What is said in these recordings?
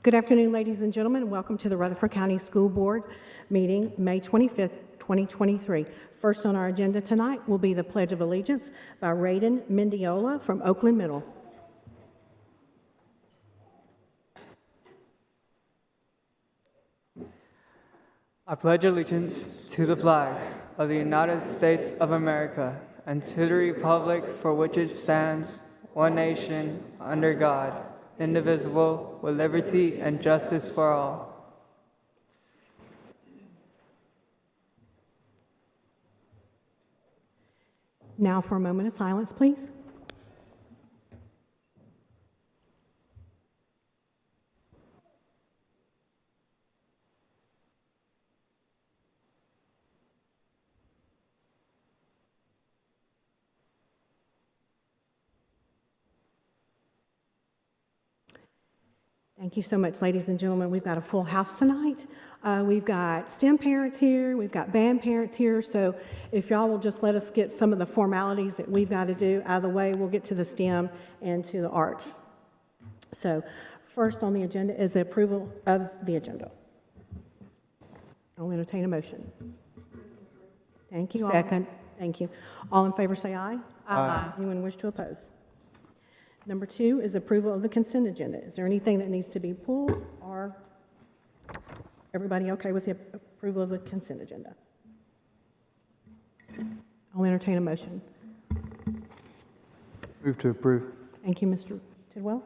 Good afternoon, ladies and gentlemen. Welcome to the Rutherford County School Board meeting, May 25th, 2023. First on our agenda tonight will be the Pledge of Allegiance by Raiden Mendiola from Oakland Middle. I pledge allegiance to the flag of the United States of America and to the republic for which it stands, one nation, under God, indivisible, with liberty and justice for all. Now for a moment of silence, please. Thank you so much, ladies and gentlemen. We've got a full house tonight. We've got STEM parents here. We've got band parents here. So if y'all will just let us get some of the formalities that we've got to do out of the way, we'll get to the STEM and to the arts. So first on the agenda is the approval of the agenda. I'll entertain a motion. Thank you. Second. Thank you. All in favor say aye. Aye. Anyone wish to oppose? Number 2 is approval of the consent agenda. Is there anything that needs to be pulled, or everybody okay with the approval of the consent agenda? I'll entertain a motion. Move to approve. Thank you, Mr. Tidwell.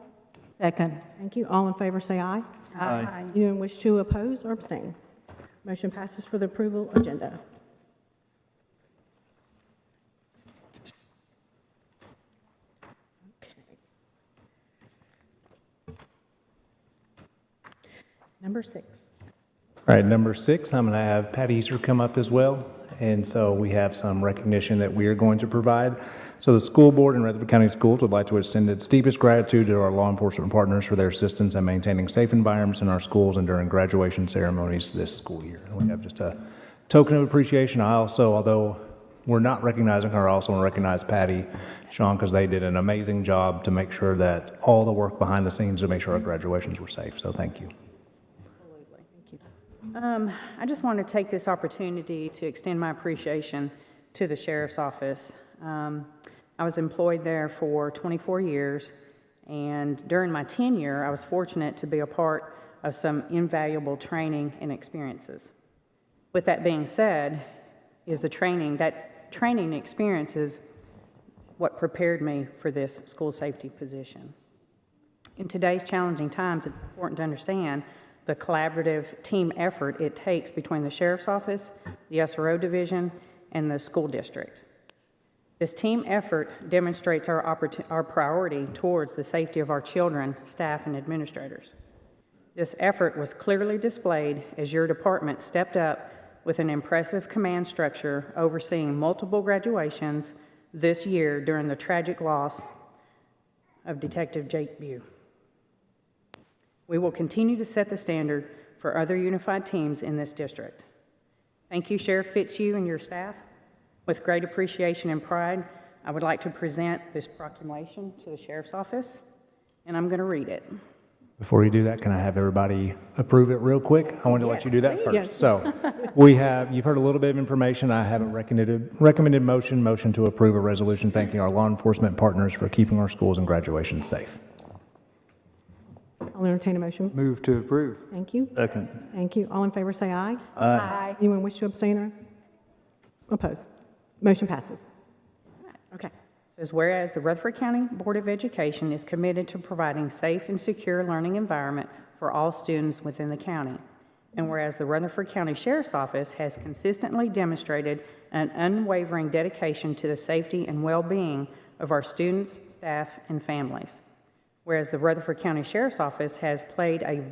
Second. Thank you. All in favor say aye. Aye. Anyone wish to oppose or abstain? Motion passes for the approval agenda. Number 6. All right, number 6, I'm going to have Patty Easter come up as well. And so we have some recognition that we are going to provide. So the school board in Rutherford County Schools would like to extend its deepest gratitude to our law enforcement partners for their assistance in maintaining safe environments in our schools and during graduation ceremonies this school year. And we have just a token of appreciation. I also, although we're not recognizing her, I also want to recognize Patty, Sean, because they did an amazing job to make sure that all the work behind the scenes to make sure our graduations were safe. So thank you. I just want to take this opportunity to extend my appreciation to the Sheriff's Office. I was employed there for 24 years, and during my tenure, I was fortunate to be a part of some invaluable training and experiences. With that being said, that training experience is what prepared me for this school safety position. In today's challenging times, it's important to understand the collaborative team effort it takes between the Sheriff's Office, the SRO Division, and the school district. This team effort demonstrates our priority towards the safety of our children, staff, and administrators. This effort was clearly displayed as your department stepped up with an impressive command structure overseeing multiple graduations this year during the tragic loss of Detective Jake Bew. We will continue to set the standard for other unified teams in this district. Thank you, Sheriff Fitzhugh and your staff. With great appreciation and pride, I would like to present this proclamation to the Sheriff's Office, and I'm going to read it. Before you do that, can I have everybody approve it real quick? I wanted to let you do that first. Yes. So you've heard a little bit of information. I have a recommended motion to approve a resolution thanking our law enforcement partners for keeping our schools and graduations safe. I'll entertain a motion. Move to approve. Thank you. Second. Thank you. All in favor say aye. Aye. Anyone wish to abstain or oppose? Motion passes. Okay. It says, whereas the Rutherford County Board of Education is committed to providing safe and secure learning environment for all students within the county, and whereas the Rutherford County Sheriff's Office has consistently demonstrated an unwavering dedication to the safety and well-being of our students, staff, and families. Whereas the Rutherford County Sheriff's Office has played a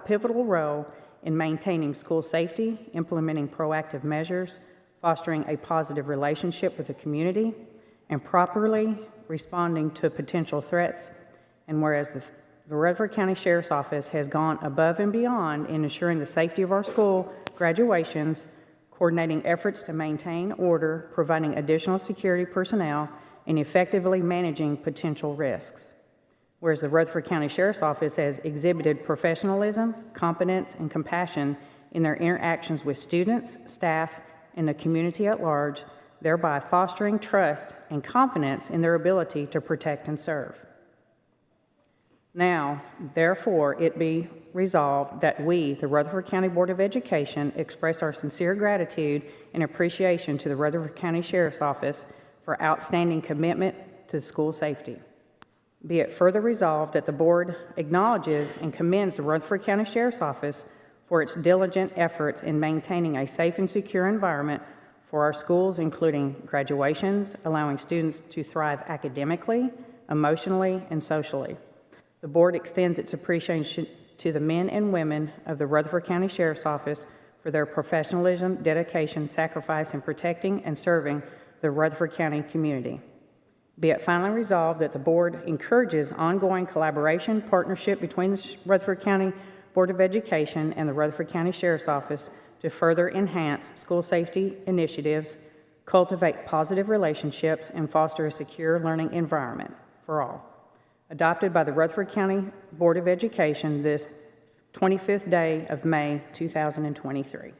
pivotal role in maintaining school safety, implementing proactive measures, fostering a positive relationship with the community, and properly responding to potential threats. And whereas the Rutherford County Sheriff's Office has gone above and beyond in ensuring the safety of our school graduations, coordinating efforts to maintain order, providing additional security personnel, and effectively managing potential risks. Whereas the Rutherford County Sheriff's Office has exhibited professionalism, competence, and compassion in their interactions with students, staff, and the community at large, thereby fostering trust and confidence in their ability to protect and serve. Now, therefore, it be resolved that we, the Rutherford County Board of Education, express our sincere gratitude and appreciation to the Rutherford County Sheriff's Office for outstanding commitment to school safety. Be it further resolved that the board acknowledges and commends the Rutherford County Sheriff's Office for its diligent efforts in maintaining a safe and secure environment for our schools, including graduations, allowing students to thrive academically, emotionally, and socially. The board extends its appreciation to the men and women of the Rutherford County Sheriff's Office for their professionalism, dedication, sacrifice in protecting and serving the Rutherford County community. Be it finally resolved that the board encourages ongoing collaboration, partnership between the Rutherford County Board of Education and the Rutherford County Sheriff's Office to further enhance school safety initiatives, cultivate positive relationships, and foster a secure learning environment for all. Adopted by the Rutherford County Board of Education this 25th day of May 2023.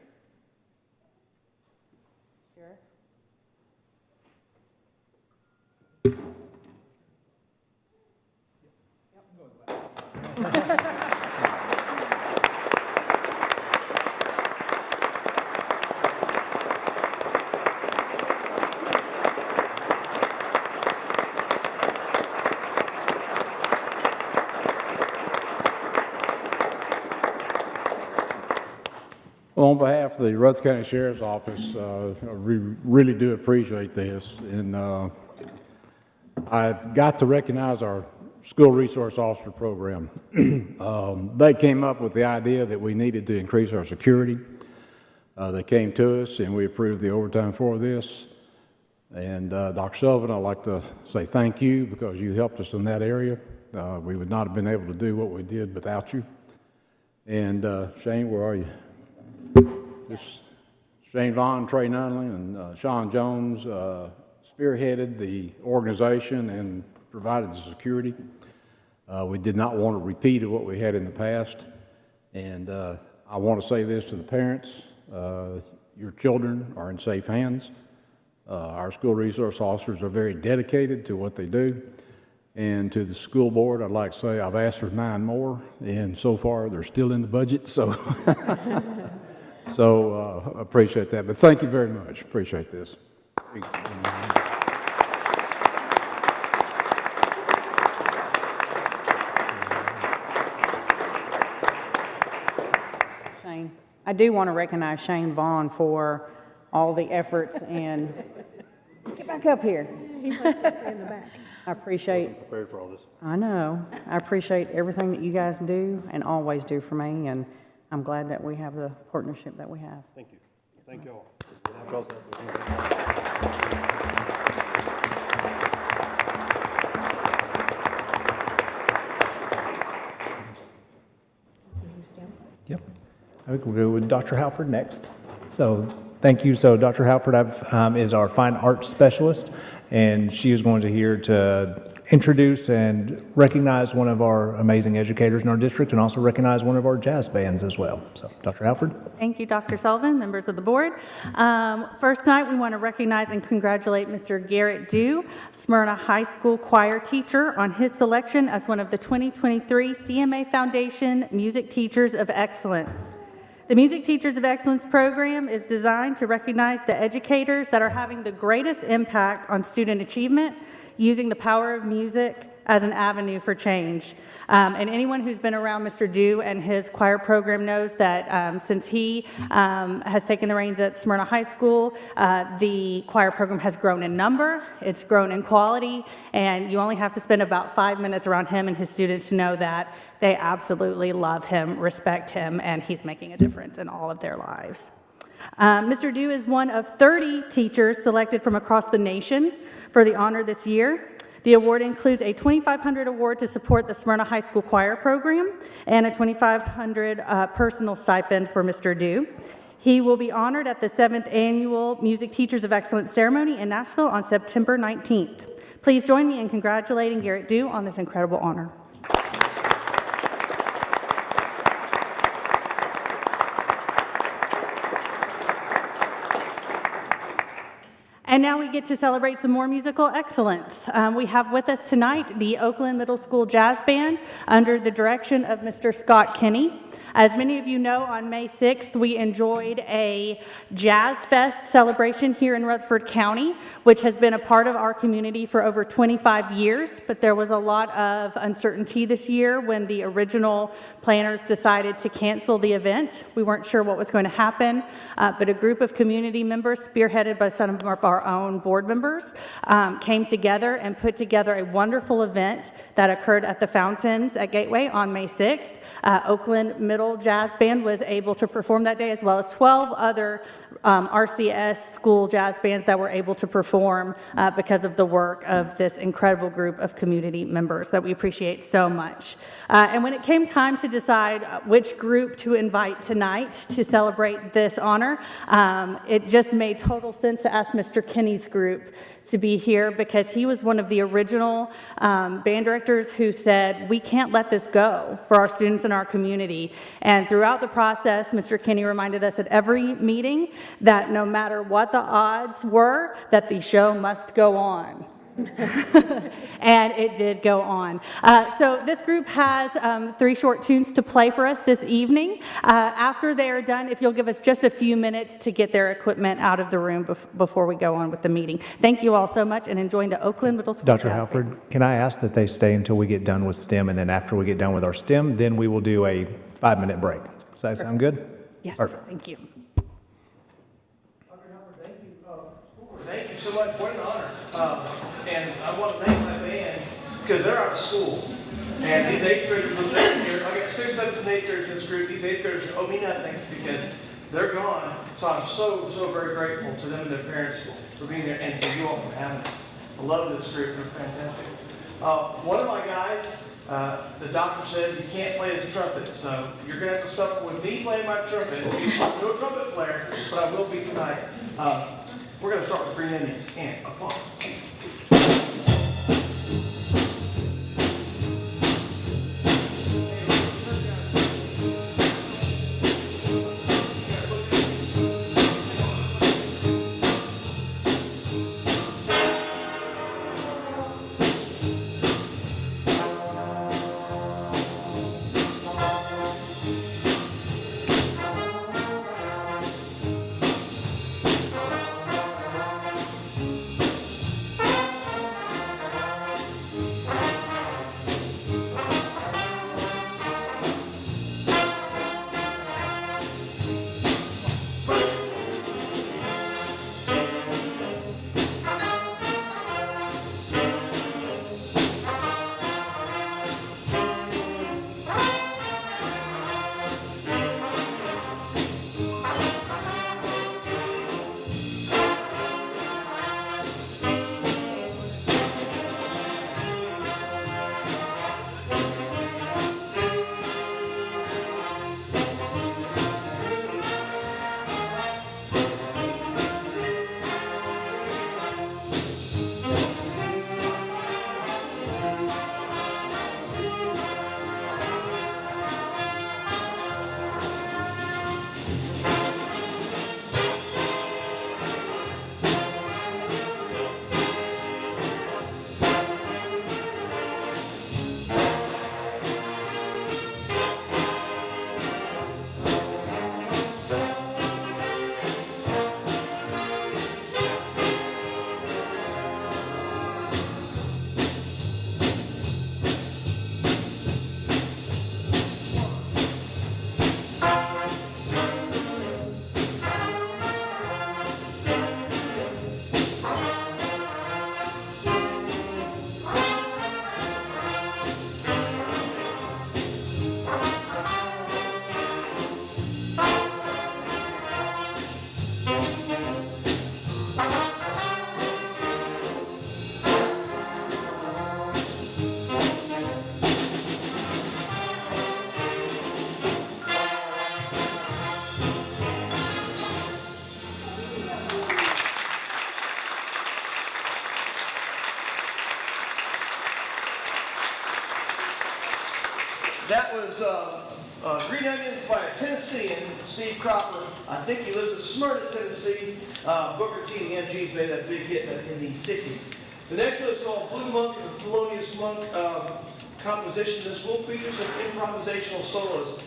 Well, on behalf of the Rutherford County Sheriff's Office, we really do appreciate this. And I've got to recognize our School Resource Officer Program. They came up with the idea that we needed to increase our security. They came to us and we approved the overtime for this. And Dr. Sullivan, I'd like to say thank you because you helped us in that area. We would not have been able to do what we did without you. And Shane, where are you? This Shane Vaughn, Trey Nunley, and Sean Jones spearheaded the organization and provided the security. We did not want a repeat of what we had in the past. And I want to say this to the parents. Your children are in safe hands. Our school resource officers are very dedicated to what they do. And to the school board, I'd like to say I've asked for 9 more, and so far they're still in the budget. So, appreciate that. But thank you very much. Appreciate this. Shane, I do want to recognize Shane Vaughn for all the efforts and get back up here. I appreciate. Prepared for all this. I know. I appreciate everything that you guys do and always do for me, and I'm glad that we have the partnership that we have. Thank you. Thank you all. Yep. I think we'll go with Dr. Halford next. So thank you. So Dr. Halford is our fine arts specialist, and she is going to here to introduce and recognize one of our amazing educators in our district and also recognize one of our jazz bands as well. So Dr. Halford. Thank you, Dr. Sullivan, members of the board. First tonight, we want to recognize and congratulate Mr. Garrett Dew, Smyrna High School choir teacher, on his selection as one of the 2023 CMA Foundation Music Teachers of Excellence. The Music Teachers of Excellence program is designed to recognize the educators that are having the greatest impact on student achievement, using the power of music as an avenue for change. And anyone who's been around Mr. Dew and his choir program knows that since he has taken the reins at Smyrna High School, the choir program has grown in number, it's grown in quality, and you only have to spend about 5 minutes around him and his students to know that they absolutely love him, respect him, and he's making a difference in all of their lives. Mr. Dew is one of 30 teachers selected from across the nation for the honor this year. The award includes a $2,500 award to support the Smyrna High School choir program and a $2,500 personal stipend for Mr. Dew. He will be honored at the 7th Annual Music Teachers of Excellence ceremony in Nashville on September 19th. Please join me in congratulating Garrett Dew on this incredible honor. And now we get to celebrate some more musical excellence. We have with us tonight the Oakland Middle School Jazz Band under the direction of Mr. Scott Kinney. As many of you know, on May 6th, we enjoyed a Jazz Fest celebration here in Rutherford County, which has been a part of our community for over 25 years, but there was a lot of uncertainty this year when the original planners decided to cancel the event. We weren't sure what was going to happen, but a group of community members, spearheaded by some of our own board members, came together and put together a wonderful event that occurred at the Fountains at Gateway on May 6th. Oakland Middle Jazz Band was able to perform that day, as well as 12 other RCS school jazz bands that were able to perform because of the work of this incredible group of community members that we appreciate so much. And when it came time to decide which group to invite tonight to celebrate this honor, it just made total sense to ask Mr. Kinney's group to be here, because he was one of the original band directors who said, we can't let this go for our students in our community. And throughout the process, Mr. Kinney reminded us at every meeting that no matter what the odds were, that the show must go on. And it did go on. So this group has 3 short tunes to play for us this evening. After they are done, if you'll give us just a few minutes to get their equipment out of the room before we go on with the meeting. Thank you all so much, and enjoying the Oakland Middle School Dr. Jazz Halford, Band. can I ask that they stay until we get done with STEM, and then after we get done with our STEM, then we will do a 5-minute break. Does that sound good? Yes, Perfect. thank you. Thank you so much. What an honor. And I want to thank my band because they're out of school. And these 8th graders are here. I got 6th, 7th, and 8th graders in this group. These 8th graders owe me nothing because they're gone. So I'm so very grateful to them and their parents for being there, and for you all for having us. I love this group. They're fantastic. One of my guys, the doctor says he can't play his trumpet, so you're going to have to suffer with me playing my trumpet. I'm no trumpet player, but I will be tonight. We're going to start with Green Onions. And a 1, 2, 3. That was Green Onions by a Tennessean, Steve Cropper. I think he lives in Smyrna, Tennessee. Booker T and the MGs made that big hit in the 60s. The next one is called Blue Monk and the Thelonious Monk composition. This will feature some improvisational solos.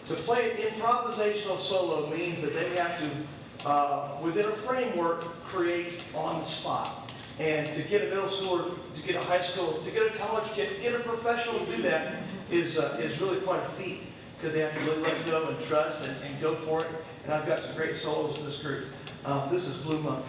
To play an improvisational solo means that they have to, within a framework, create on the spot. And to get a middle schooler, to get a high school, to get a college kid, to get a professional to do that is really quite a feat, because they have to really let go and trust and go for it. And I've got some great solos in this group. This is Blue Monk.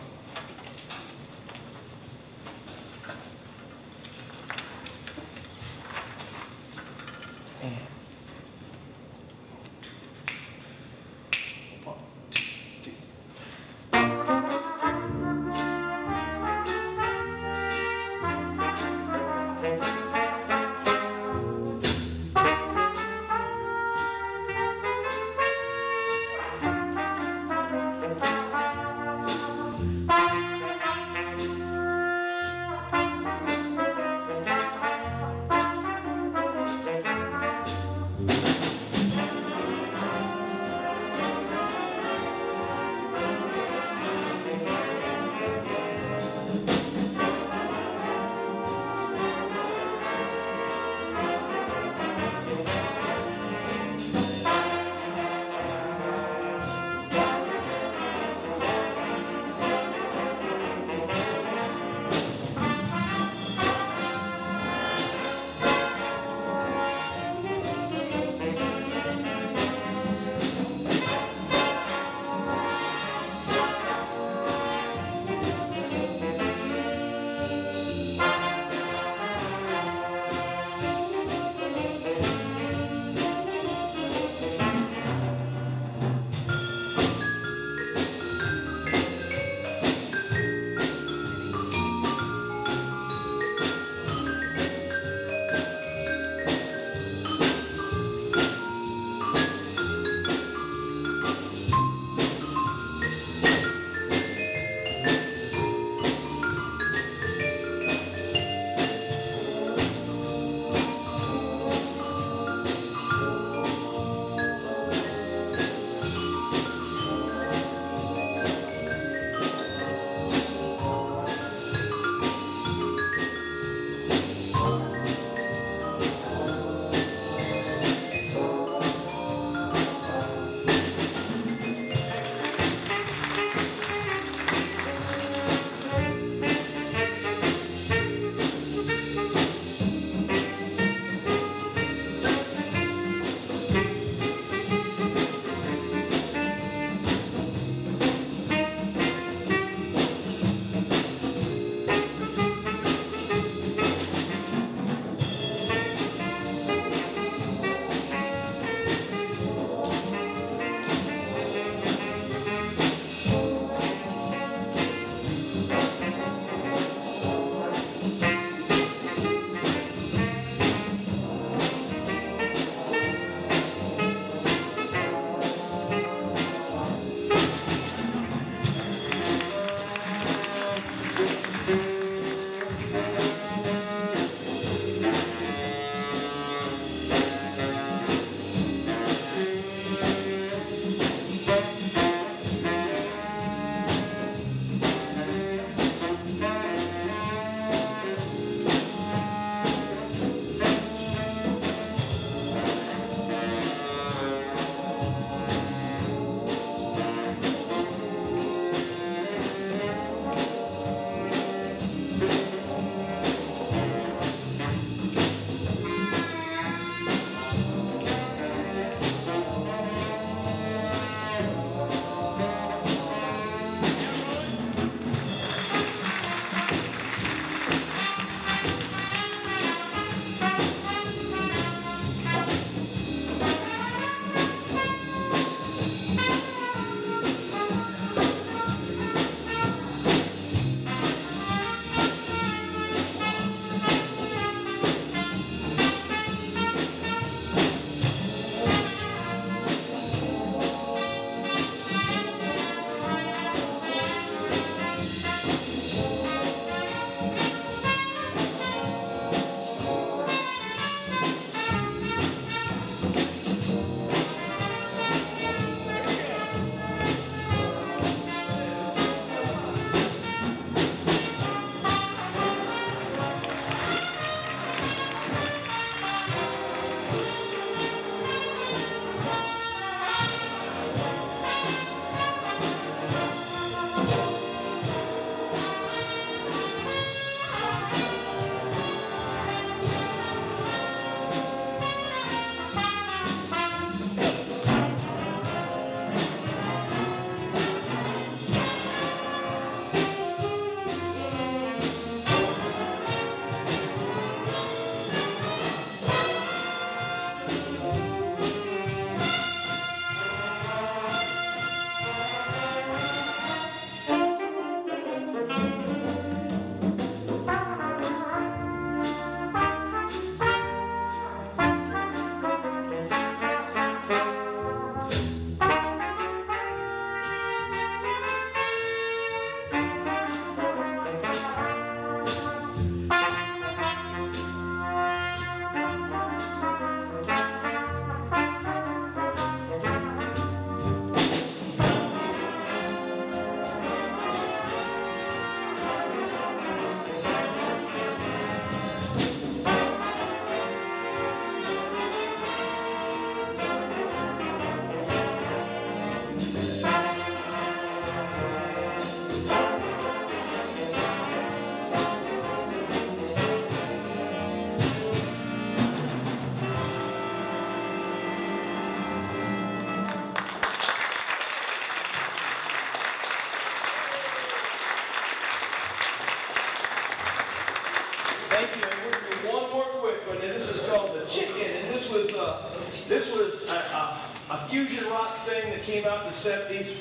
this was a fusion rock thing that came out in the 70s.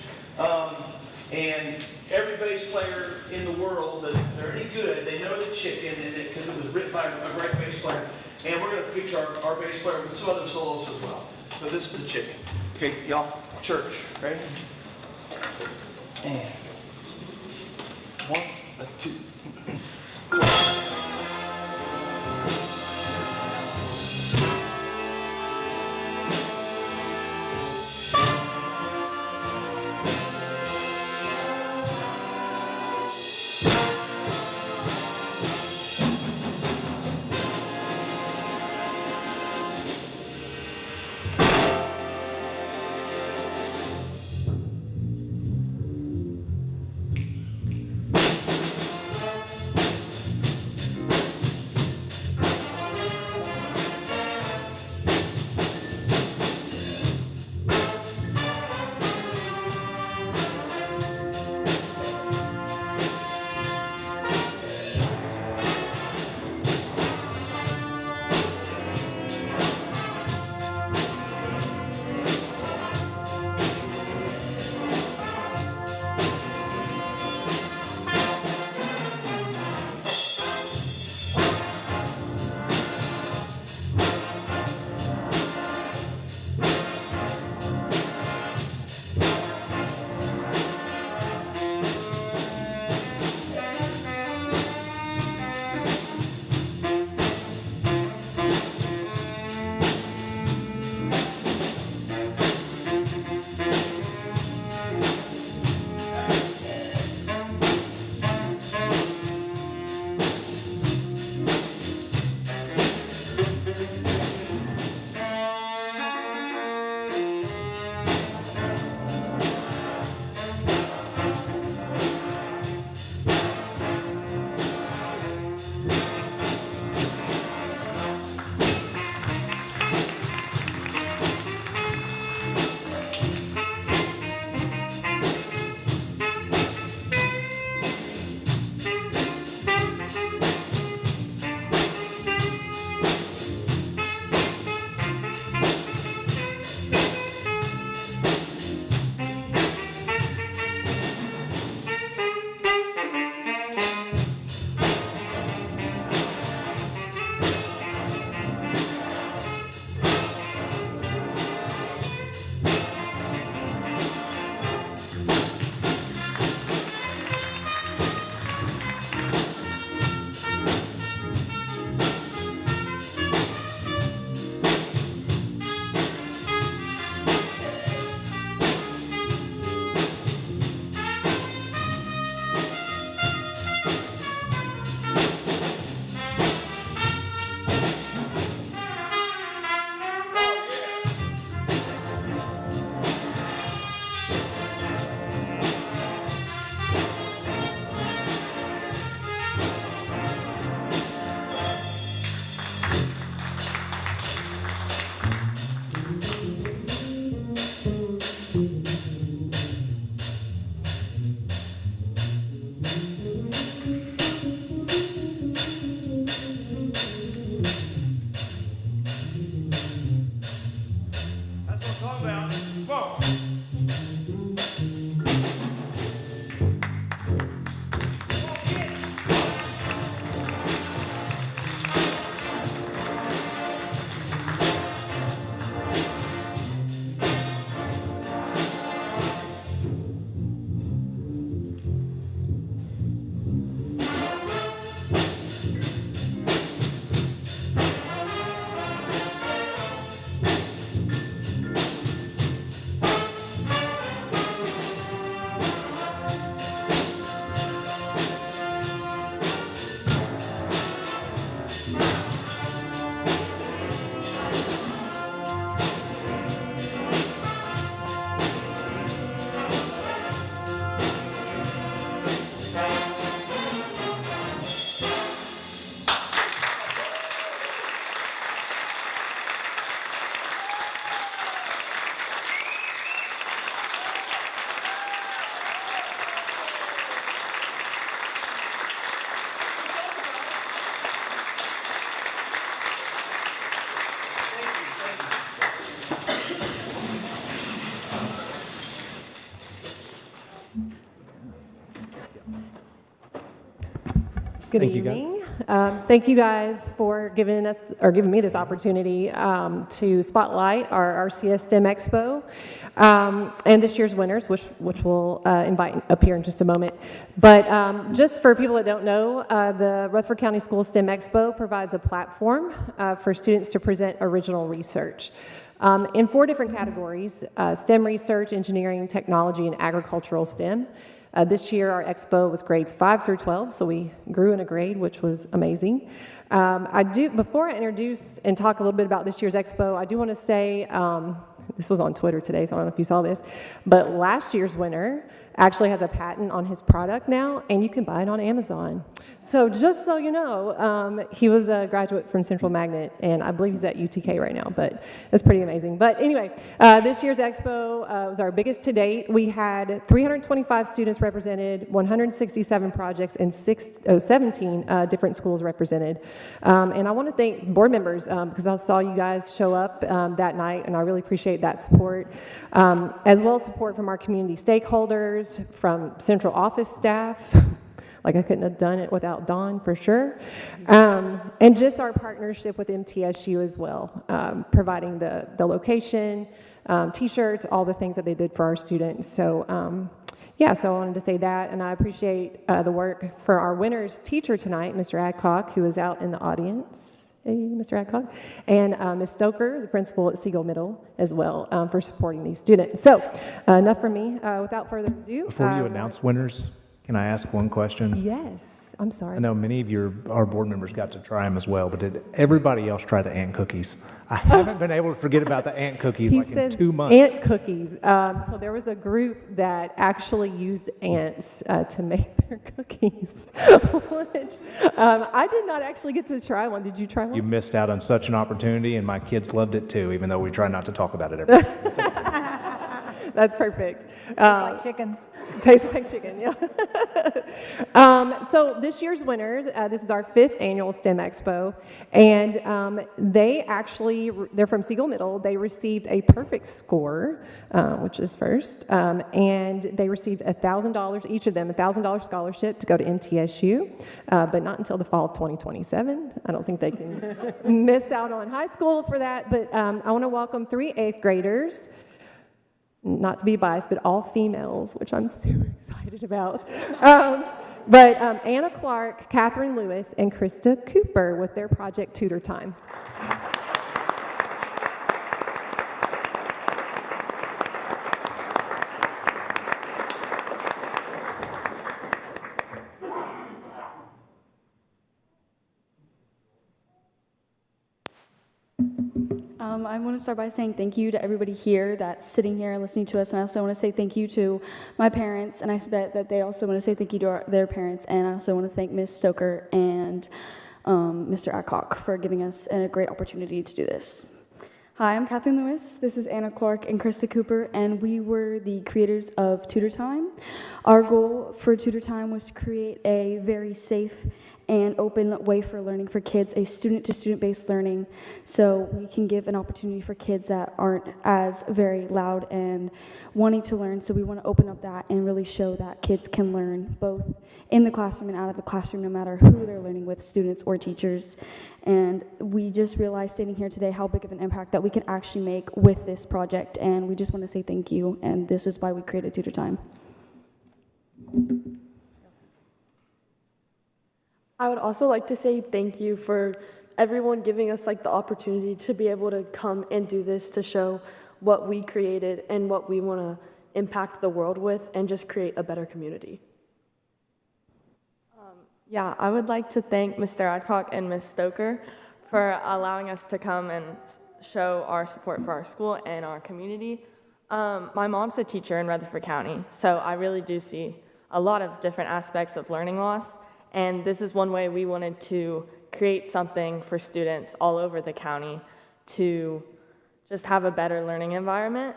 And every bass player in the world, that if they're any good, they know the chicken in it because it was written by a great bass player. And we're going to feature our bass player with some other solos as well. So this is the chicken. Okay, y'all, church, ready? And 1, 2. Good Thank you, guys. evening. Thank you guys for giving me this opportunity to spotlight our RCS STEM Expo and this year's winners, which we'll invite up here in just a moment. But just for people that don't know, the Rutherford County School STEM Expo provides a platform for students to present original research in 4 different categories: STEM research, engineering, technology, and agricultural STEM. This year, our expo was grades 5 through 12, so we grew in a grade, which was amazing. Before I introduce and talk a little bit about this year's expo, I do want to say, this was on Twitter today, so I don't know if you saw this, but last year's winner actually has a patent on his product now, and you can buy it on Amazon. So just so you know, he was a graduate from Central Magnet, and I believe he's at UTK right now, but it's pretty amazing. But anyway, this year's expo was our biggest to date. We had 325 students represented, 167 projects, and 17 different schools represented. And I want to thank board members because I saw you guys show up that night, and I really appreciate that support, as well as support from our community stakeholders, from central office staff. Like I couldn't have done it without Dawn, for sure. And just our partnership with MTSU as well, providing the location, T-shirts, all the things that they did for our students. So so I wanted to say that, and I appreciate the work for our winner's teacher tonight, Mr. Adcock, who is out in the audience. Hey, Mr. Adcock, and Ms. Stoker, the principal at Siegel Middle, as well, for supporting these students. So, enough from me. Without further ado, Before you announce winners, can I ask one question? Yes, I'm sorry. I know many of our board members got to try them as well, but did everybody else try the ant cookies? I haven't been able to forget about the ant cookies He in said 2 months. ant cookies. So there was a group that actually used ants to make their cookies, which I did not actually get to try one. Did you try one? You missed out on such an opportunity, and my kids loved it too, even though we try not to talk about it every day. That's perfect. Like chicken. Tastes like chicken, yeah. So this year's winners, this is our 5th annual STEM Expo, and they're from Siegel Middle. They received a perfect score, which is first, and they received $1,000, each of them, $1,000 scholarship to go to MTSU, but not until the fall of 2027. I don't think they can miss out on high school for that, but I want to welcome 3 8th graders. Not to be biased, but all females, which I'm super excited about. But Anna Clark, Catherine Lewis, and Krista Cooper with their project Tutor Time. I want to start by saying thank you to everybody here that's sitting here and listening to us, and I also want to say thank you to my parents, and I bet that they also want to say thank you to their parents, and I also want to thank Ms. Stoker and Mr. Adcock for giving us a great opportunity to do this. Hi, I'm Kathleen Lewis. This is Anna Clark and Krista Cooper, and we were the creators of Tutor Time. Our goal for Tutor Time was to create a very safe and open way for learning for kids, a student-to-student-based learning, so we can give an opportunity for kids that aren't as very loud and wanting to learn. So we want to open up that and really show that kids can learn both in the classroom and out of the classroom, no matter who they're learning with, students or teachers. And we just realized standing here today how big of an impact that we can actually make with this project, and we just want to say thank you, and this is why we created Tutor Time. I would also like to say thank you for everyone giving us the opportunity to be able to come and do this, to show what we created and what we want to impact the world with and just create a better community. Yeah, I would like to thank Mr. Adcock and Ms. Stoker for allowing us to come and show our support for our school and our community. My mom's a teacher in Rutherford County, so I really do see a lot of different aspects of learning loss. And this is one way we wanted to create something for students all over the county to just have a better learning environment.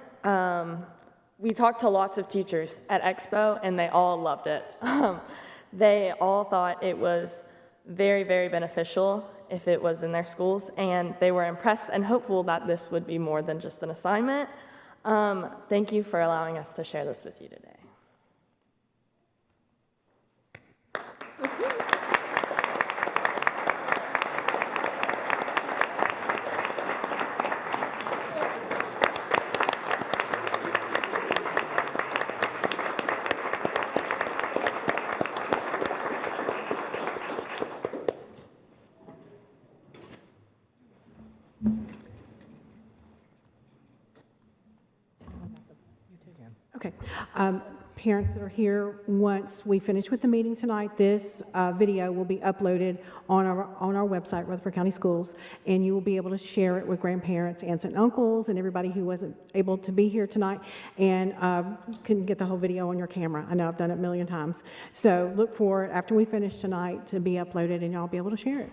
We talked to lots of teachers at Expo, and they all loved it. They all thought it was very, very beneficial if it was in their schools, and they were impressed and hopeful that this would be more than just an assignment. Thank you for allowing us to share this with you today. Okay. Parents that are here, once we finish with the meeting tonight, this video will be uploaded on our website, Rutherford County Schools, and you will be able to share it with grandparents, aunts and uncles, and everybody who wasn't able to be here tonight, and can get the whole video on your camera. I know I've done it a million times. So look for it after we finish tonight to be uploaded, and y'all be able to share it.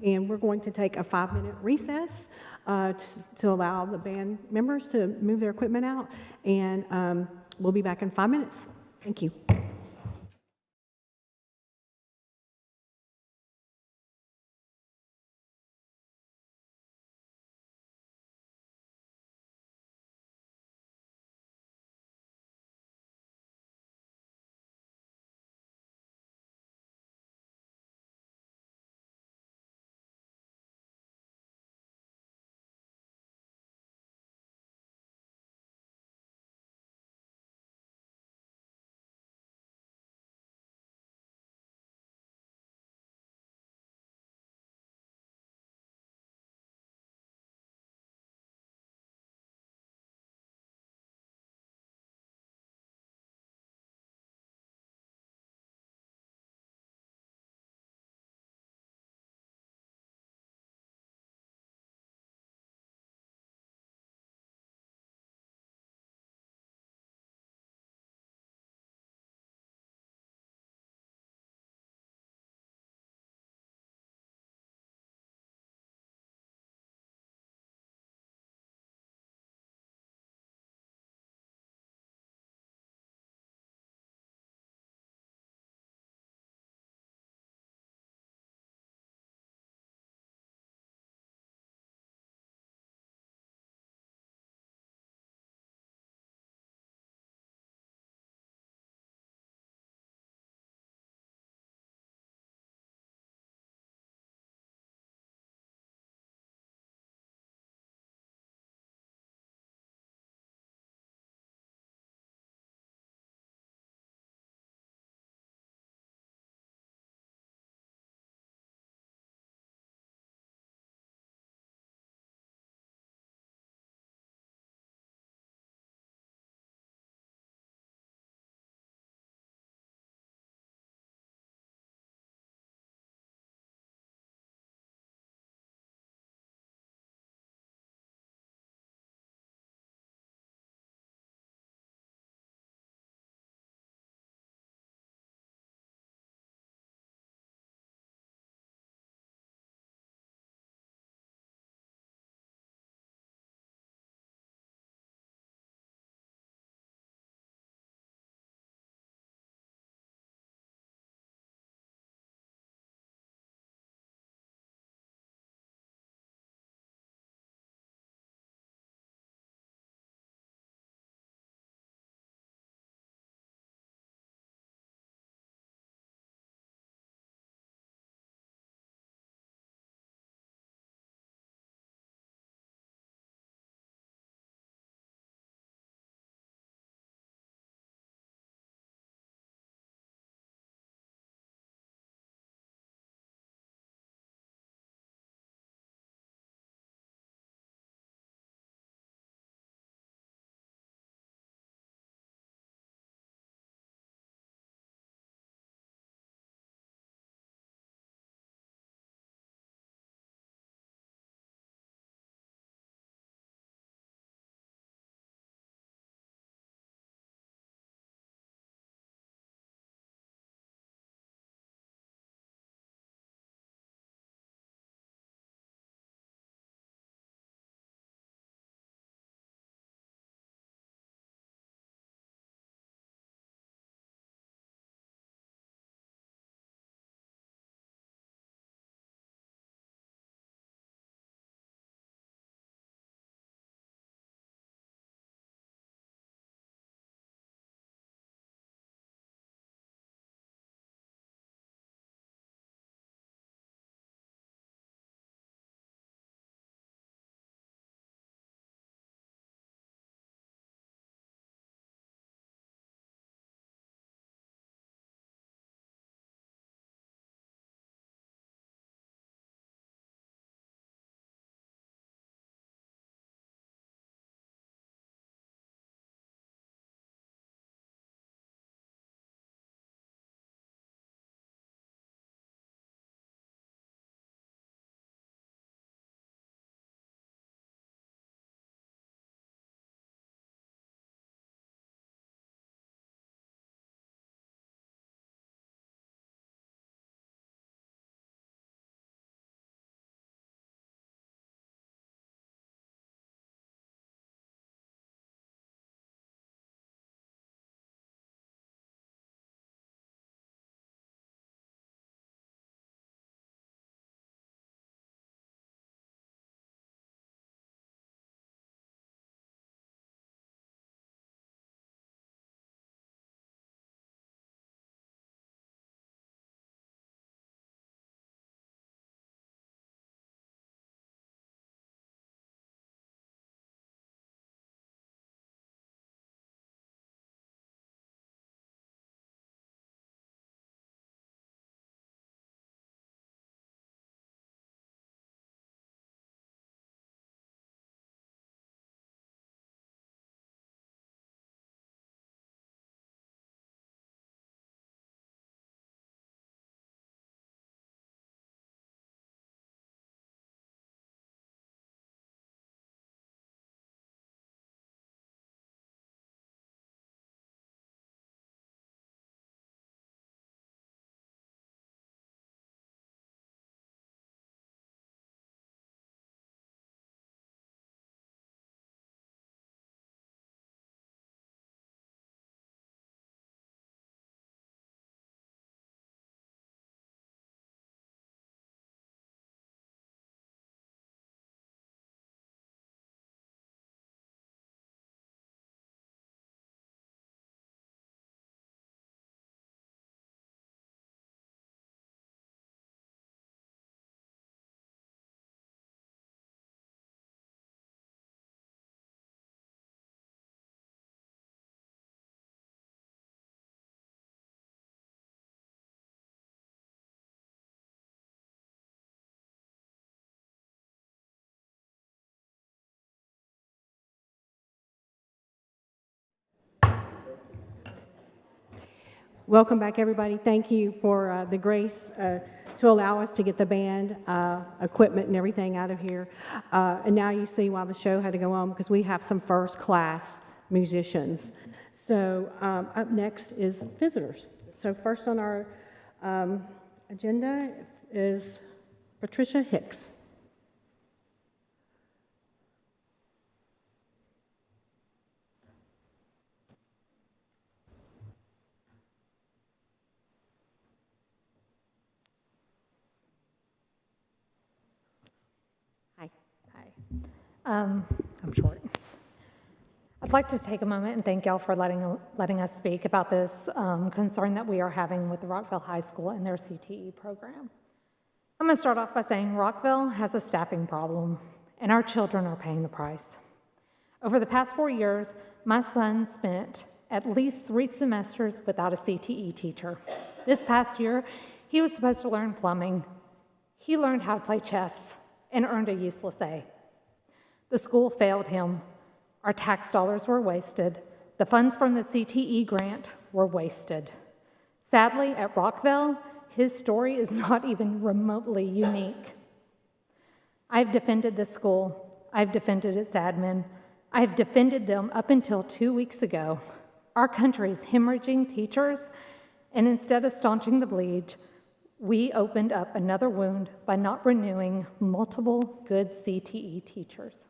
And we're going to take a 5-minute recess to allow the band members to move their equipment out, and we'll be back in 5 minutes. Thank you. Welcome back, everybody. Thank you for the grace to allow us to get the band equipment and everything out of here. And now you see why the show had to go on, because we have some first-class musicians. So up next is visitors. So first on our agenda is Patricia Hicks. I'm short. I'd like to take a moment and thank y'all for letting us speak about this concern that we are having with the Rockville High School and their CTE program. I'm going to start off by saying Rockville has a staffing problem, and our children are paying the price. Over the past 4 years, my son spent at least 3 semesters without a CTE teacher. This past year, he was supposed to learn plumbing. He learned how to play chess and earned a useless A. The school failed him. Our tax dollars were wasted. The funds from the CTE grant were wasted. Sadly, at Rockville, his story is not even remotely unique. I've defended this school. I've defended its admin. I've defended them up until 2 weeks ago. Our country's hemorrhaging teachers, and instead of staunching the bleed, we opened up another wound by not renewing multiple good CTE teachers.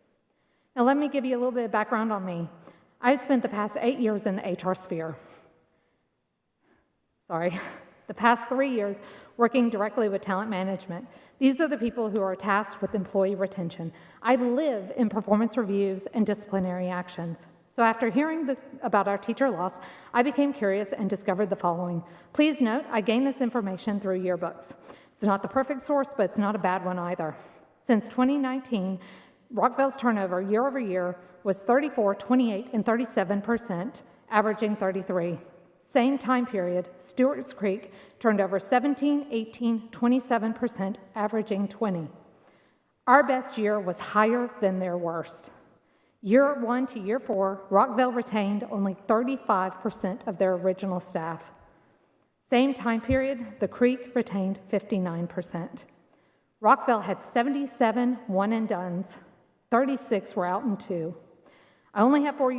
Now, let me give you a little bit of background on me. I've spent the past 8 years in the HR sphere. The past 3 years working directly with talent management. These are the people who are tasked with employee retention. I live in performance reviews and disciplinary actions. So after hearing about our teacher loss, I became curious and discovered the following. Please note, I gained this information through yearbooks. It's not the perfect source, but it's not a bad one either. Since 2019, Rockville's turnover year over year was 34, 28, and 37%, averaging 33. Same time period, Stewart's Creek turned over 17, 18, 27%, averaging 20. Our best year was higher than their worst. Year 1 to year 4, Rockville retained only 35% of their original staff. Same time period, the Creek retained 59%. Rockville had 77 one-and-dones. 36 were out in 2. I only have 4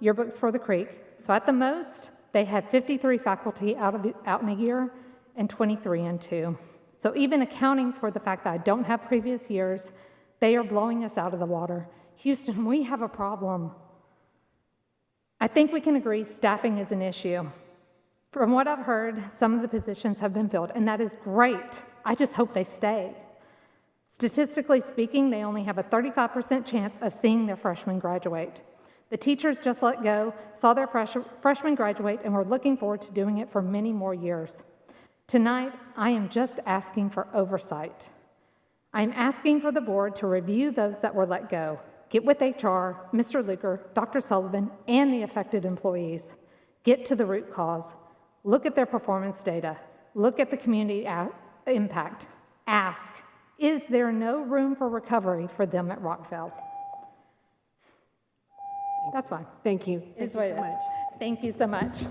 yearbooks for the Creek, so at the most, they had 53 faculty out in a year and 23 in 2. So even accounting for the fact that I don't have previous years, they are blowing us out of the water. Houston, we have a problem. I think we can agree staffing is an issue. From what I've heard, some of the positions have been filled, and that is great. I just hope they stay. Statistically speaking, they only have a 35% chance of seeing their freshmen graduate. The teachers just let go, saw their freshmen graduate, and were looking forward to doing it for many more years. Tonight, I am just asking for oversight. I am asking for the board to review those that were let go. Get with HR, Mr. Luker, Dr. Sullivan, and the affected employees. Get to the root cause. Look at their performance data. Look at the community impact. Ask, is there no room for recovery for them at Rockville? That's fine. Thank you. Thank you so much. Thank you so much.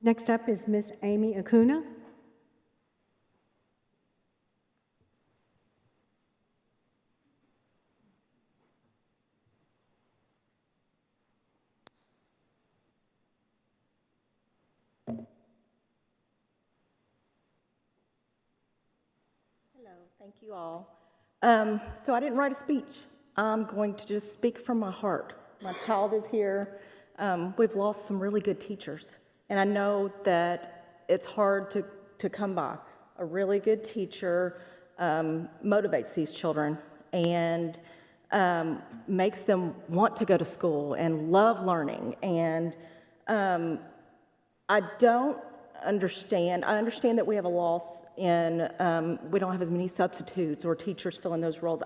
Next up is Miss Amy Acuna. Thank you all. So I didn't write a speech. I'm going to just speak from my heart. My child is here. We've lost some really good teachers, and I know that it's hard to come by. A really good teacher motivates these children and makes them want to go to school and love learning. And I understand that we have a loss in, we don't have as many substitutes or teachers filling those roles.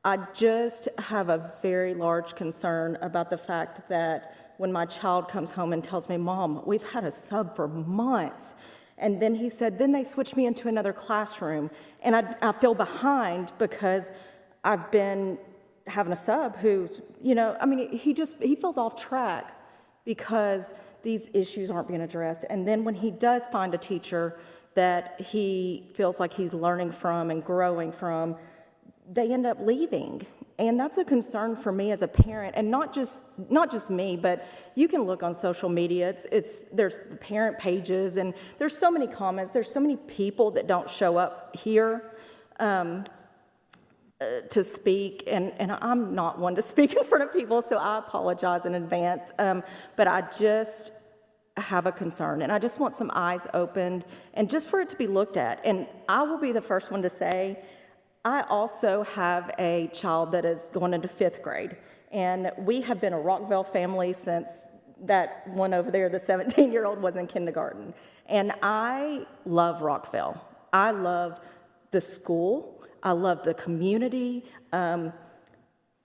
I just have a very large concern about the fact that when my child comes home and tells me, Mom, we've had a sub for months, and then he said, then they switched me into another classroom, and I feel behind because I've been having a sub who's, he feels off track because these issues aren't being addressed. And then when he does find a teacher that he feels like he's learning from and growing from, they end up leaving. And that's a concern for me as a parent, and not just me, but you can look on social media. There's the parent pages, and there's so many comments. There's so many people that don't show up here to speak, and I'm not one to speak in front of people, so I apologize in advance. But I just have a concern, and I just want some eyes opened, and just for it to be looked at. And I will be the first one to say, I also have a child that is going into 5th grade, and we have been a Rockville family since that one over there, the 17-year-old, was in kindergarten. And I love Rockville. I love the school. I love the community. But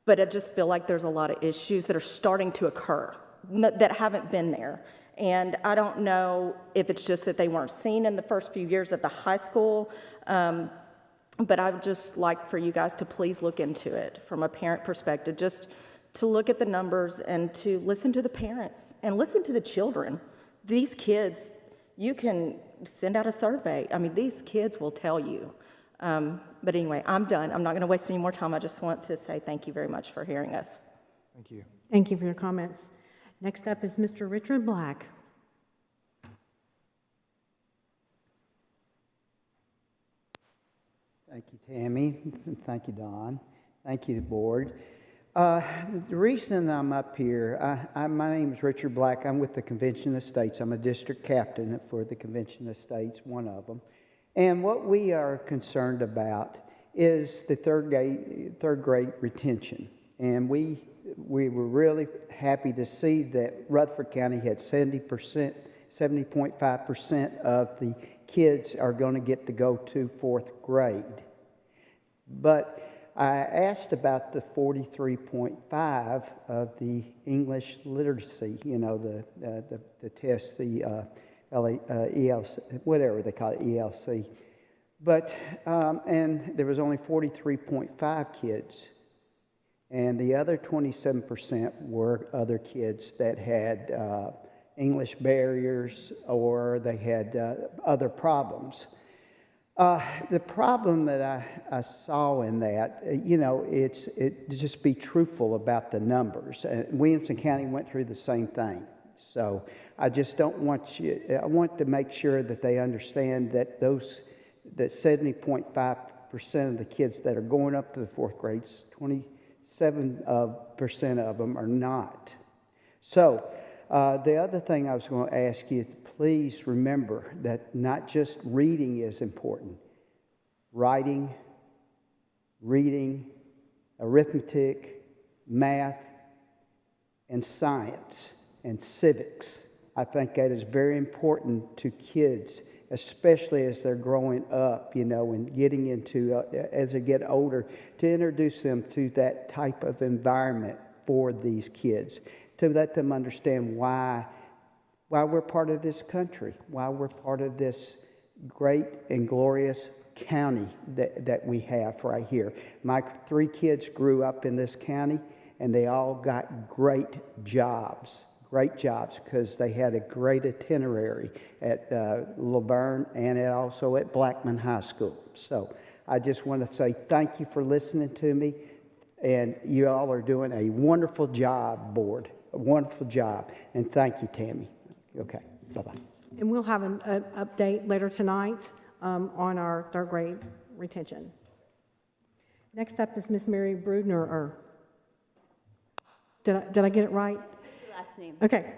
I just feel like there's a lot of issues that are starting to occur that haven't been there. And I don't know if it's just that they weren't seen in the first few years at the high school, but I would just like for you guys to please look into it from a parent perspective, just to look at the numbers and to listen to the parents and listen to the children. These kids, you can send out a survey. I mean, these kids will tell you. But anyway, I'm done. I'm not going to waste any more time. I just want to say thank you very much for hearing us. Thank you. Thank you for your comments. Next up is Mr. Richard Black. Thank you, Tammy. Thank you, Don. Thank you, the board. The reason I'm up here, my name is Richard Black. I'm with the Convention of States. I'm a district captain for the Convention of States, one of them. And what we are concerned about is the third grade retention. And we were really happy to see that Rutherford County had 70.5% of the kids are going to get to go to 4th grade. But I asked about the 43.5 of the English literacy, the test, the ELC, whatever they call it, ELC. But, and there was only 43.5 kids. And the other 27% were other kids that had English barriers or they had other problems. The problem that I saw in that, it's just be truthful about the numbers. Williamson County went through the same thing. So I just don't want I want to make sure that they understand that that 70.5% of the kids that are going up to the 4th grades, 27% of them are not. So the other thing I was going to ask you, please remember that not just reading is important. Writing, reading, arithmetic, math, and science, and civics. I think that is very important to kids, especially as they're growing up, and getting into, as they get older, to introduce them to that type of environment for these kids, to let them understand why we're part of this country, why we're part of this great and glorious county that we have right here. My 3 kids grew up in this county, and they all got great jobs because they had a great itinerary at Laverne and also at Blackman High School. So I just want to say thank you for listening to me, and you all are doing a wonderful job, board, a wonderful job, and thank you, Tammy. Okay, bye-bye. And we'll have an update later tonight on our 3rd grade retention. Next up is Miss Mary Brudner. Did I get it right? Last name. Okay.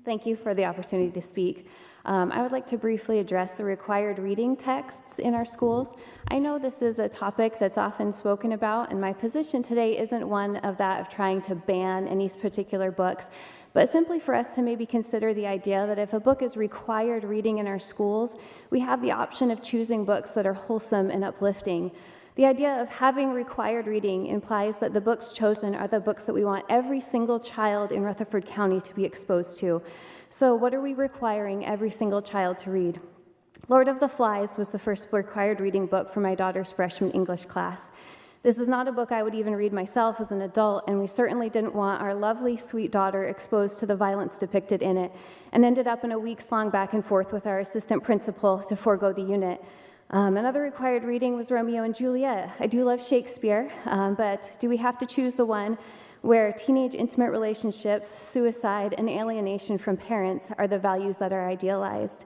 Thank you for the opportunity to speak. I would like to briefly address the required reading texts in our schools. I know this is a topic that's often spoken about, and my position today isn't one of trying to ban any particular books, but simply for us to maybe consider the idea that if a book is required reading in our schools, we have the option of choosing books that are wholesome and uplifting. The idea of having required reading implies that the books chosen are the books that we want every single child in Rutherford County to be exposed to. So what are we requiring every single child to read? Lord of the Flies was the first required reading book for my daughter's freshman English class. This is not a book I would even read myself as an adult, and we certainly didn't want our lovely, sweet daughter exposed to the violence depicted in it, and ended up in a weeks-long back and forth with our assistant principal to forego the unit. Another required reading was Romeo and Juliet. I do love Shakespeare, but do we have to choose the one where teenage intimate relationships, suicide, and alienation from parents are the values that are idealized?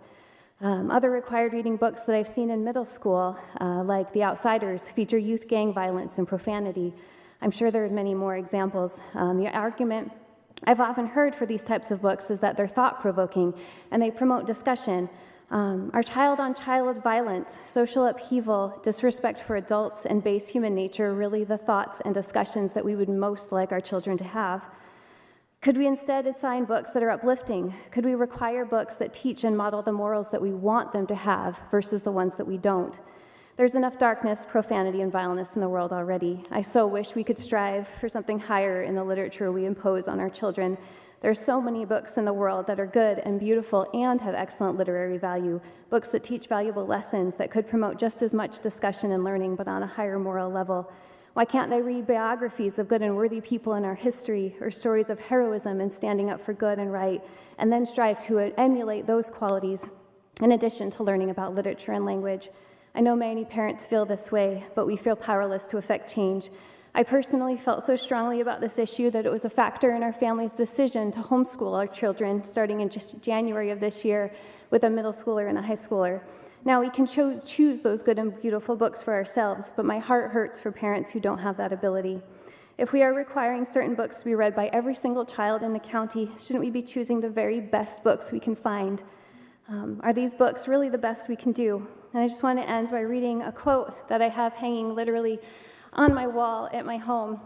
Other required reading books that I've seen in middle school, like The Outsiders, feature youth gang violence and profanity. I'm sure there are many more examples. The argument I've often heard for these types of books is that they're thought-provoking and they promote discussion. Are child-on-child violence, social upheaval, disrespect for adults, and base human nature really the thoughts and discussions that we would most like our children to have? Could we instead assign books that are uplifting? Could we require books that teach and model the morals that we want them to have versus the ones that we don't? There's enough darkness, profanity, and violence in the world already. I so wish we could strive for something higher in the literature we impose on our children. There are so many books in the world that are good and beautiful and have excellent literary value, books that teach valuable lessons that could promote just as much discussion and learning, but on a higher moral level. Why can't they read biographies of good and worthy people in our history, or stories of heroism and standing up for good and right, and then strive to emulate those qualities in addition to learning about literature and language? I know many parents feel this way, but we feel powerless to affect change. I personally felt so strongly about this issue that it was a factor in our family's decision to homeschool our children starting in just January of this year with a middle schooler and a high schooler. Now, we can choose those good and beautiful books for ourselves, but my heart hurts for parents who don't have that ability. If we are requiring certain books to be read by every single child in the county, shouldn't we be choosing the very best books we can find? Are these books really the best we can do? And I just want to end by reading a quote that I have hanging literally on my wall at my home.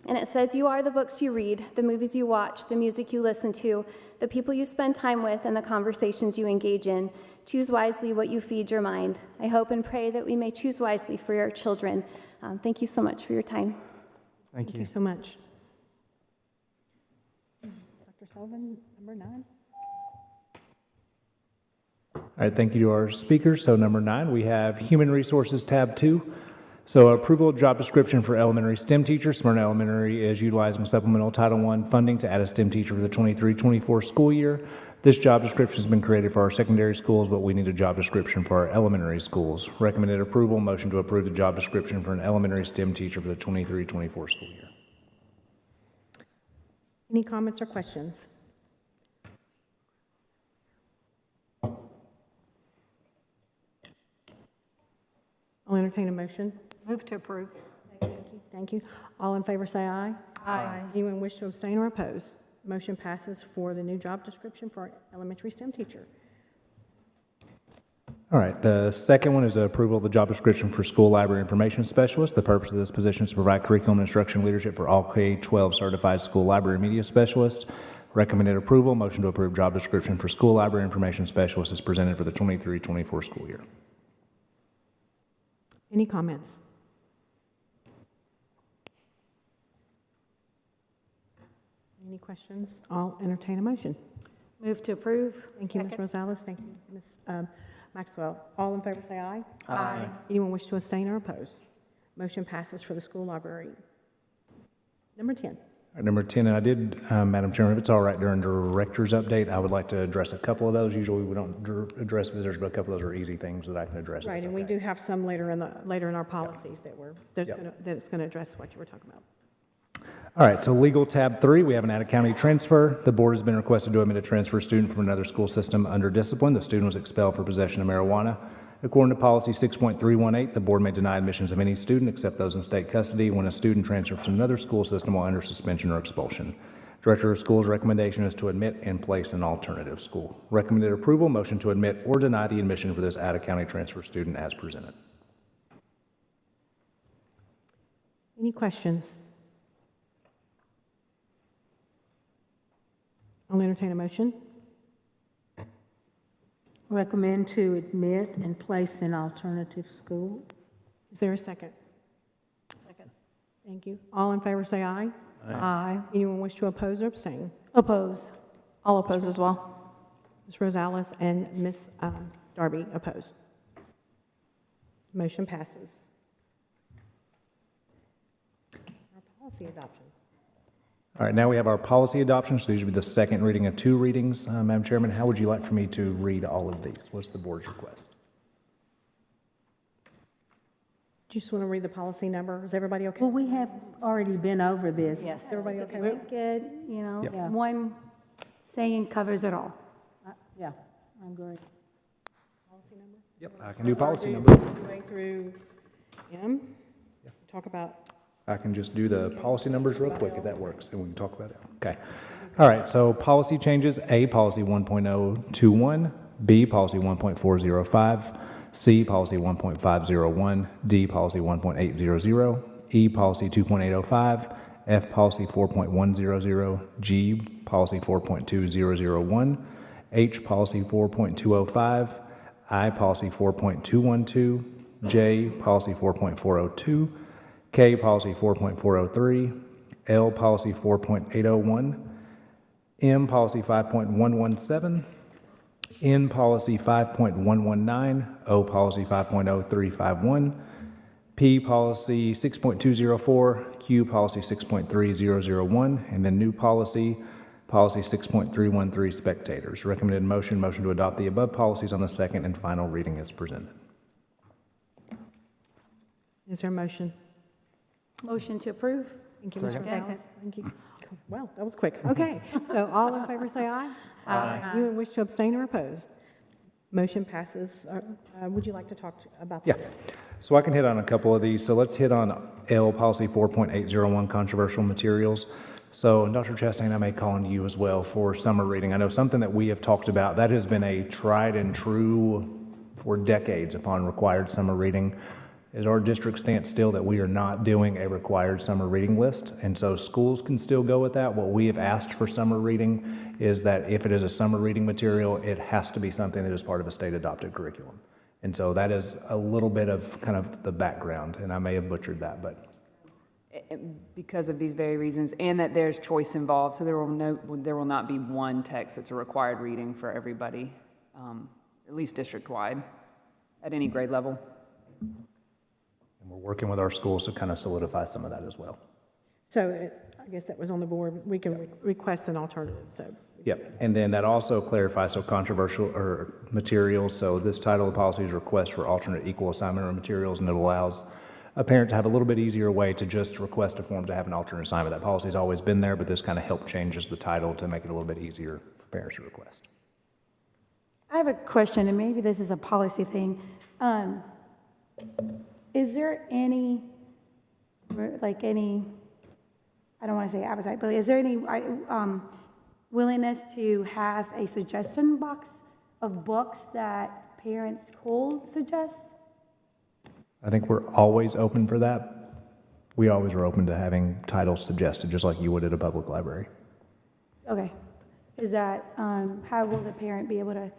And it says, "You are the books you read, the movies you watch, the music you listen to, the people you spend time with, and the conversations you engage in. Choose wisely what you feed your mind." I hope and pray that we may choose wisely for your children. Thank you so much for your time. Thank you so much. Dr. Sullivan, number 9. All right, thank you to our speakers. So number 9, we have Human Resources, tab 2. So approval of job description for elementary STEM teacher. Smyrna Elementary is utilizing supplemental Title I funding to add a STEM teacher for the 23-24 school year. This job description has been created for our secondary schools, but we need a job description for our elementary schools. Recommended approval, motion to approve the job description for an elementary STEM teacher for the 23-24 school year. Any comments or questions? I'll entertain a motion. Move to approve. Thank you. All in favor say aye. Aye. Anyone wish to abstain or oppose? Motion passes for the new job description for elementary STEM teacher. All right, the second one is approval of the job description for school library information specialist. The purpose of this position is to provide curriculum and instruction leadership for all K-12 certified school library media specialists. Recommended approval, motion to approve job description for school library information specialist is presented for the 23-24 school year. Any comments? Any questions? I'll entertain a motion. Move to approve. Thank you, Ms. Rosales. Thank you, Ms. Maxwell. All in favor say aye. Aye. Anyone wish to abstain or oppose? Motion passes for the school library. Number 10. All right, number 10, and I did, Madam Chairman, if it's all right during director's update, I would like to address a couple of those. Usually we don't address visitors, but a couple of those are easy things that I can address. if Right, it's and we okay. do have some later in our policies that it's going to address what you were talking about. All right, so legal tab 3, we have an out-of-county transfer. The board has been requested to admit a transfer student from another school system under discipline. The student was expelled for possession of marijuana. According to policy 6.318, the board may deny admissions of any student except those in state custody when a student transfers from another school system while under suspension or expulsion. Director of Schools' recommendation is to admit and place an alternative school. Recommended approval, motion to admit or deny the admission for this out-of-county transfer student as presented. Any questions? I'll entertain a motion. Recommend to admit and place in alternative school. Is there a second? Second. Thank you. All in favor say aye. Aye. Anyone wish to oppose or abstain? Oppose. I'll oppose as well. Ms. Rosales and Ms. Darby oppose. Motion passes. Policy adoption. All right, now we have our policy adoption, so these will be the second reading of 2 readings. Madam Chairman, how would you like for me to read all of these? What's the board's request? Do you just want to read the policy number? Is everybody okay? Well, we have already been over this. Yes, everybody okay? Good, you know, Yep. one saying covers it all. Yeah, I agree. Policy number? Yep, I can do policy number. Way through M. Talk about. I can just do the policy numbers real quick if that works, and we can talk about it. Okay. All right, so policy changes: A, policy 1.021, B, policy 1.405, C, policy 1.501, D, policy 1.800, E, policy 2.805, F, policy 4.100, G, policy 4.2001, H, policy 4.205, I, policy 4.212, J, policy 4.402, K, policy 4.403, L, policy 4.801, M, policy 5.117, N, policy 5.119, O, policy 5.0351, P, policy 6.204, Q, policy 6.3001, and then new policy, policy 6.313, spectators. Recommended motion to adopt the above policies on the second and final reading as presented. Is there a motion? Motion to approve? Thank you, Mr. Gonzalez. Thank you. Well, that was quick. Okay, so all in favor say aye. Aye. Anyone wish to abstain or oppose? Motion passes. Would you like to talk about that? Yeah. So I can hit on a couple of these. So let's hit on L, policy 4.801, controversial materials. So Dr. Chastain, I may call on you as well for summer reading. I know something that we have talked about, that has been a tried and true for decades upon required summer reading. Is our district stance still that we are not doing a required summer reading list? And so schools can still go with that. What we have asked for summer reading is that if it is a summer reading material, it has to be something that is part of a state adopted curriculum. And so that is a little bit of kind of the background, and I may have butchered that, but. Because of these very reasons, and that there's choice involved, so there will not be one text that's a required reading for everybody, at least district-wide, at any grade level. And we're working with our schools to kind of solidify some of that as well. So I guess that was on the board. We can request an alternative, so. Yep, and then that also clarifies, so controversial or materials, so this title of the policy is request for alternate equal assignment of materials, and it allows a parent to have a little bit easier way to just request a form to have an alternate assignment. That policy's always been there, but this kind of help changes the title to make it a little bit easier for parents to request. I have a question, and maybe this is a policy thing. Is there any, like any, I don't want to say appetite, but is there any willingness to have a suggestion box of books that parents could suggest? I think we're always open for that. We always are open to having titles suggested, just like you would at a public library. Okay. Is that, how will the parent be able to?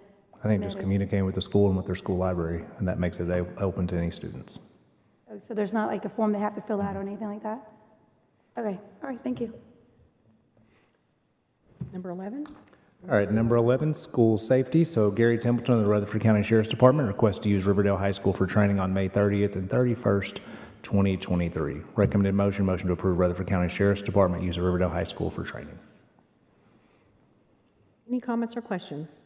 I think just communicating with the school and with their school library, and that makes it open to any students. So there's not like a form they have to fill out or anything like that? Okay, all right, thank you. Number 11? All right, number 11, school safety. So Gary Templeton of the Rutherford County Sheriff's Department requests to use Riverdale High School for training on May 30th and 31st, 2023. Recommended motion to approve Rutherford County Sheriff's Department use of Riverdale High School for training. Any comments or questions?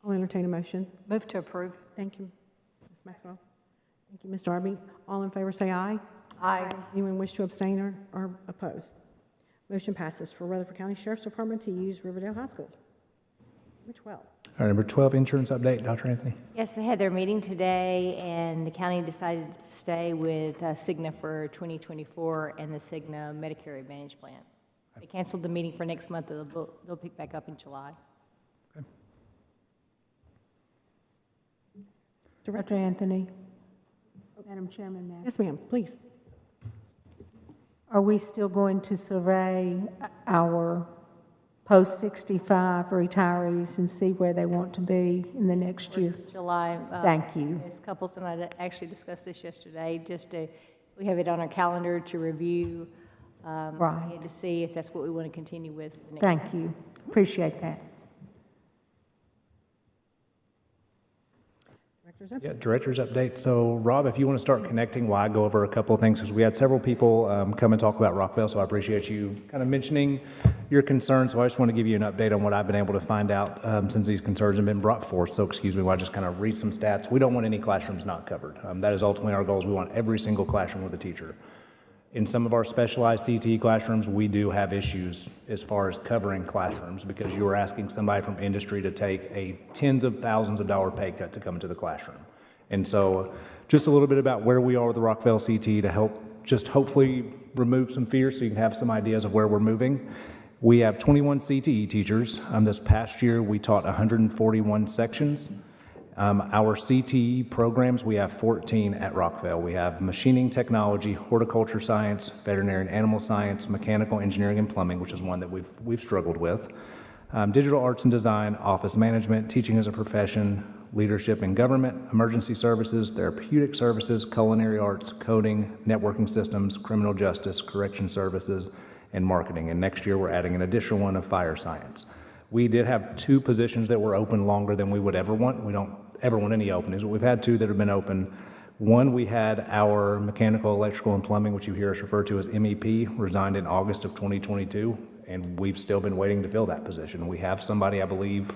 I'll entertain a motion. Move to approve. Thank you, Ms. Maxwell. Thank you, Ms. Darby. All in favor say aye. Aye. Anyone wish to abstain or oppose? Motion passes for Rutherford County Sheriff's Department to use Riverdale High School. Number 12. All right, number 12, insurance update. Dr. Anthony? Yes, they had their meeting today, and the county decided to stay with Cigna for 2024 and the Cigna Medicare Advantage plan. They canceled the meeting for next month. They'll pick back up in July. Director Anthony. Madam Chairman, ma'am. Yes, ma'am, please. Are we still going to survey our post-65 retirees and see where they want to be in the next year? July. Thank you. Ms. Couples and I actually discussed this yesterday, we have it on our calendar to review. Right. And to see if that's what we want to continue with. Thank you. Appreciate that. Director Director's update. Yeah, director's update. So Rob, if you want to start connecting while I go over a couple of things, because we had several people come and talk about Rockville, so I appreciate you kind of mentioning your concerns. So I just want to give you an update on what I've been able to find out since these concerns have been brought forth. So excuse me while I just kind of read some stats. We don't want any classrooms not covered. That is ultimately our goal. Is we want every single classroom with a teacher. In some of our specialized CTE classrooms, we do have issues as far as covering classrooms because you are asking somebody from industry to take a tens of thousands of dollar pay cut to come into the classroom. And so just a little bit about where we are with the Rockville CTE to help just hopefully remove some fear so you can have some ideas of where we're moving. We have 21 CTE teachers. This past year, we taught 141 sections. Our CTE programs, we have 14 at Rockville. We have machining technology, horticulture science, veterinary and animal science, mechanical engineering and plumbing, which is one that we've struggled with, digital arts and design, office management, teaching as a profession, leadership and government, emergency services, therapeutic services, culinary arts, coding, networking systems, criminal justice, correction services, and marketing. And next year, we're adding an additional one of fire science. We did have 2 positions that were open longer than we would ever want. We don't ever want any openings, but we've had 2 that have been open. One, we had our mechanical, electrical, and plumbing, which you hear us refer to as MEP, resigned in August of 2022, and we've still been waiting to fill that position. We have somebody, I believe,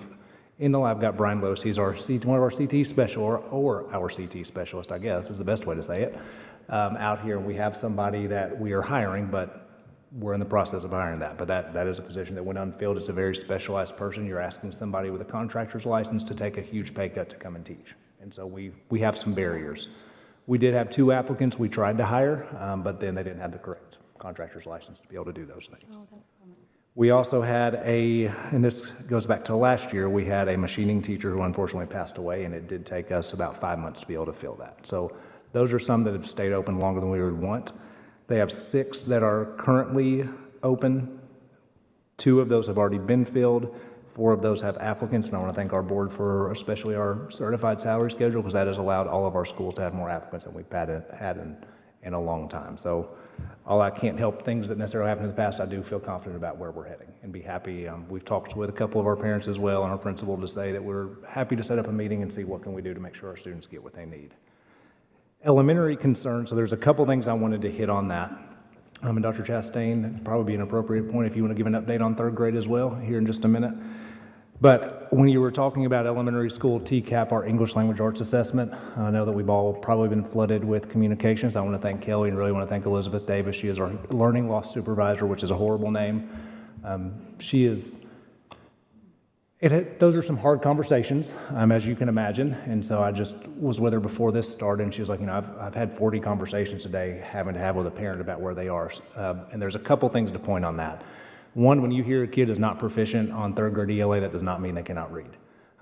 I've got Brian Lewis, he's one of our CT specialists, or our CT specialist, I guess, is the best way to say it, out here. We have somebody that we are hiring, but we're in the process of hiring that. But that is a position that went unfilled. It's a very specialized person. You're asking somebody with a contractor's license to take a huge pay cut to come and teach. And so we have some barriers. We did have 2 applicants we tried to hire, but then they didn't have the correct contractor's license to be able to do those things. We also had and this goes back to last year, we had a machining teacher who unfortunately passed away, and it did take us about 5 months to be able to fill that. So those are some that have stayed open longer than we would want. They have 6 that are currently open. 2 of those have already been filled. 4 of those have applicants, and I want to thank our board for especially our certified salary schedule, because that has allowed all of our schools to have more applicants than we've had in a long time. So all I can't help things that necessarily happened in the past, I do feel confident about where we're heading and be happy. We've talked with a couple of our parents as well and our principal to say that we're happy to set up a meeting and see what can we do to make sure our students get what they need. Elementary concerns, so there's a couple things I wanted to hit on that. And Dr. Chastain, it'd probably be an appropriate point if you want to give an update on 3rd grade as well here in just a minute. But when you were talking about elementary school TCAP, our English Language Arts Assessment, I know that we've all probably been flooded with communications. I want to thank Kelly and really want to thank Elizabeth Davis. She is our learning loss supervisor, which is a horrible name. Those are some hard conversations, as you can imagine. And so I just was with her before this started, and she was like, I've had 40 conversations today having to have with a parent about where they are. And there's a couple things to point on that. One, when you hear a kid is not proficient on 3rd grade ELA, that does not mean they cannot read.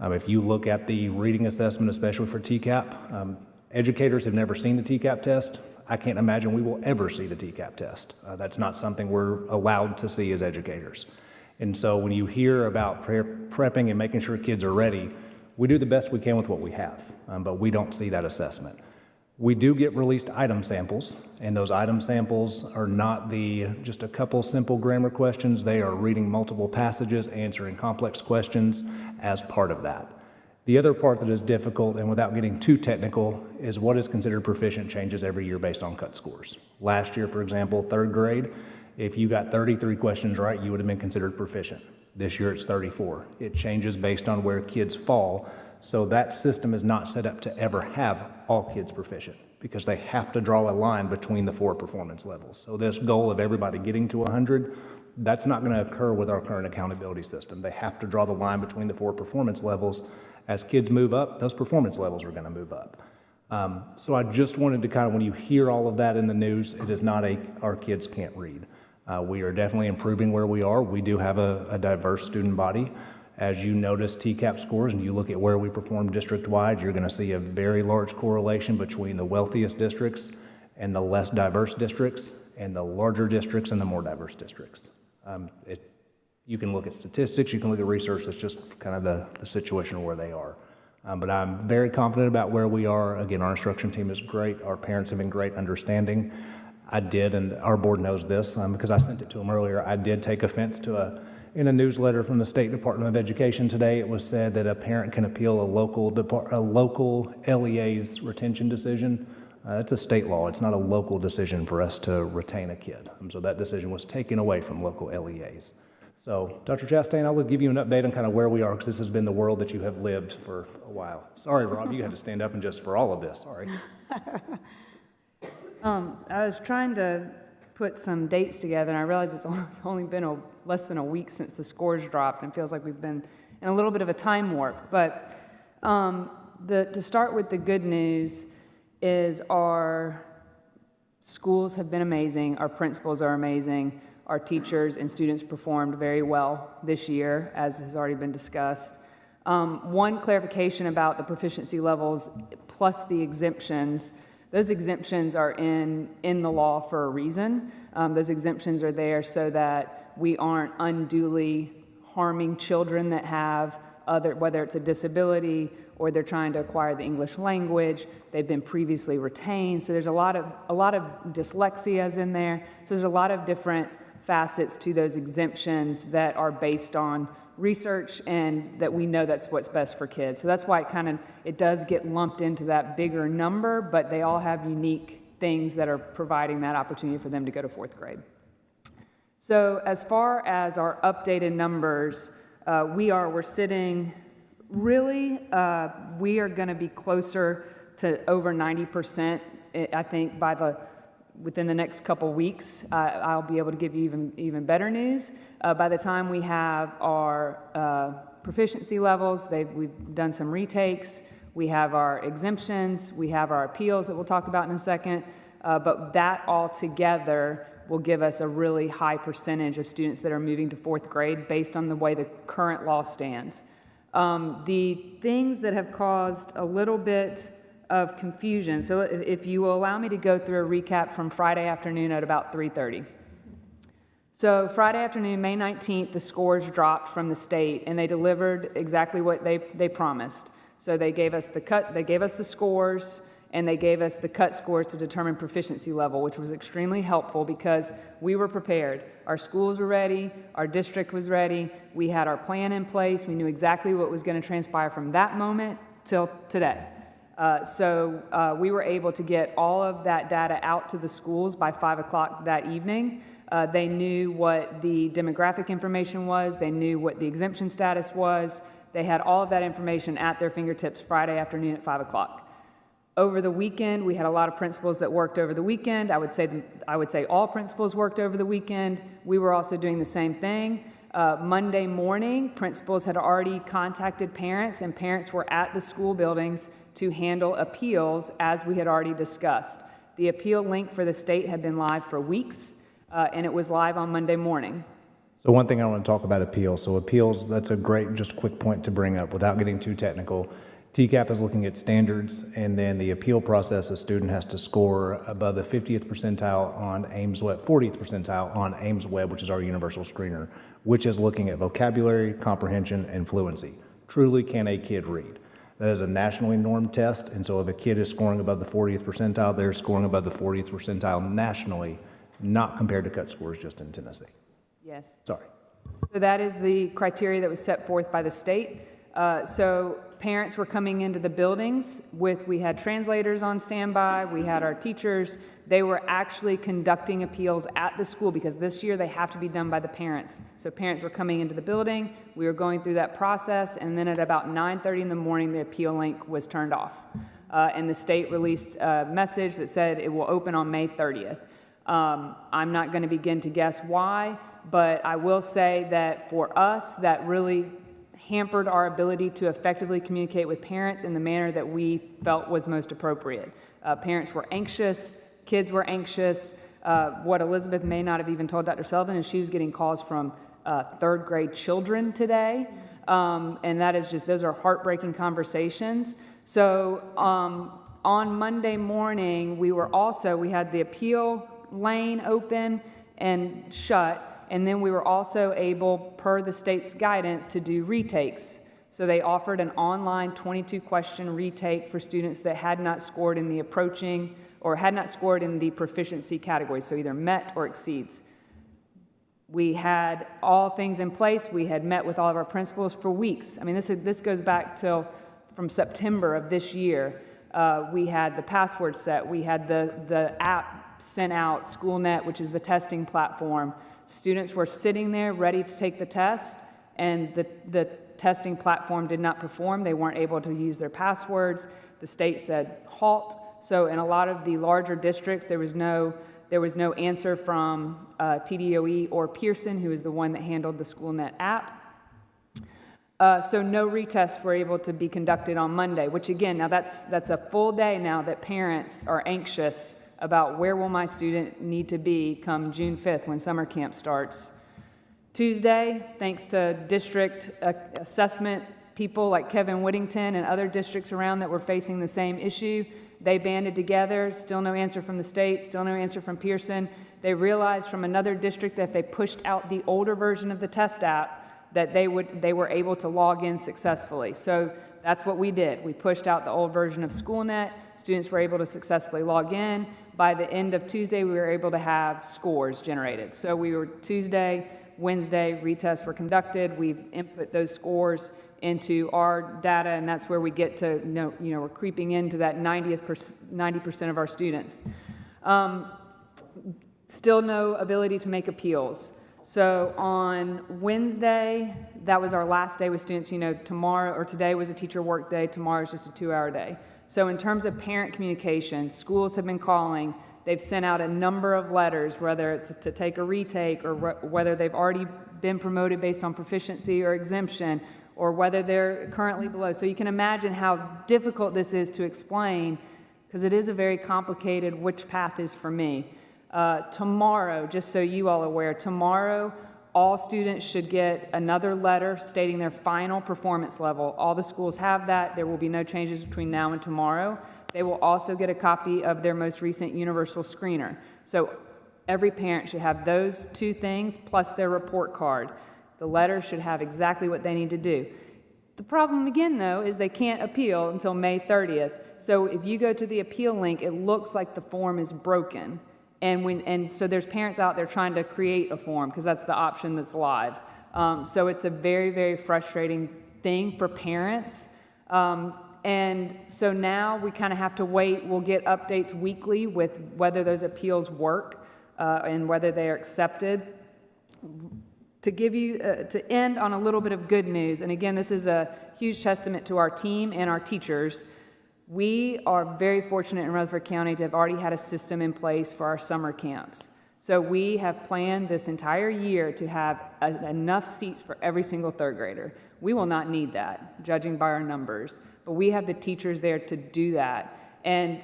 If you look at the reading assessment, especially for TCAP, educators have never seen the TCAP test. I can't imagine we will ever see the TCAP test. That's not something we're allowed to see as educators. And so when you hear about prepping and making sure kids are ready, we do the best we can with what we have, but we don't see that assessment. We do get released item samples, and those item samples are not just a couple simple grammar questions. They are reading multiple passages, answering complex questions as part of that. The other part that is difficult, and without getting too technical, is what is considered proficient changes every year based on cut scores. Last year, for example, 3rd grade, if you got 33 questions right, you would have been considered proficient. This year it's 34. It changes based on where kids fall. So that system is not set up to ever have all kids proficient because they have to draw a line between the 4 performance levels. So this goal of everybody getting to 100, that's not going to occur with our current accountability system. They have to draw the line between the 4 performance levels. As kids move up, those performance levels are going to move up. So I just wanted to when you hear all of that in the news, it is not our kids can't read. We are definitely improving where we are. We do have a diverse student body. As you notice TCAP scores and you look at where we perform district-wide, you're going to see a very large correlation between the wealthiest districts and the less diverse districts, and the larger districts and the more diverse districts. You can look at statistics, you can look at research, that's just kind of the situation where they are. But I'm very confident about where we are. Again, our instruction team is great. Our parents have been great understanding. I did, and our board knows this because I sent it to them earlier, I did take offense to In a newsletter from the State Department of Education today, it was said that a parent can appeal a local LEA's retention decision. It's a state law. It's not a local decision for us to retain a kid. So that decision was taken away from local LEAs. So, Dr. Chastain, I'll give you an update on kind of where we are, because this has been the world that you have lived for a while. Sorry, Rob, you had to stand up and just for all of this. Sorry. I was trying to put some dates together, and I realized it's only been less than a week since the scores dropped, and it feels like we've been in a little bit of a time warp. But to start with, the good news is our schools have been amazing. Our principals are amazing. Our teachers and students performed very well this year, as has already been discussed. One clarification about the proficiency levels plus the exemptions. Those exemptions are in the law for a reason. Those exemptions are there so that we aren't unduly harming children that have whether it's a disability or they're trying to acquire the English language, they've been previously retained. So there's a lot of dyslexias in there. So there's a lot of different facets to those exemptions that are based on research and that we know that's what's best for kids. So that's why it does get lumped into that bigger number, but they all have unique things that are providing that opportunity for them to go to fourth grade. So as far as our updated numbers, we're sitting really, we are going to be closer to over 90%, I think, within the next couple weeks. I'll be able to give you even better news. By the time we have our proficiency levels, we've done some retakes, we have our exemptions, we have our appeals that we'll talk about in a second, but that all together will give us a really high percentage of students that are moving to fourth grade based on the way the current law stands. The things that have caused a little bit of confusion, so if you will allow me to go through a recap from Friday afternoon at about 3:30. So Friday afternoon, May 19th, the scores dropped from the state, and they delivered exactly what they promised. So they gave us the scores, and they gave us the cut scores to determine proficiency level, which was extremely helpful because we were prepared. Our schools were ready, our district was ready, we had our plan in place, we knew exactly what was going to transpire from that moment till today. So we were able to get all of that data out to the schools by 5 o'clock that evening. They knew what the demographic information was, they knew what the exemption status was, they had all of that information at their fingertips Friday afternoon at 5 o'clock. Over the weekend, we had a lot of principals that worked over the weekend. I would say all principals worked over the weekend. We were also doing the same thing. Monday morning, principals had already contacted parents, and parents were at the school buildings to handle appeals, as we had already discussed. The appeal link for the state had been live for weeks, and it was live on Monday morning. So one thing I want to talk about appeals. So appeals, that's a great, just quick point to bring up without getting too technical. TCAP is looking at standards, and then the appeal process, a student has to score above the 50th percentile on Ames Web, 40th percentile on Ames Web, which is our universal screener, which is looking at vocabulary, comprehension, and fluency. Truly, can a kid read? That is a nationally normed test, and so if a kid is scoring above the 40th percentile, they're scoring above the 40th percentile nationally, not compared to cut scores just in Tennessee. Yes. Sorry. So that is the criteria that was set forth by the state. So parents were coming into the buildings we had translators on standby, we had our teachers. They were actually conducting appeals at the school because this year they have to be done by the parents. So parents were coming into the building, we were going through that process, and then at about 9:30 in the morning, the appeal link was turned off. And the state released a message that said it will open on May 30th. I'm not going to begin to guess why, but I will say that for us, that really hampered our ability to effectively communicate with parents in the manner that we felt was most appropriate. Parents were anxious, kids were anxious. What Elizabeth may not have even told Dr. Sullivan is she was getting calls from third grade children today. And that is just, those are heartbreaking conversations. So on Monday morning, we had the appeal lane open and shut. And then we were also able, per the state's guidance, to do retakes. So they offered an online 22-question retake for students that had not scored in the approaching or had not scored in the proficiency category, so either met or exceeds. We had all things in place. We had met with all of our principals for weeks. I mean, this goes back till from September of this year. We had the password set. We had the app sent out, SchoolNet, which is the testing platform. Students were sitting there ready to take the test, and the testing platform did not perform. They weren't able to use their passwords. The state said halt. So in a lot of the larger districts, there was no answer from TDOE or Pearson, who is the one that handled the SchoolNet app. So no retests were able to be conducted on Monday, which again, now that's a full day now that parents are anxious about where will my student need to be come June 5th when summer camp starts. Tuesday, thanks to district assessment people like Kevin Whittington and other districts around that were facing the same issue, they banded together. Still no answer from the state, still no answer from Pearson. They realized from another district that if they pushed out the older version of the test app, that they were able to log in successfully. So that's what we did. We pushed out the old version of SchoolNet. Students were able to successfully log in. By the end of Tuesday, we were able to have scores generated. So we were Tuesday, Wednesday, retests were conducted. We've input those scores into our data, and that's where we get to, we're creeping into that 90% of our students. Still no ability to make appeals. So on Wednesday, that was our last day with students. Tomorrow or today was a teacher work day. Tomorrow is just a 2-hour day. So in terms of parent communication, schools have been calling. They've sent out a number of letters, whether it's to take a retake or whether they've already been promoted based on proficiency or exemption, or whether they're currently below. So you can imagine how difficult this is to explain, because it is a very complicated which path is for me. Tomorrow, just so you all are aware, tomorrow all students should get another letter stating their final performance level. All the schools have that. There will be no changes between now and tomorrow. They will also get a copy of their most recent universal screener. So every parent should have those 2 things plus their report card. The letter should have exactly what they need to do. The problem again, though, is they can't appeal until May 30th. So if you go to the appeal link, it looks like the form is broken. And so there's parents out there trying to create a form because that's the option that's live. So it's a very, very frustrating thing for parents. And so now we kind of have to wait. We'll get updates weekly with whether those appeals work and whether they are accepted. To give you, to end on a little bit of good news, and again, this is a huge testament to our team and our teachers. We are very fortunate in Rutherford County to have already had a system in place for our summer camps. So we have planned this entire year to have enough seats for every single 3rd grader. We will not need that, judging by our numbers, but we have the teachers there to do that. And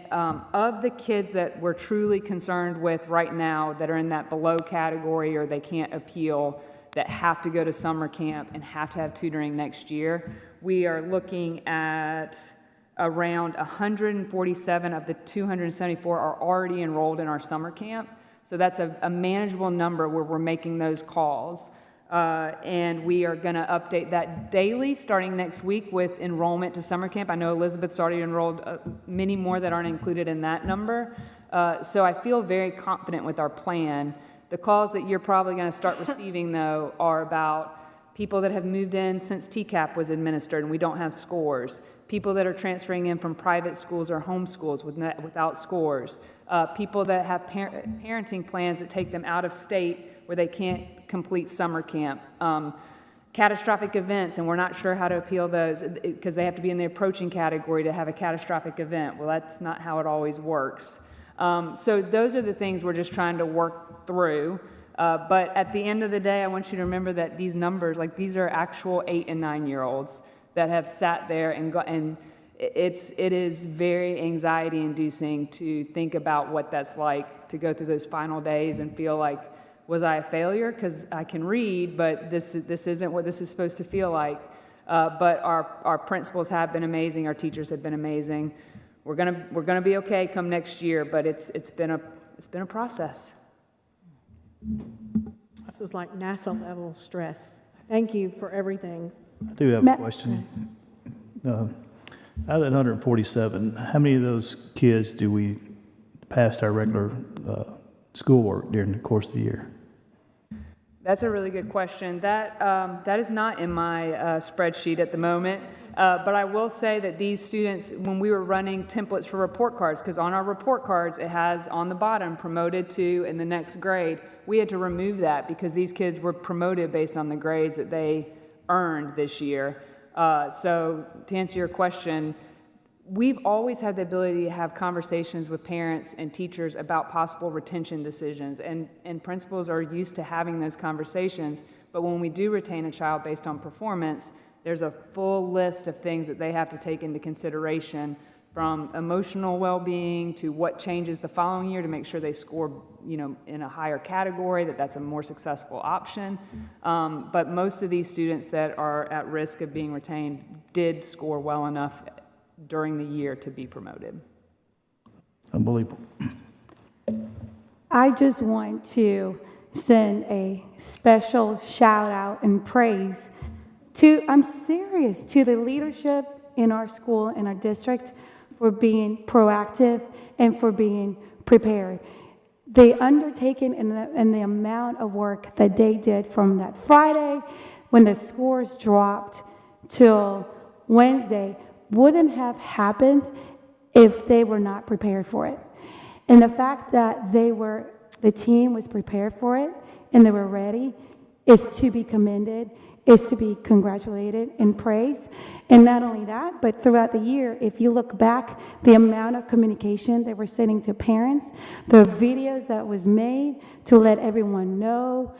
of the kids that we're truly concerned with right now that are in that below category or they can't appeal, that have to go to summer camp and have to have tutoring next year, we are looking at around 147 of the 274 are already enrolled in our summer camp. So that's a manageable number where we're making those calls. And we are going to update that daily starting next week with enrollment to summer camp. I know Elizabeth's already enrolled many more that aren't included in that number. So I feel very confident with our plan. The calls that you're probably going to start receiving, though, are about people that have moved in since TCAP was administered and we don't have scores, people that are transferring in from private schools or home schools without scores, people that have parenting plans that take them out of state where they can't complete summer camp, catastrophic events, and we're not sure how to appeal those because they have to be in the approaching category to have a catastrophic event. Well, that's not how it always works. So those are the things we're just trying to work through. But at the end of the day, I want you to remember that these numbers, like these are actual 8 and 9-year-olds that have sat there and it is very anxiety inducing to think about what that's like to go through those final days and feel like, was I a failure? Because I can read, but this isn't what this is supposed to feel like. But our principals have been amazing. Our teachers have been amazing. We're gonna be okay come next year, but it's been a process. This is like NASA level stress. Thank you for everything. I do have a question. Out of that 147, how many of those kids do we pass our regular schoolwork during the course of the year? That's a really good question. That is not in my spreadsheet at the moment, but I will say that these students, when we were running templates for report cards, because on our report cards it has on the bottom promoted to in the next grade, we had to remove that because these kids were promoted based on the grades that they earned this year. So to answer your question, we've always had the ability to have conversations with parents and teachers about possible retention decisions, and principals are used to having those conversations. But when we do retain a child based on performance, there's a full list of things that they have to take into consideration, from emotional well-being to what changes the following year to make sure they score, in a higher category, that's a more successful option. But most of these students that are at risk of being retained did score well enough during the year to be promoted. Unbelievable. I just want to send a special shout out and praise to the leadership in our school, in our district, for being proactive and for being prepared. The undertaking and the amount of work that they did from that Friday when the scores dropped till Wednesday wouldn't have happened if they were not prepared for it. And the fact that the team was prepared for it and they were ready is to be commended, is to be congratulated and praised. And not only that, but throughout the year, if you look back, the amount of communication they were sending to parents, the videos that was made to let everyone know,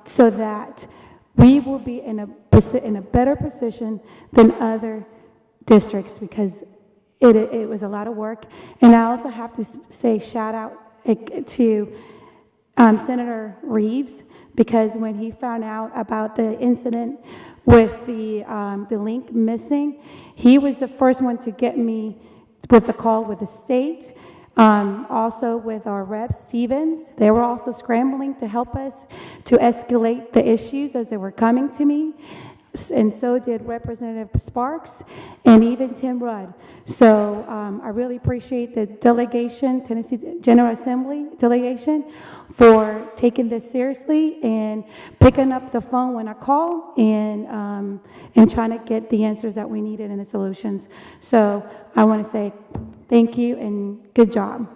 so that we will be in a better position than other districts, because it was a lot of work. And I also have to say shout out to Senator Reeves, because when he found out about the incident with the link missing, he was the first one to get me with the call with the state. Also with our rep, Stevens, they were also scrambling to help us to escalate the issues as they were coming to me. And so did Representative Sparks and even Tim Rudd. So I really appreciate the delegation, Tennessee General Assembly delegation, for taking this seriously and picking up the phone when I call and trying to get the answers that we needed and the solutions. So I want to say thank you and good job.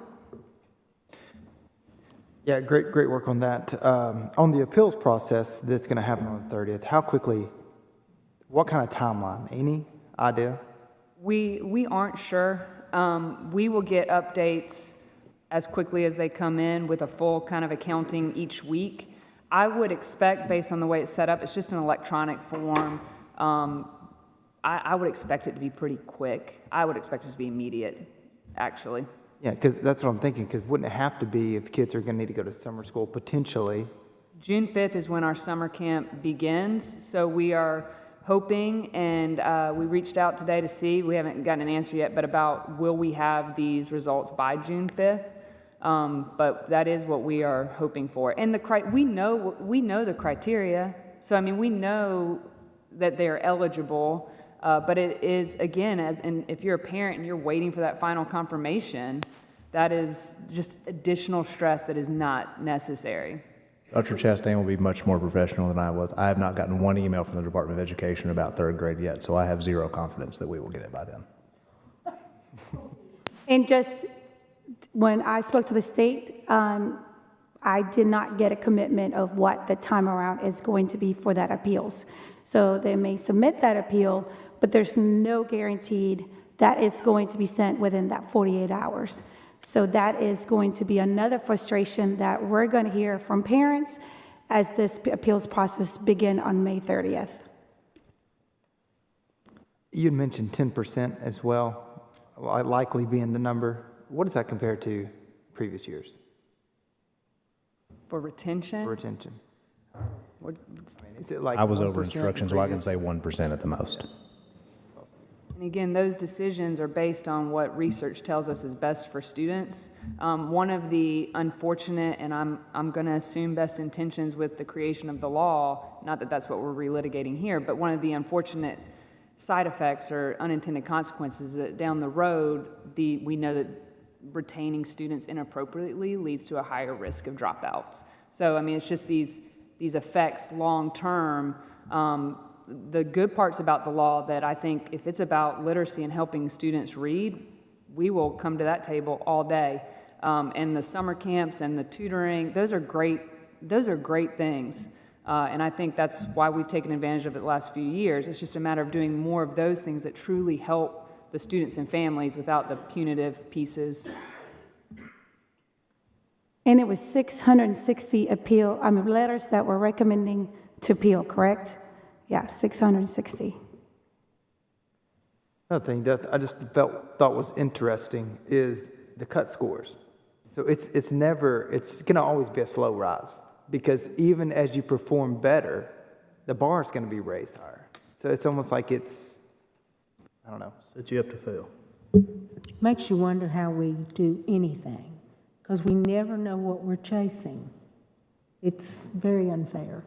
Yeah, great work on that. On the appeals process that's going to happen on the 30th, how quickly? What kind of timeline? Any idea? We aren't sure. We will get updates as quickly as they come in with a full kind of accounting each week. I would expect, based on the way it's set up, it's just an electronic form. I would expect it to be pretty quick. I would expect it to be immediate, actually. Yeah, because that's what I'm thinking, because wouldn't it have to be if kids are going to need to go to summer school, potentially? June 5th is when our summer camp begins, so we are hoping, and we reached out today to see, we haven't gotten an answer yet, but about will we have these results by June 5th? But that is what we are hoping for. And we know the criteria, so I mean, we know that they're eligible, but it is, again, and if you're a parent and you're waiting for that final confirmation, that is just additional stress that is not necessary. Dr. Chastain will be much more professional than I was. I have not gotten one email from the Department of Education about third grade yet, so I have zero confidence that we will get it by then. And just when I spoke to the state, I did not get a commitment of what the time around is going to be for that appeals. So they may submit that appeal, but there's no guaranteed that it's going to be sent within that 48 hours. So that is going to be another frustration that we're going to hear from parents as this appeals process begin on May 30th. You had mentioned 10% as well, likely being the number. What does that compare to previous years? For retention? For retention. Is it like I was 1% over instruction, so I can say 1% at the most. And again, those decisions are based on what research tells us is best for students. One of the unfortunate, and I'm going to assume best intentions with the creation of the law, not that that's what we're relitigating here, but one of the unfortunate side effects or unintended consequences that down the road, we know that retaining students inappropriately leads to a higher risk of dropouts. So, I mean, it's just these effects long-term. The good parts about the law that I think if it's about literacy and helping students read, we will come to that table all day. And the summer camps and the tutoring, those are great things. And I think that's why we've taken advantage of it the last few years. It's just a matter of doing more of those things that truly help the students and families without the punitive pieces. And it was 660 letters that were recommending to appeal, correct? Yeah, 660. Another thing that I just thought was interesting is the cut scores. So it's going to always be a slow rise, because even as you perform better, the bar is going to be raised higher. So it's almost like I don't know. Set you up to fail. Makes you wonder how we do anything, because we never know what we're chasing. It's very unfair.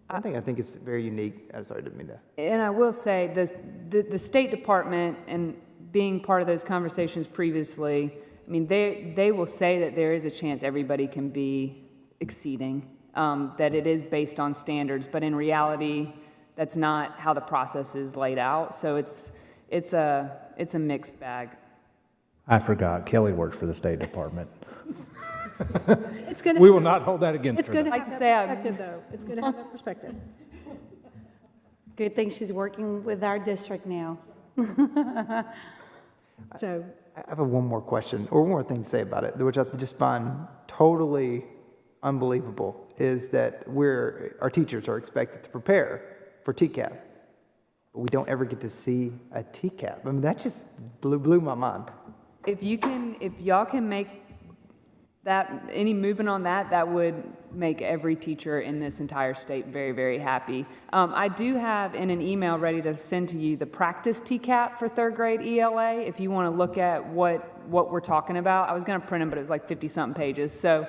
One thing I think is very unique. I'm sorry, I didn't mean to. And I will say, the State Department, and being part of those conversations previously, I mean, they will say that there is a chance everybody can be exceeding, that it is based on standards, but in reality, that's not how the process is laid out. So it's a mixed bag. I forgot, Kelly works for the State Department. It's good. We will not hold that against her. It's good to Like have to that say perspective, though. It's good to have that perspective. Good thing she's working with our district now. So, I have one more question, or one more thing to say about it, which I just find totally unbelievable, is that our teachers are expected to prepare for TCAP, but we don't ever get to see a TCAP. I mean, that just blew my mind. If y'all can make that, any movement on that, that would make every teacher in this entire state very, very happy. I do have in an email ready to send to you the practice TCAP for third grade ELA, if you want to look at what we're talking about. I was going to print them, but it was like 50-something pages. So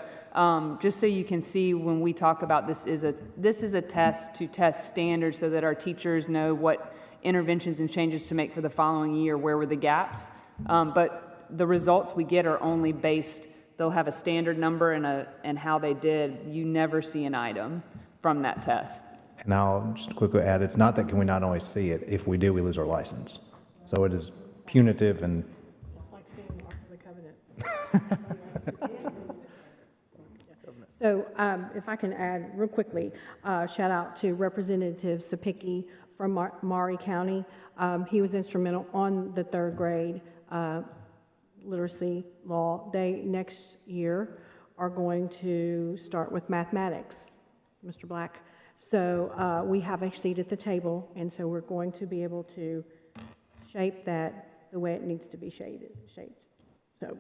just so you can see when we talk about this is a test to test standards so that our teachers know what interventions and changes to make for the following year, where were the gaps. But the results we get are only based, they'll have a standard number and how they did. You never see an item from that test. And I'll just quickly add, it's not that we not only see it, if we do, we lose our license. So it is punitive and... it's like seeing the Ark of the Covenant. So if I can add real quickly, shout out to Representative Sapicki from Maury County. He was instrumental on the third grade literacy law. They next year are going to start with mathematics, Mr. Black. So we have a seat at the table, and so we're going to be able to shape that the way it needs to be shaped. So,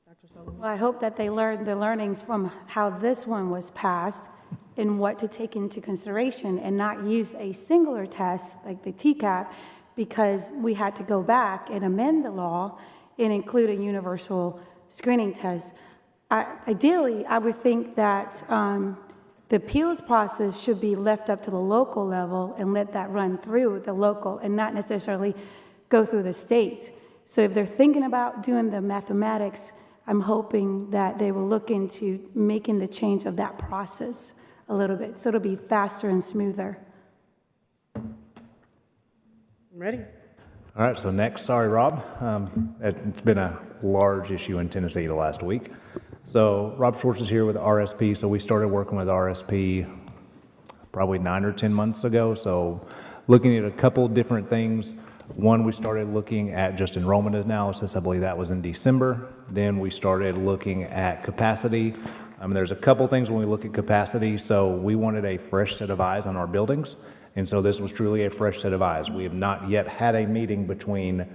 Dr. Sullivan. Well, I hope that they learn the learnings from how this one was passed and what to take into consideration, and not use a singular test like the TCAP, because we had to go back and amend the law and include a universal screening test. Ideally, I would think that the appeals process should be left up to the local level and let that run through the local and not necessarily go through the state. So if they're thinking about doing the mathematics, I'm hoping that they will look into making the change of that process a little bit, so it'll be faster and smoother. Ready? All right, so next, sorry, Rob. It's been a large issue in Tennessee the last week. So Rob Schwartz is here with RSP. So we started working with RSP probably 9 or 10 months ago. So looking at a couple different things. One, we started looking at just enrollment analysis. I believe that was in December. Then we started looking at capacity. There's a couple things when we look at capacity. So we wanted a fresh set of eyes on our buildings. And so this was truly a fresh set of eyes. We have not yet had a meeting between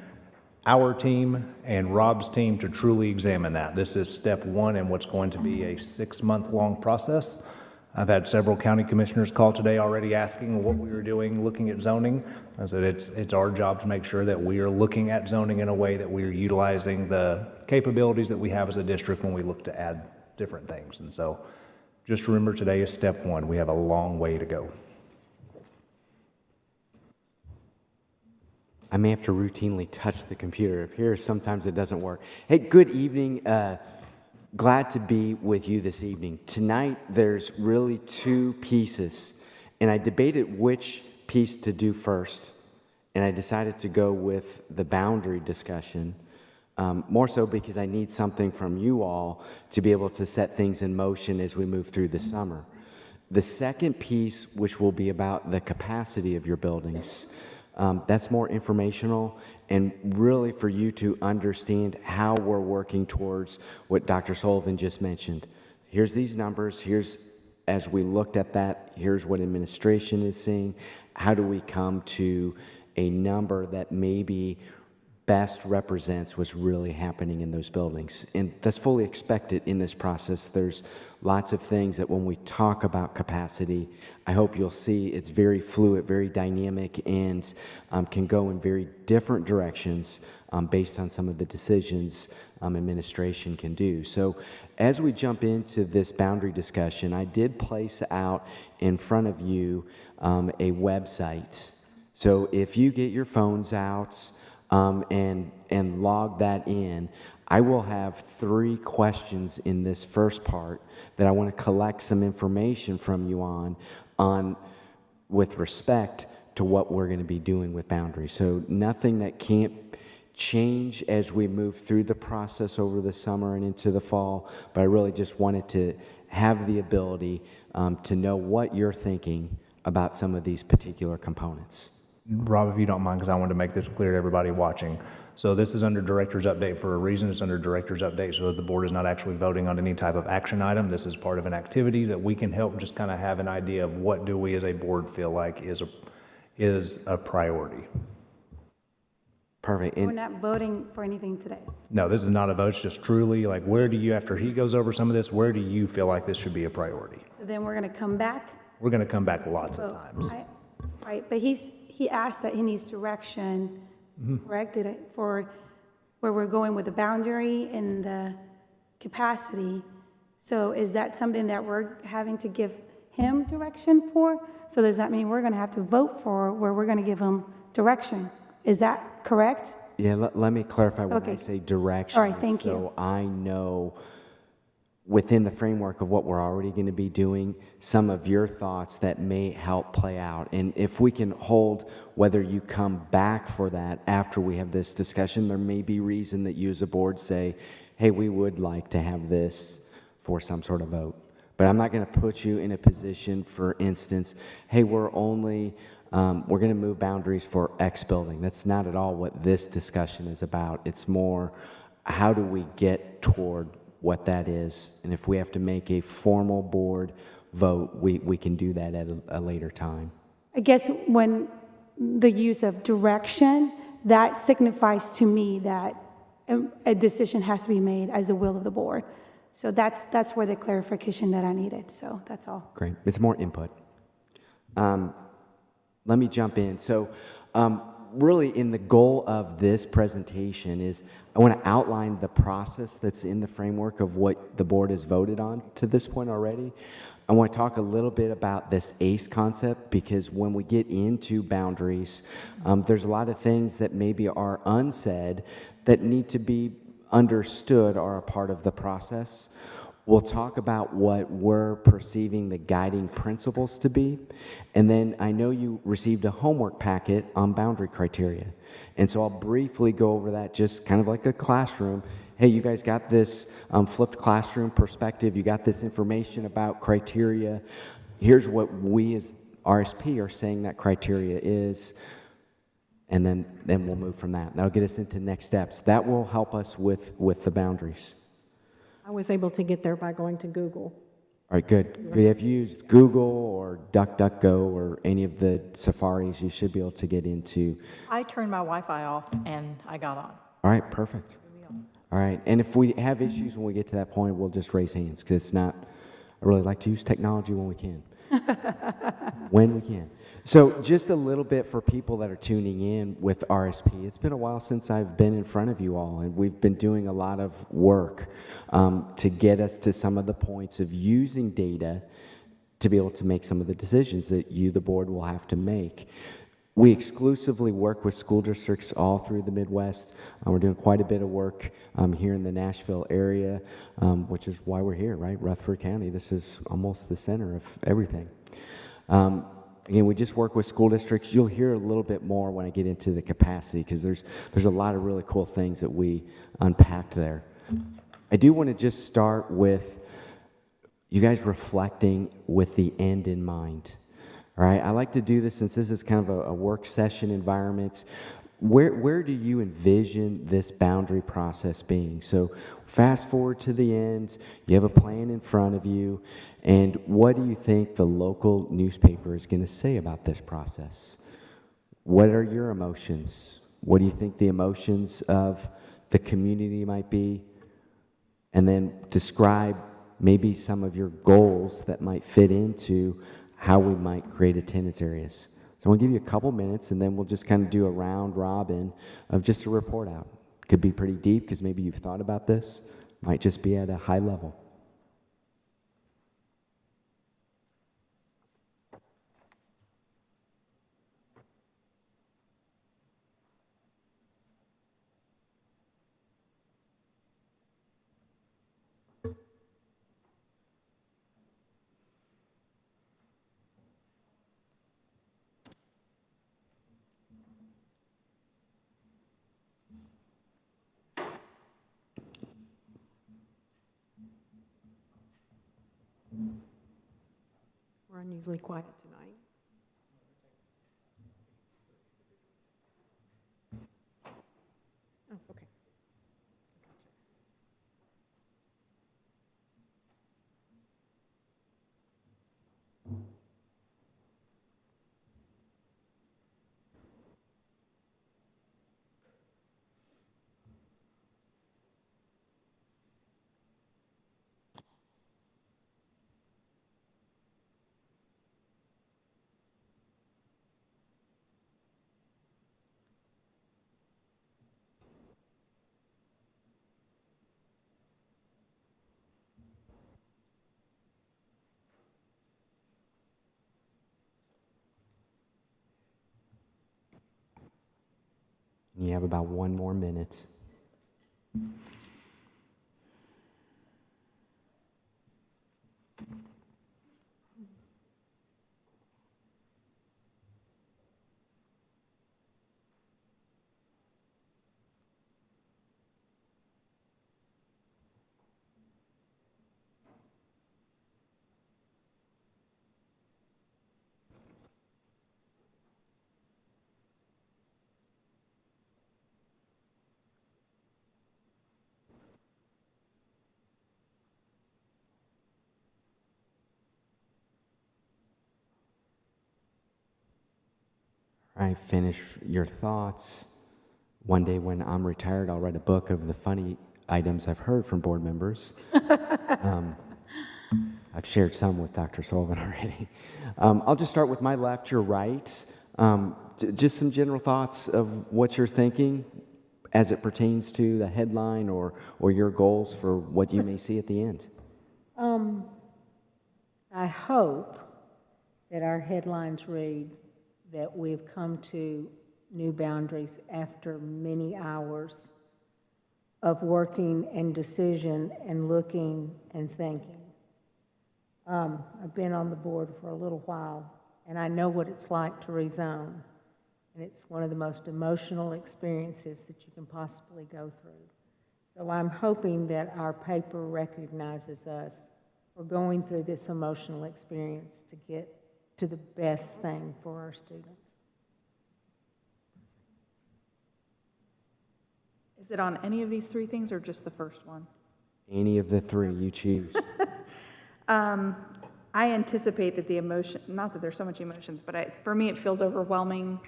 our team and Rob's team to truly examine that. This is step one in what's going to be a 6-month-long process. I've had several county commissioners call today already asking what we were doing looking at zoning. I said it's our job to make sure that we are looking at zoning in a way that we are utilizing the capabilities that we have as a district when we look to add different things. And so just remember, today is step one. We have a long way to go. I may have to routinely touch the computer up here. Sometimes it doesn't work. Hey, good evening. glad to be with you this evening. Tonight, there's really two pieces, and I debated which piece to do first, and I decided to go with the boundary discussion, more so because I need something from you all to be able to set things in motion as we move through the summer. The second piece, which will be about the capacity of your buildings, that's more informational and really for you to understand how we're working towards what Dr. Sullivan just mentioned. Here's these numbers, here's, as we looked at that, here's what administration is seeing. How do we come to a number that maybe best represents what's really happening in those buildings? And that's fully expected in this process. There's lots of things that when we talk about capacity, I hope you'll see it's very fluid, very dynamic, and can go in very different directions based on some of the decisions administration can do. So as we jump into this boundary discussion, I did place out in front of you a website. So if you get your phones out and log that in, I will have 3 questions in this first part that I want to collect some information from you on with respect to what we're going to be doing with boundaries. So nothing that can't change as we move through the process over the summer and into the fall, but I really just wanted to have the ability to know what you're thinking about some of these particular components. Rob, if you don't mind, because I want to make this clear to everybody watching. So this is under Director's Update for a reason. It's under Director's Update so that the board is not actually voting on any type of action item. This is part of an activity that we can help just kind of have an idea of what do we as a board feel like is a priority. Perfect. We're not voting for anything today. No, this is not a vote. It's just truly like, where do you, after he goes over some of this, where do you feel like this should be a priority? So then we're going to come back. We're going to come back lots of So times. Right, but he asked that he needs direction, correct, for where we're going with the boundary and the capacity. So is that something that we're having to give him direction for? So does that mean we're going to have to vote for where we're going to give him direction? Is that correct? Yeah, let me clarify when I say direction. All right, thank you. So I know within the framework of what we're already going to be doing, some of your thoughts that may help play out. And if we can hold whether you come back for that after we have this discussion, there may be reason that you as a board say, hey, we would like to have this for some sort of vote. But I'm not going to put you in a position, for instance, hey, we're going to move boundaries for X building. That's not at all what this discussion is about. It's more, how do we get toward what that is? And if we have to make a formal board vote, we can do that at a later time. I guess when the use of direction, that signifies to me that a decision has to be made as the will of the board. So that's where the clarification that I needed. So that's all. Great. It's more input. Let me jump in. So really in the goal of this presentation is I want to outline the process that's in the framework of what the board has voted on to this point already. I want to talk a little bit about this ACE concept, because when we get into boundaries, there's a lot of things that maybe are unsaid that need to be understood are a part of the process. We'll talk about what we're perceiving the guiding principles to be. And then I know you received a homework packet on boundary criteria. And so I'll briefly go over that, just kind of like a classroom. Hey, you guys got this flipped classroom perspective. You got this information about criteria. Here's what we as RSP are saying that criteria is. And then we'll move from that. That'll get us into next steps. That will help us with the boundaries. I was able to get there by going to Google. All right, good. If you use Google or DuckDuckGo or any of the Safaris, you should be able to get into. I turned my Wi-Fi off and I got on. All right, perfect. All right, and if we have issues when we get to that point, we'll just raise hands, because it's not, I really like to use technology when we can. When we can. So just a little bit for people that are tuning in with RSP. It's been a while since I've been in front of you all, and we've been doing a lot of work to get us to some of the points of using data to be able to make some of the decisions that you, the board, will have to make. We exclusively work with school districts all through the Midwest. We're doing quite a bit of work here in the Nashville area, which is why we're here, right? Rutherford County, this is almost the center of everything. Again, we just work with school districts. You'll hear a little bit more when I get into the capacity, because there's a lot of really cool things that we unpacked there. I do want to just start with you guys reflecting with the end in mind. All right, I like to do this since this is kind of a work session environment. Where do you envision this boundary process being? So fast forward to the end, you have a plan in front of you, and what do you think the local newspaper is going to say about this process? What are your emotions? What do you think the emotions of the community might be? And then describe maybe some of your goals that might fit into how we might create attendance areas. So I'll give you a couple minutes, and then we'll just kind of do a round robin of just a report out. Could be pretty deep because maybe you've thought about this. Might just be at a high level. We're unusually quiet tonight. Oh, okay. You have about 1 more minute. All right, finish your thoughts. One day when I'm retired, I'll write a book of the funny items I've heard from board members. I've shared some with Dr. Sullivan already. I'll just start with my left, your right. Just some general thoughts of what you're thinking as it pertains to the headline or your goals for what you may see at the end. I hope that our headlines read that we've come to new boundaries after many hours of working and decision and looking and thinking. I've been on the board for a little while, and I know what it's like to rezone. And it's one of the most emotional experiences that you can possibly go through. So I'm hoping that our paper recognizes us for going through this emotional experience to get to the best thing for our students. Is it on any of these 3 things or just the first one? Any of the 3 you choose. I anticipate that the emotion, not that there's so much emotions, but for me it feels overwhelming.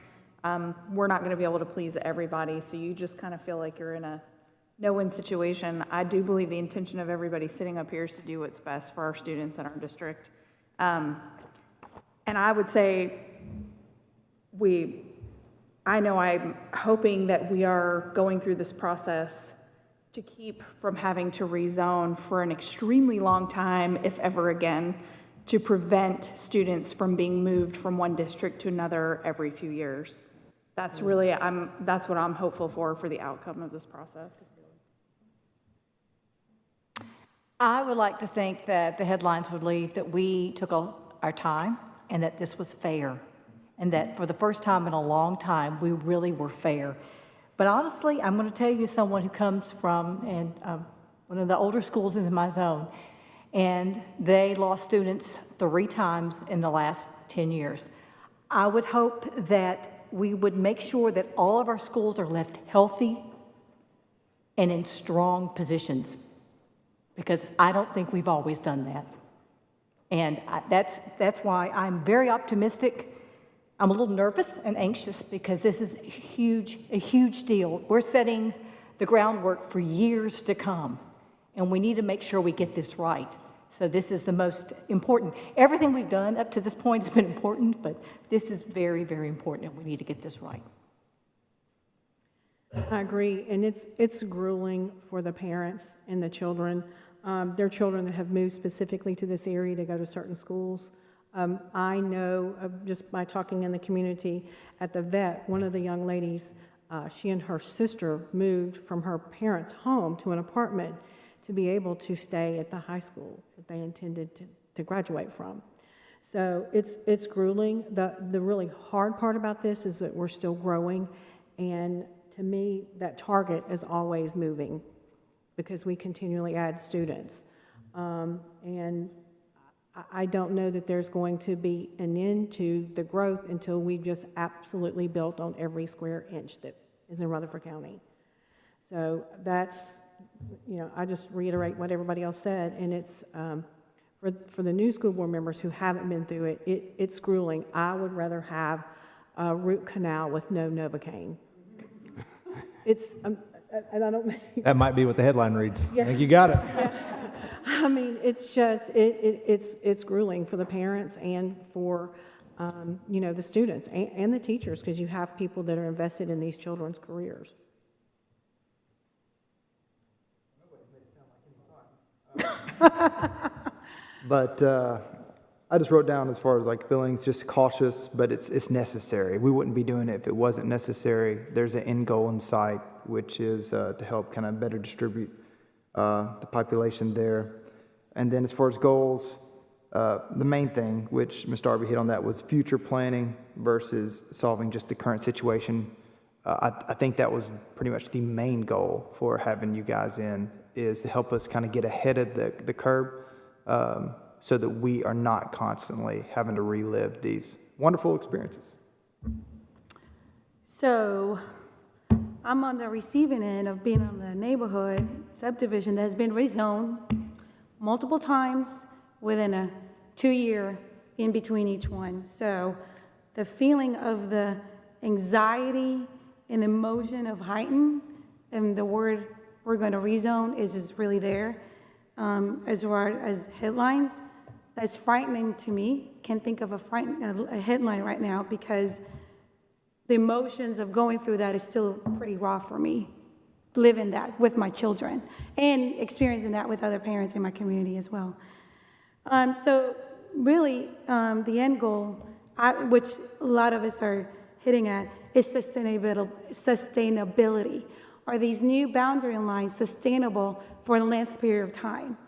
We're not going to be able to please everybody, so you just kind of feel like you're in a no-win situation. I do believe the intention of everybody sitting up here is to do what's best for our students in our district. And I would say I know I'm hoping that we are going through this process to keep from having to rezone for an extremely long time, if ever again. to prevent students from being moved from one district to another every few years. That's really, that's what I'm hopeful for the outcome of this process. I would like to think that the headlines would leave that we took our time and that this was fair, and that for the first time in a long time, we really were fair. But honestly, I'm going to tell you, someone who comes from one of the older schools is in my zone, and they lost students 3 times in the last 10 years. I would hope that we would make sure that all of our schools are left healthy and in strong positions, because I don't think we've always done that. And that's why I'm very optimistic. I'm a little nervous and anxious because this is a huge deal. We're setting the groundwork for years to come, and we need to make sure we get this right. So this is the most important. Everything we've done up to this point has been important, but this is very, very important, and we need to get this right. I agree, and it's grueling for the parents and the children. There are children that have moved specifically to this area to go to certain schools. I know, just by talking in the community, at the vet, one of the young ladies, she and her sister moved from her parents' home to an apartment to be able to stay at the high school that they intended to graduate from. So it's grueling. The really hard part about this is that we're still growing, and to me, that target is always moving because we continually add students. And I don't know that there's going to be an end to the growth until we've just absolutely built on every square inch that is in Rutherford County. So that's, I just reiterate what everybody else said, and it's, for the new school board members who haven't been through it, it's grueling. I would rather have a root canal with no Novocaine. It's, and I don't mean... That might be what the headline reads. Yeah. I think you got it. Yeah. I mean, it's just, it's grueling for the parents and for, the students and the teachers, because you have people that are invested in these children's careers. But I just wrote down as far as like feelings, just cautious, but it's necessary. We wouldn't be doing it if it wasn't necessary. There's an end goal in sight, which is to help kind of better distribute the population there. And then as far as goals, the main thing, which Ms. Darby hit on that, was future planning versus solving just the current situation. I think that was pretty much the main goal for having you guys in, is to help us kind of get ahead of the curve, so that we are not constantly having to relive these wonderful experiences. So I'm on the receiving end of being on the neighborhood subdivision that has been rezoned multiple times within a 2-year in between each one. So the feeling of the anxiety and emotion of heightened, and the word we're going to rezone is just really there. As far as headlines, that's frightening to me. Can't think of a headline right now because the emotions of going through that is still pretty raw for me, living that with my children and experiencing that with other parents in my community as well. So really, the end goal, which a lot of us are hitting at, is sustainability. Are these new boundary lines sustainable for a length period of time?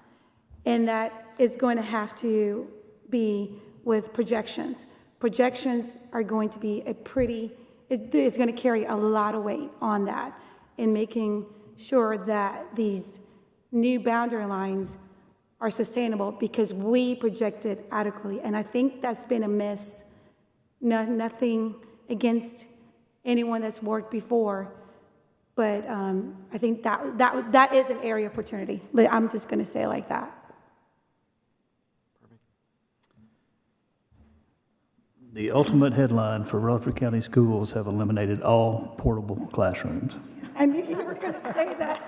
And that is going to have to be with projections. Projections are going to be it's going to carry a lot of weight on that in making sure that these new boundary lines are sustainable because we projected adequately. And I think that's been a miss. Nothing against anyone that's worked before, but I think that is an area of opportunity. I'm just going to say it like that. The ultimate headline for Rutherford County Schools have eliminated all portable classrooms. I knew you were going to say that.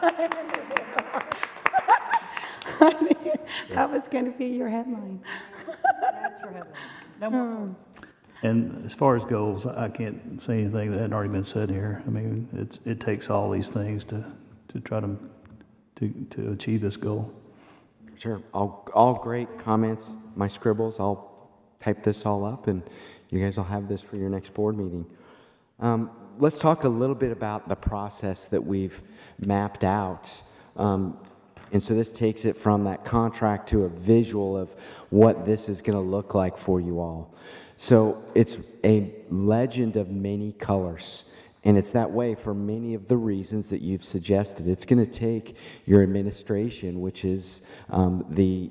That was going to be your headline. That's your headline. No more. And as far as goals, I can't say anything that hadn't already been said here. I mean, it takes all these things to try to achieve this goal. Sure. All great comments, my scribbles. I'll type this all up, and you guys will have this for your next board meeting. Let's talk a little bit about the process that we've mapped out. And so this takes it from that contract to a visual of what this is going to look like for you all. So it's a legend of many colors. And it's that way for many of the reasons that you've suggested. It's going to take your administration, which is the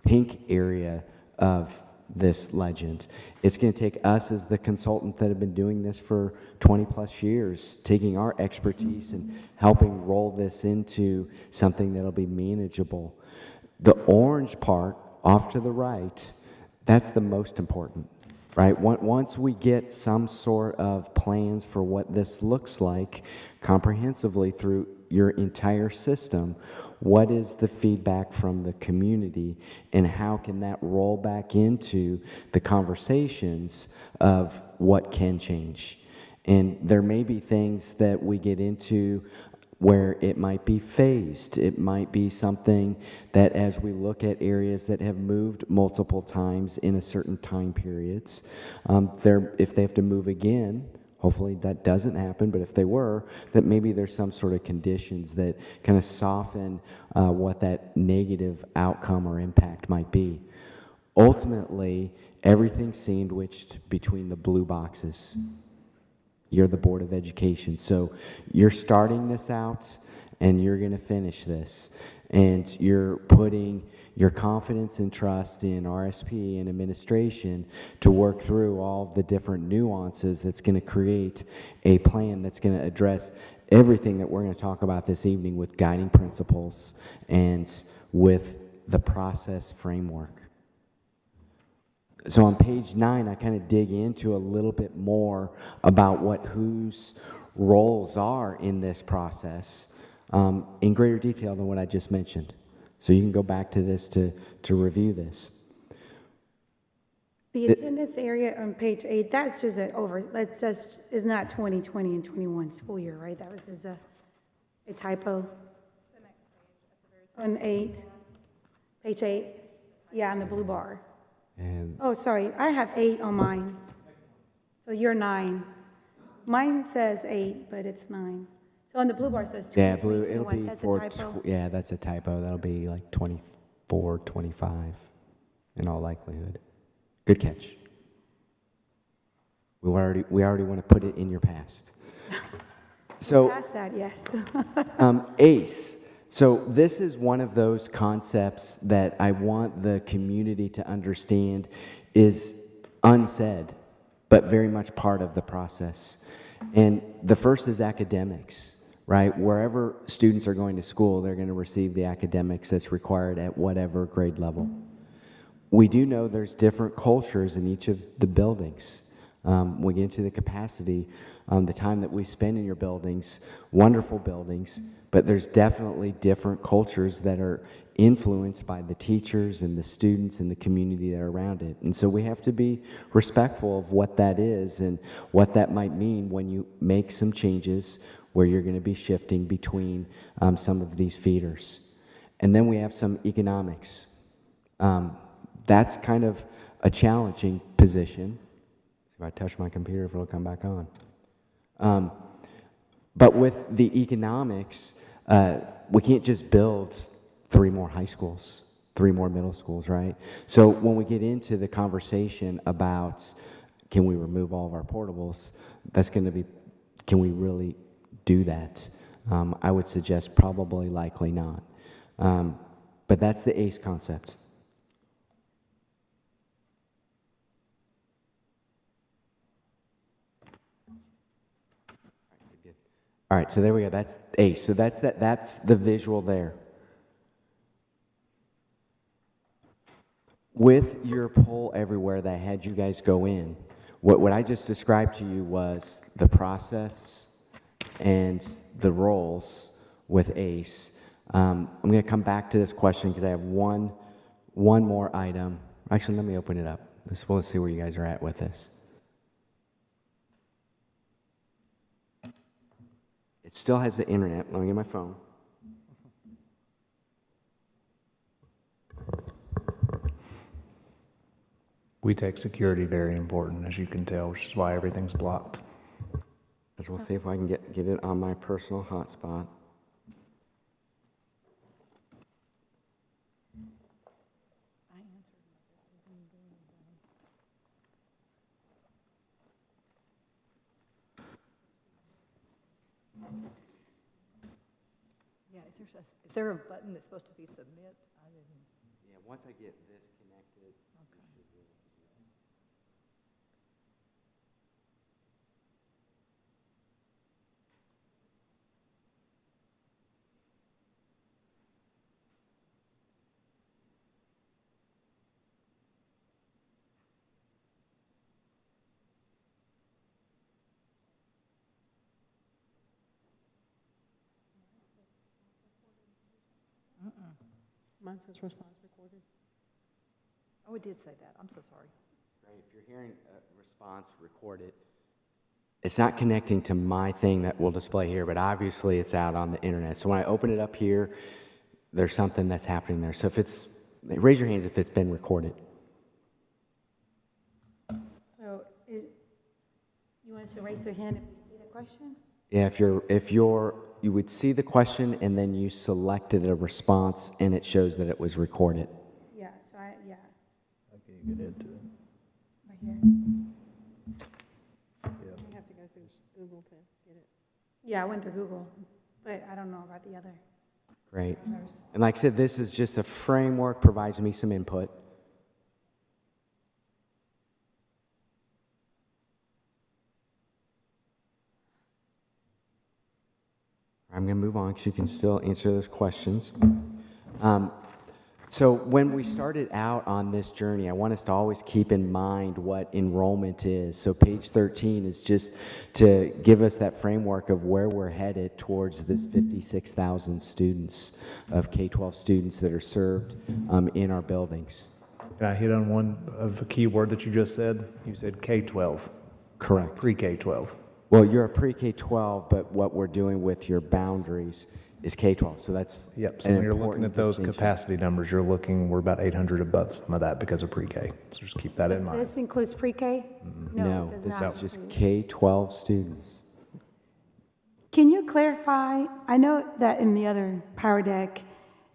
pink area of this legend. It's going to take us as the consultant that have been doing this for 20 plus years, taking our expertise and helping roll this into something that'll be manageable. The orange part off to the right, that's the most important. Right? Once we get some sort of plans for what this looks like comprehensively through your entire system, what is the feedback from the community and how can that roll back into the conversations of what can change? And there may be things that we get into where it might be phased. It might be something that as we look at areas that have moved multiple times in a certain time periods, if they have to move again, hopefully that doesn't happen, but if they were, that maybe there's some sort of conditions that kind of soften what that negative outcome or impact might be. Ultimately, everything's sandwiched between the blue boxes. You're the Board of Education. So you're starting this out and you're going to finish this. And you're putting your confidence and trust in RSP and administration to work through all the different nuances that's going to create a plan that's going to address everything that we're going to talk about this evening with guiding principles and with the process framework. So on page 9, I kind of dig into a little bit more about what whose roles are in this process in greater detail than what I just mentioned. So you can go back to this to review this. The attendance area on page 8, that's just that just is not 2020 and 21 school year, right? That was just a typo. On 8, page 8, yeah, on the blue bar. And Oh, sorry, I have 8 on mine. So you're 9. Mine says 8, but it's 9. So on the blue bar it says 20, yeah, blue, it'll 21. be That's for, a typo. yeah, that's a typo. That'll be like 24, 25 in all likelihood. Good catch. We already want to put it in your past. So Past that, yes. ACE. So this is one of those concepts that I want the community to understand is unsaid, but very much part of the process. And the first is academics, right? Wherever students are going to school, they're going to receive the academics that's required at whatever grade level. We do know there's different cultures in each of the buildings. We get into the capacity, the time that we spend in your buildings, wonderful buildings, but there's definitely different cultures that are influenced by the teachers and the students and the community that are around it. And so we have to be respectful of what that is and what that might mean when you make some changes where you're going to be shifting between some of these feeders. And then we have some economics. That's kind of a challenging position. If I touch my computer, if it'll come back on. But with the economics, we can't just build 3 more high schools, 3 more middle schools, right? So when we get into the conversation about can we remove all of our portables, that's going to be, can we really do that? I would suggest probably likely not. But that's the ACE concept. All right, so there we go. That's ACE. So that's the visual there. With your poll everywhere that I had you guys go in, what I just described to you was the process and the roles with ACE. I'm going to come back to this question because I have one more item. Actually, let me open it up. Let's see where you guys are at with this. It still has the internet. Let me get my phone. We take security very important, as you can tell, which is why everything's blocked. As we'll see if I can get it on my personal hotspot. Yeah, is there a button that's supposed to be submit? I didn't. Yeah, once I get this connected, you should be able to do it. Mine says response recorded. Oh, it did say that. I'm so sorry. Right, if you're hearing a response recorded, it's not connecting to my thing that will display here, but obviously it's out on the internet. So when I open it up here, there's something that's happening there. So if it's, raise your hands if it's been recorded. So you want us to raise your hand if you see the question? Yeah, you would see the question and then you selected a response and it shows that it was recorded. Yeah, so yeah. How can you get into it? Right here. You have to go through Google to get it. Yeah, I went through Google, but I don't know about the other. Great. browsers. And like I said, this is just a framework, provides me some input. I'm going to move on because you can still answer those questions. So when we started out on this journey, I want us to always keep in mind what enrollment is. So page 13 is just to give us that framework of where we're headed towards this 56,000 students of K-12 students that are served in our buildings. Can I hit on one of a key word that you just said? You said K-12. Correct. Pre-K-12. Well, you're a pre-K-12, but what we're doing with your boundaries is K-12. So that's Yep, so an when you're looking important at those distinction. capacity numbers, we're about 800 above some of that because of pre-K. So just keep that in mind. This includes pre-K? No, it does this not is just include. K-12 students. Can you clarify? I know that in the other power deck,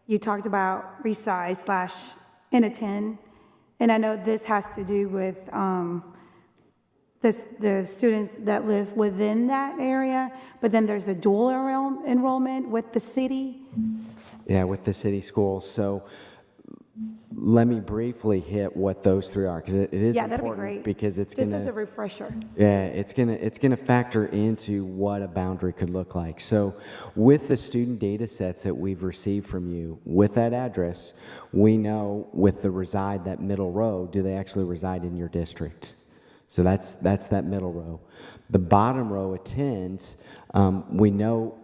you talked about resize / and attend, and I know this has to do with the students that live within that area, but then there's a dual enrollment with the city. Yeah, with the city schools. So let me briefly hit what those three are because it is Yeah, that'd be important great. because it's Just going as a to refresher. yeah, it's gonna factor into what a boundary could look like. So with the student data sets that we've received from you, with that address, we know with the reside, that middle row, do they actually reside in your district? So that's that middle row. The bottom row attends, we know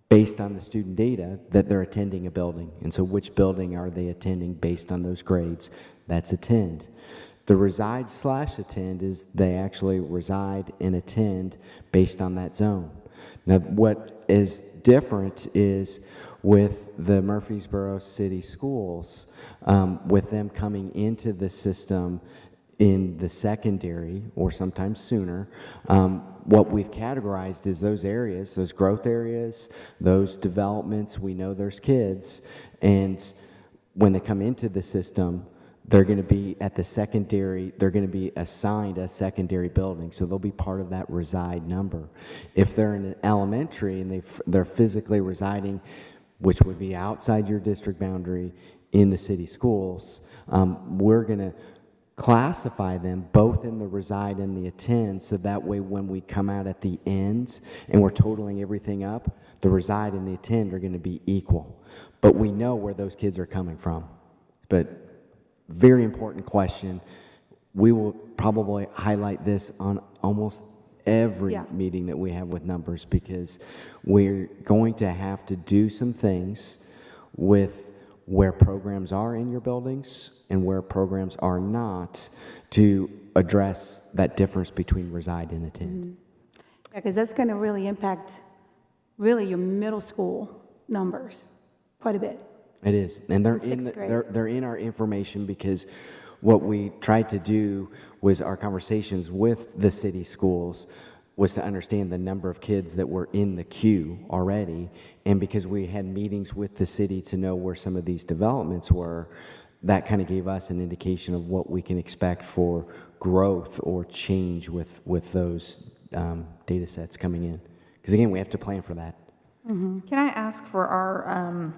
based on the student data that they're attending a building. And so which building are they attending based on those grades? That's attend. The reside / attend is they actually reside and attend based on that zone. Now, what is different is with the Murfreesboro City Schools, with them coming into the system in the secondary or sometimes sooner, what we've categorized is those areas, those growth areas, those developments. We know there's kids, and when they come into the system, they're going to be at the secondary, they're going to be assigned a secondary building, so they'll be part of that reside number. If they're in an elementary and they're physically residing, which would be outside your district boundary in the city schools, we're going to classify them both in the reside and the attend, so that way when we come out at the ends and we're totaling everything up, the reside and the attend are going to be equal. But we know where those kids are coming from. But very important question. We will probably highlight this on almost every meeting that we have with numbers, because we're going to have to do some things with where programs are in your buildings and where programs are not to address that difference between reside and attend. Yeah, because that's going to really impact your middle school numbers quite a bit. It is, and they're In in sixth grade. they're in our information because what we tried to do was our conversations with the city schools was to understand the number of kids that were in the queue already. And because we had meetings with the city to know where some of these developments were, that kind of gave us an indication of what we can expect for growth or change with those data sets coming in. Because again, we have to plan for that. Can I ask for our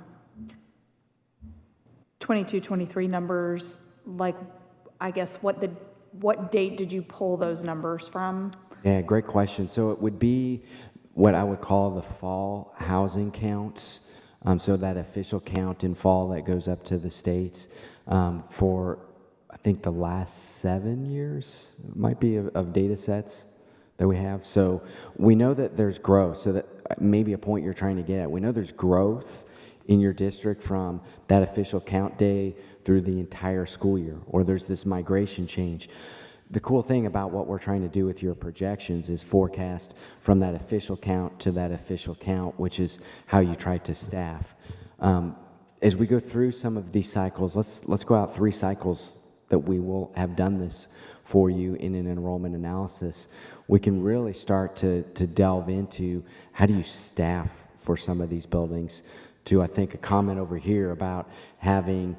22, 23 numbers, like, I guess, what date did you pull those numbers from? Yeah, great question. So it would be what I would call the fall housing counts. So that official count in fall that goes up to the states for, I think, the last 7 years might be of data sets that we have. So we know that there's growth. So that maybe a point you're trying to get at. We know there's growth in your district from that official count day through the entire school year, or there's this migration change. The cool thing about what we're trying to do with your projections is forecast from that official count to that official count, which is how you try to staff. As we go through some of these cycles, let's go out 3 cycles that we will have done this for you in an enrollment analysis. We can really start to delve into how do you staff for some of these buildings, to I think a comment over here about having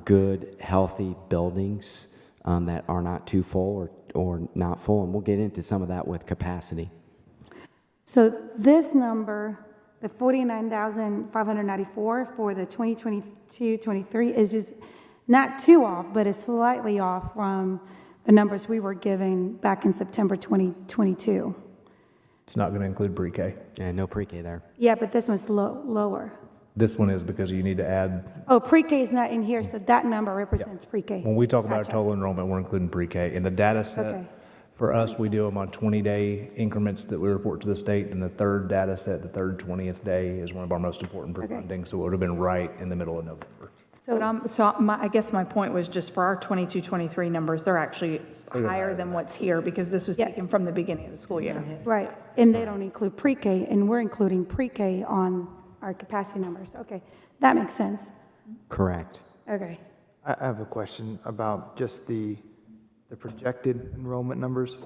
good, healthy buildings that are not too full or not full, and we'll get into some of that with capacity. So this number, the 49,594 for the 2022-23 is just not too off, but it's slightly off from the numbers we were given back in September 2022. It's not going to include pre-K. Yeah, no pre-K there. Yeah, but this one's lower. This one is because you need to add, Oh, pre-K is not in here, so that number represents pre-K. when we talk about Gotcha. total enrollment, we're including pre-K. In the data set, Okay. for us, we do them on 20-day increments that we report to the state, and the third data set, the third 20th day, is one of our most important for Okay. funding, so it would have been right in the middle of November. I guess my point was just for our 22, 23 numbers, they're actually higher than what's here because this was Yes. taken from the beginning of the school year. Right, and they don't include pre-K, and we're including pre-K on our capacity numbers. Okay, that makes sense. Correct. Okay. I have a question about just the projected enrollment numbers.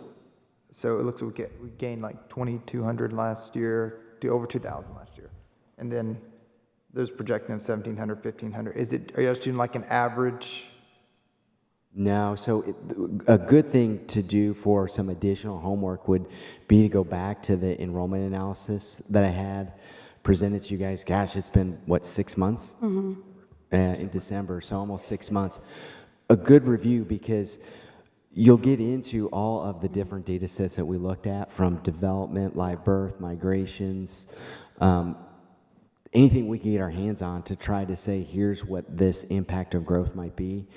So it looks like we gained like 2,200 last year to over 2,000 last year. And then there's projecting of 1,700, 1,500. Are you guys doing like an average? No, so a good thing to do for some additional homework would be to go back to the enrollment analysis that I had presented to you guys. Gosh, it's been, what, 6 months? In December, so almost 6 months. A good review because you'll get into all of the different data sets that we looked at, from development, live birth, migrations, anything we can get our hands on to try to say, here's what this impact of growth might be.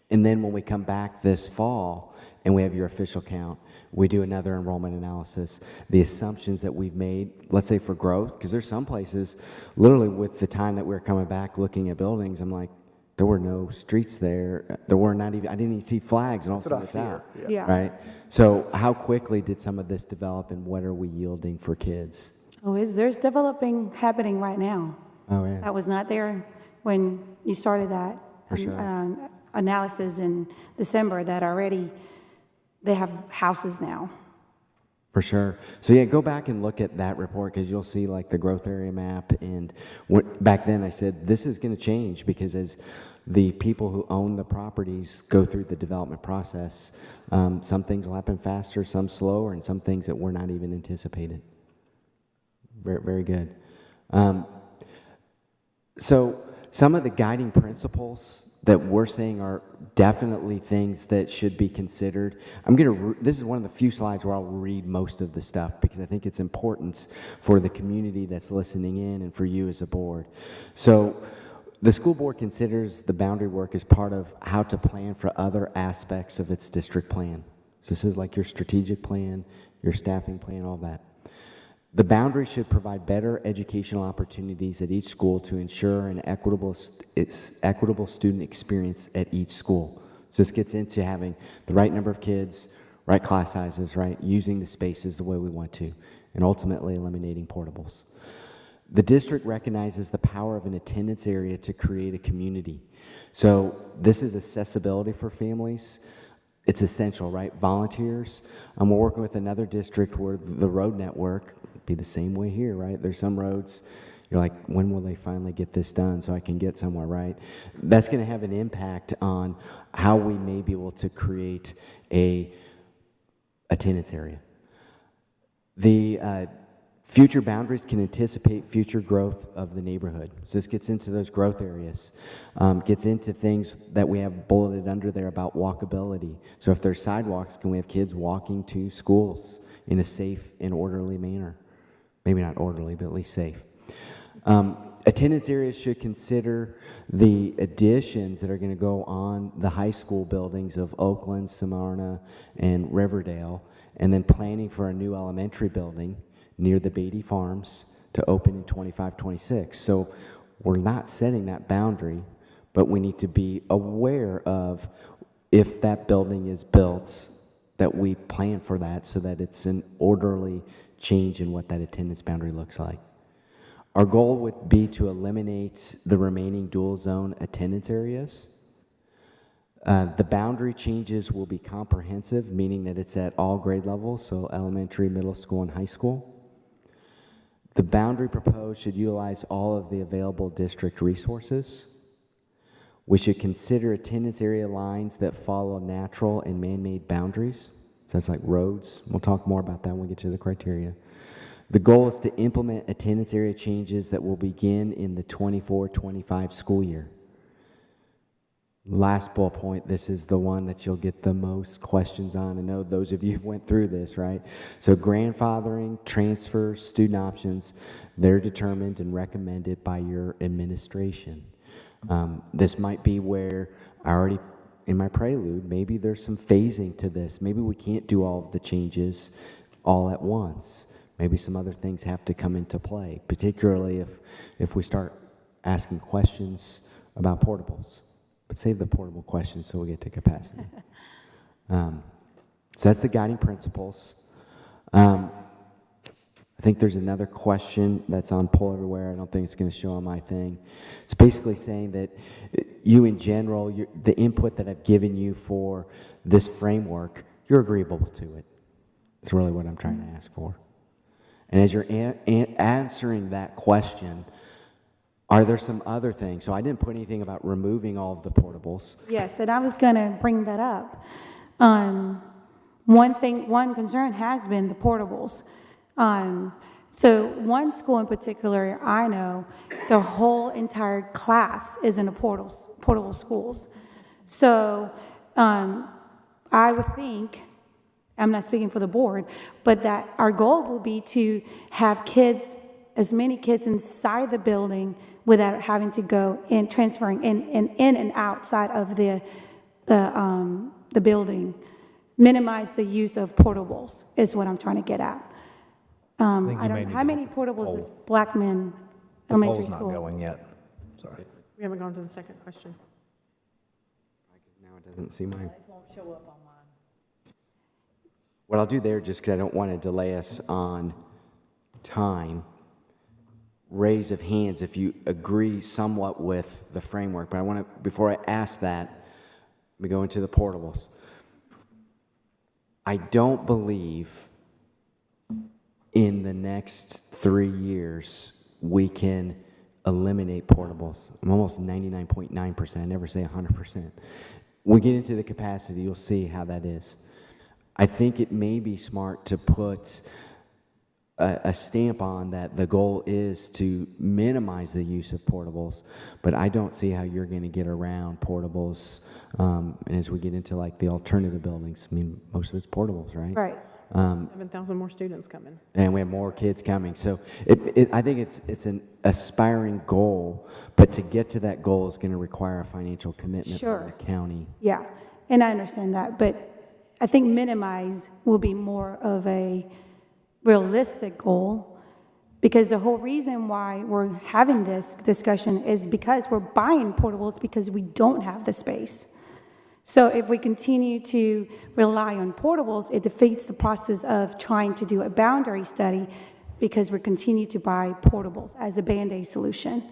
And then when we come back this fall and we have your official count, we do another enrollment analysis. The assumptions that we've made, let's say for growth, because there's some places, literally with the time that we were coming back looking at buildings, I'm like, there were no streets there. There were not even, I didn't even see flags, and all of a sudden it's out. Yeah. Right? So how quickly did some of this develop, and what are we yielding for kids? Oh, there's developing happening right now. Oh, yeah. That was not there when you started that For sure. analysis in December, that already they have houses now. For sure. So yeah, go back and look at that report, because you'll see like the growth area map. And back then I said, this is going to change, because as the people who own the properties go through the development process, some things will happen faster, some slower, and some things that were not even anticipated. Very, very good. So some of the guiding principles that we're saying are definitely things that should be considered. This is one of the few slides where I'll read most of the stuff, because I think it's important for the community that's listening in and for you as a board. So the school board considers the boundary work as part of how to plan for other aspects of its district plan. So this is like your strategic plan, your staffing plan, all that. The boundary should provide better educational opportunities at each school to ensure an equitable student experience at each school. So this gets into having the right number of kids, right class sizes, right, using the spaces the way we want to, and ultimately eliminating portables. The district recognizes the power of an attendance area to create a community. So this is accessibility for families. It's essential, right? Volunteers. We're working with another district where the road network be the same way here, right? There's some roads, you're like, when will they finally get this done so I can get somewhere, right? That's going to have an impact on how we may be able to create a attendance area. The future boundaries can anticipate future growth of the neighborhood. So this gets into those growth areas, gets into things that we have bulleted under there about walkability. So if there's sidewalks, can we have kids walking to schools in a safe and orderly manner? Maybe not orderly, but at least safe. Attendance areas should consider the additions that are going to go on the high school buildings of Oakland, Smyrna, and Riverdale, and then planning for a new elementary building near the Beatty Farms to open in 25-26. So we're not setting that boundary, but we need to be aware of if that building is built, that we plan for that so that it's an orderly change in what that attendance boundary looks like. Our goal would be to eliminate the remaining dual zone attendance areas. The boundary changes will be comprehensive, meaning that it's at all grade levels, so elementary, middle school, and high school. The boundary proposed should utilize all of the available district resources. We should consider attendance area lines that follow natural and man-made boundaries. So that's like roads. We'll talk more about that when we get to the criteria. The goal is to implement attendance area changes that will begin in the 24-25 school year. Last bullet point, this is the one that you'll get the most questions on. I know those of you who went through this, right? So grandfathering, transfers, student options, they're determined and recommended by your administration. This might be where I already, in my prelude, maybe there's some phasing to this. Maybe we can't do all of the changes all at once. Maybe some other things have to come into play, particularly if we start asking questions about portables. But save the portable questions so we get to capacity. So that's the guiding principles. I think there's another question that's on Poll Everywhere. I don't think it's going to show on my thing. It's basically saying that you in general, the input that I've given you for this framework, you're agreeable to it. It's really what I'm trying to ask for. And as you're answering that question, are there some other things? So I didn't put anything about removing all of the portables. Yes, and I was going to bring that up. One concern has been the portables. So one school in particular, I know, the whole entire class is in the portable schools. So I would think, I'm not speaking for the board, but that our goal will be to have kids, as many kids inside the building without having to go in, transferring in and outside of the building. Minimize the use of portables is what I'm trying to get at. I don't know, how many portables is Blackman Elementary School? The poll's not going yet. Sorry. We haven't gone to the second question. Now it doesn't see mine. It won't show up on mine. What I'll do there, just because I don't want to delay us on time, raise of hands if you agree somewhat with the framework. But I want to, before I ask that, let me go into the portables. I don't believe in the next 3 years we can eliminate portables. I'm almost 99.9%. I never say 100%. We get into the capacity, you'll see how that is. I think it may be smart to put a stamp on that the goal is to minimize the use of portables, but I don't see how you're going to get around portables. And as we get into like the alternative buildings, I mean, most of it's portables, right? Right. 7,000 more students coming. And we have more kids coming. So I think it's an aspiring goal, but to get to that goal is going to require a financial commitment from the county. Yeah, and I understand that, but I think minimize will be more of a realistic goal, because the whole reason why we're having this discussion is because we're buying portables because we don't have the space. So if we continue to rely on portables, it defeats the process of trying to do a boundary study because we continue to buy portables as a Band-Aid solution.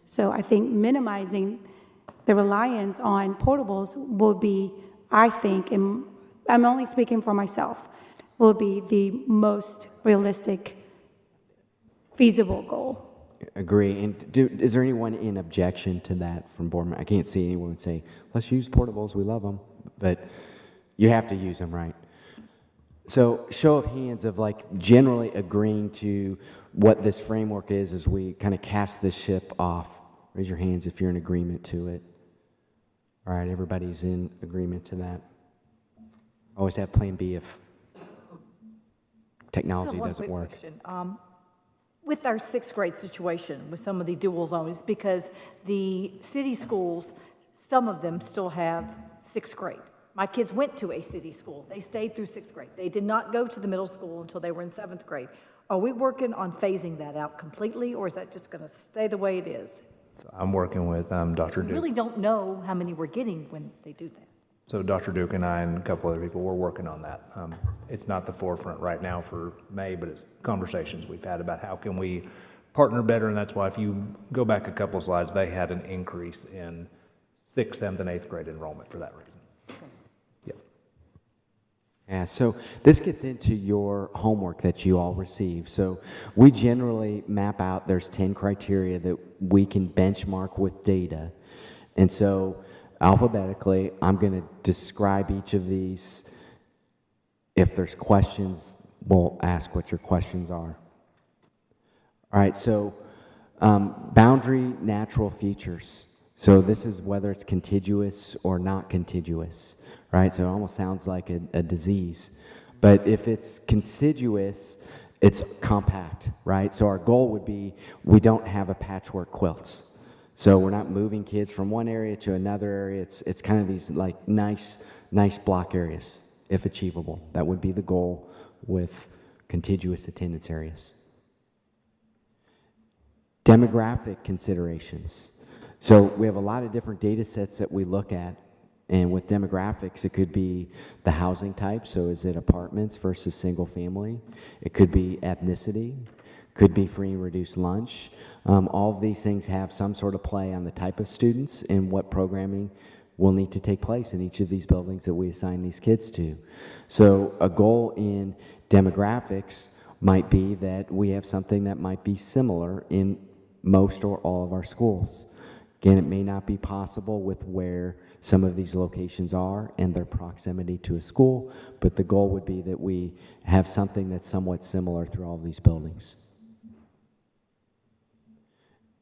So I think minimizing the reliance on portables will be, I think, and I'm only speaking for myself, will be the most realistic, feasible goal. Agree. And is there anyone in objection to that from board members? I can't see anyone say, let's use portables, we love them. But you have to use them, right? So show of hands of like generally agreeing to what this framework is as we kind of cast this ship off. Raise your hands if you're in agreement to it. All right, everybody's in agreement to that. Always have plan B if technology One doesn't quick work. question. With our sixth grade situation, with some of the dual zones, because the city schools, some of them still have sixth grade. My kids went to a city school. They stayed through sixth grade. They did not go to the middle school until they were in seventh grade. Are we working on phasing that out completely, or is that just going to stay the way it is? So I'm working with Dr. We Duke. really don't know how many we're getting when they do that. So Dr. Duke and I and a couple other people, we're working on that. It's not the forefront right now for May, but it's conversations we've had about how can we partner better, and that's why if you go back a couple of slides, they had an increase in 6th, 7th, and 8th grade enrollment for that reason. Yep. Yeah, so this gets into your homework that you all receive. So we generally map out, there's 10 criteria that we can benchmark with data. And so alphabetically, I'm going to describe each of these. If there's questions, we'll ask what your questions are. All right, so boundary natural features. So this is whether it's contiguous or not contiguous, right? So it almost sounds like a disease. But if it's contiguous, it's compact, right? So our goal would be we don't have a patchwork quilts. So we're not moving kids from one area to another area. It's kind of these like nice block areas, if achievable. That would be the goal with contiguous attendance areas. Demographic considerations. So we have a lot of different data sets that we look at. And with demographics, it could be the housing type. So is it apartments versus single family? It could be ethnicity. Could be free and reduced lunch. All of these things have some sort of play on the type of students and what programming will need to take place in each of these buildings that we assign these kids to. So a goal in demographics might be that we have something that might be similar in most or all of our schools. Again, it may not be possible with where some of these locations are and their proximity to a school, but the goal would be that we have something that's somewhat similar through all of these buildings.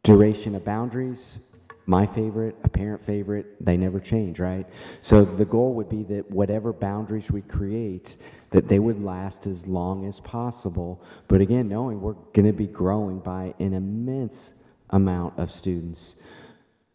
Duration of boundaries, my favorite, a parent favorite, they never change, right? So the goal would be that whatever boundaries we create, that they would last as long as possible. But again, knowing we're going to be growing by an immense amount of students.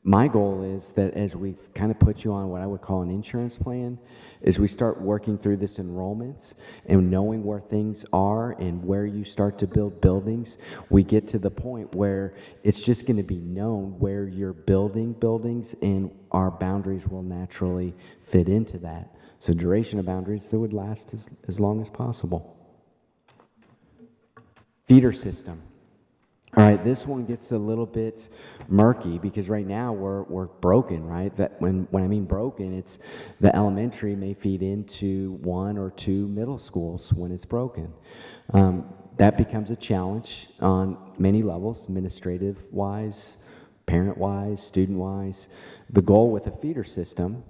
My goal is that as we kind of put you on what I would call an insurance plan, as we start working through this enrollments and knowing where things are and where you start to build buildings, we get to the point where it's just going to be known where you're building buildings and our boundaries will naturally fit into that. So duration of boundaries that would last as long as possible. Feeder system. All right, this one gets a little bit murky because right now we're broken, right? That when I mean broken, it's the elementary may feed into 1 or 2 middle schools when it's broken. That becomes a challenge on many levels, administrative-wise, parent-wise, student-wise. The goal with a feeder system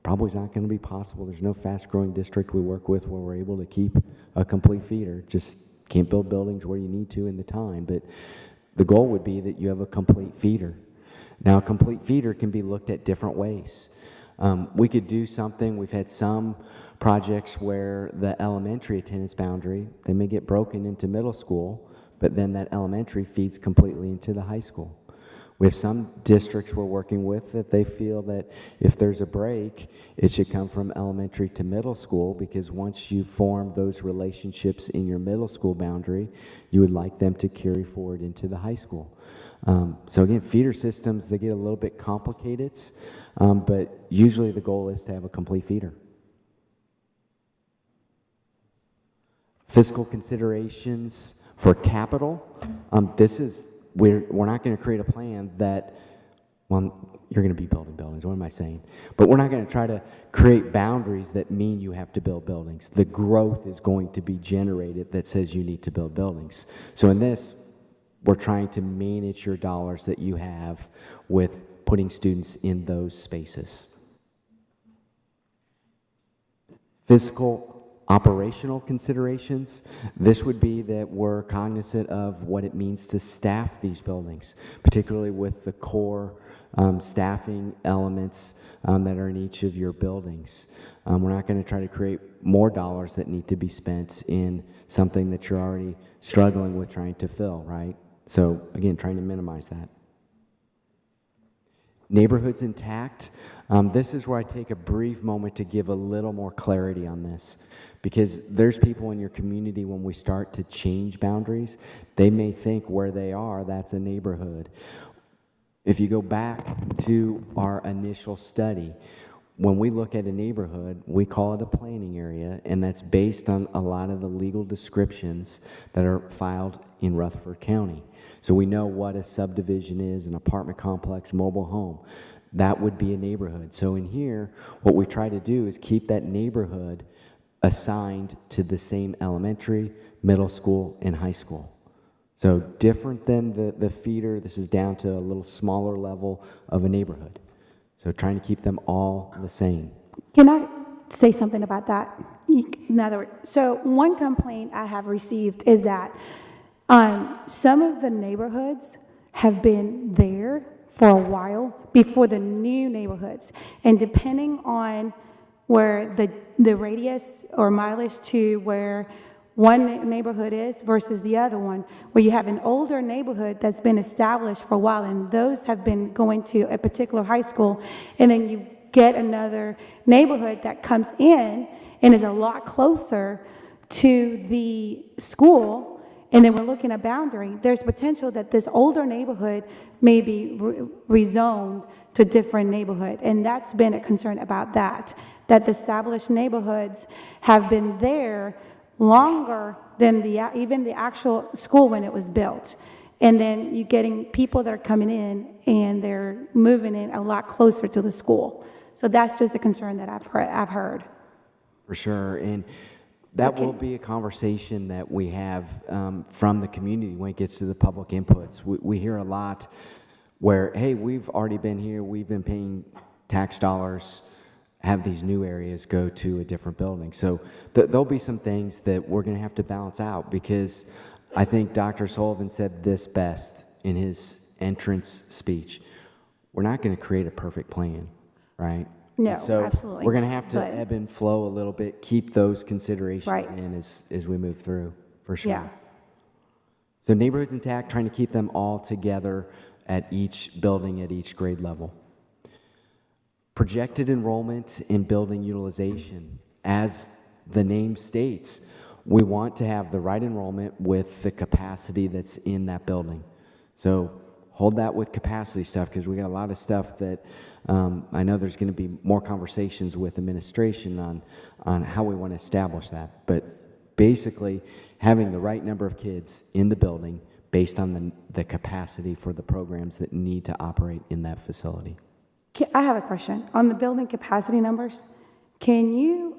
probably is not going to be possible. There's no fast-growing district we work with where we're able to keep a complete feeder. Just can't build buildings where you need to in the time, but the goal would be that you have a complete feeder. Now, a complete feeder can be looked at different ways. We could do something, we've had some projects where the elementary attendance boundary, they may get broken into middle school, but then that elementary feeds completely into the high school. We have some districts we're working with that they feel that if there's a break, it should come from elementary to middle school because once you form those relationships in your middle school boundary, you would like them to carry forward into the high school. So again, feeder systems, they get a little bit complicated, but usually the goal is to have a complete feeder. Fiscal considerations For capital, we're not going to create a plan that, well, you're going to be building buildings, what am I saying? But we're not going to try to create boundaries that mean you have to build buildings. The growth is going to be generated that says you need to build buildings. So in this, we're trying to manage your dollars that you have with putting students in those spaces. Fiscal operational considerations, this would be that we're cognizant of what it means to staff these buildings, particularly with the core staffing elements that are in each of your buildings. We're not going to try to create more dollars that need to be spent in something that you're already struggling with trying to fill, right? So again, trying to minimize that. Neighborhoods intact. This is where I take a brief moment to give a little more clarity on this, because there's people in your community, when we start to change boundaries, they may think where they are, that's a neighborhood. If you go back to our initial study, when we look at a neighborhood, we call it a planning area, and that's based on a lot of the legal descriptions that are filed in Rutherford County. So we know what a subdivision is, an apartment complex, mobile home. That would be a neighborhood. So in here, what we try to do is keep that neighborhood assigned to the same elementary, middle school, and high school. So different than the feeder, this is down to a little smaller level of a neighborhood. So trying to keep them all the same. Can I say something about that? In other words, so one complaint I have received is that some of the neighborhoods have been there for a while before the new neighborhoods. And depending on where the radius or mileage to where one neighborhood is versus the other one, where you have an older neighborhood that's been established for a while, and those have been going to a particular high school, and then you get another neighborhood that comes in and is a lot closer to the school, and then we're looking at boundary, there's potential that this older neighborhood may be rezoned to different neighborhood. And that's been a concern about that the established neighborhoods have been there longer than even the actual school when it was built. And then you're getting people that are coming in and they're moving in a lot closer to the school. So that's just a concern that I've heard. For sure. And that will be a conversation that we have from the community when it gets to the public inputs. We hear a lot where, hey, we've already been here, we've been paying tax dollars, have these new areas go to a different building. So there'll be some things that we're going to have to balance out, because I think Dr. Sullivan said this best in his entrance speech. We're not going to create a perfect plan, right? No, so absolutely. We're going to have to ebb and flow a little bit, keep those considerations in as we move through, for sure. Yeah. So neighborhoods intact, trying to keep them all together at each building, at each grade level. Projected enrollment in building utilization. As the name states, we want to have the right enrollment with the capacity that's in that building. So hold that with capacity stuff, because we got a lot of stuff that I know there's going to be more conversations with administration on how we want to establish that. But basically, having the right number of kids in the building based on the capacity for the programs that need to operate in that facility. I have a question. On the building capacity numbers, can you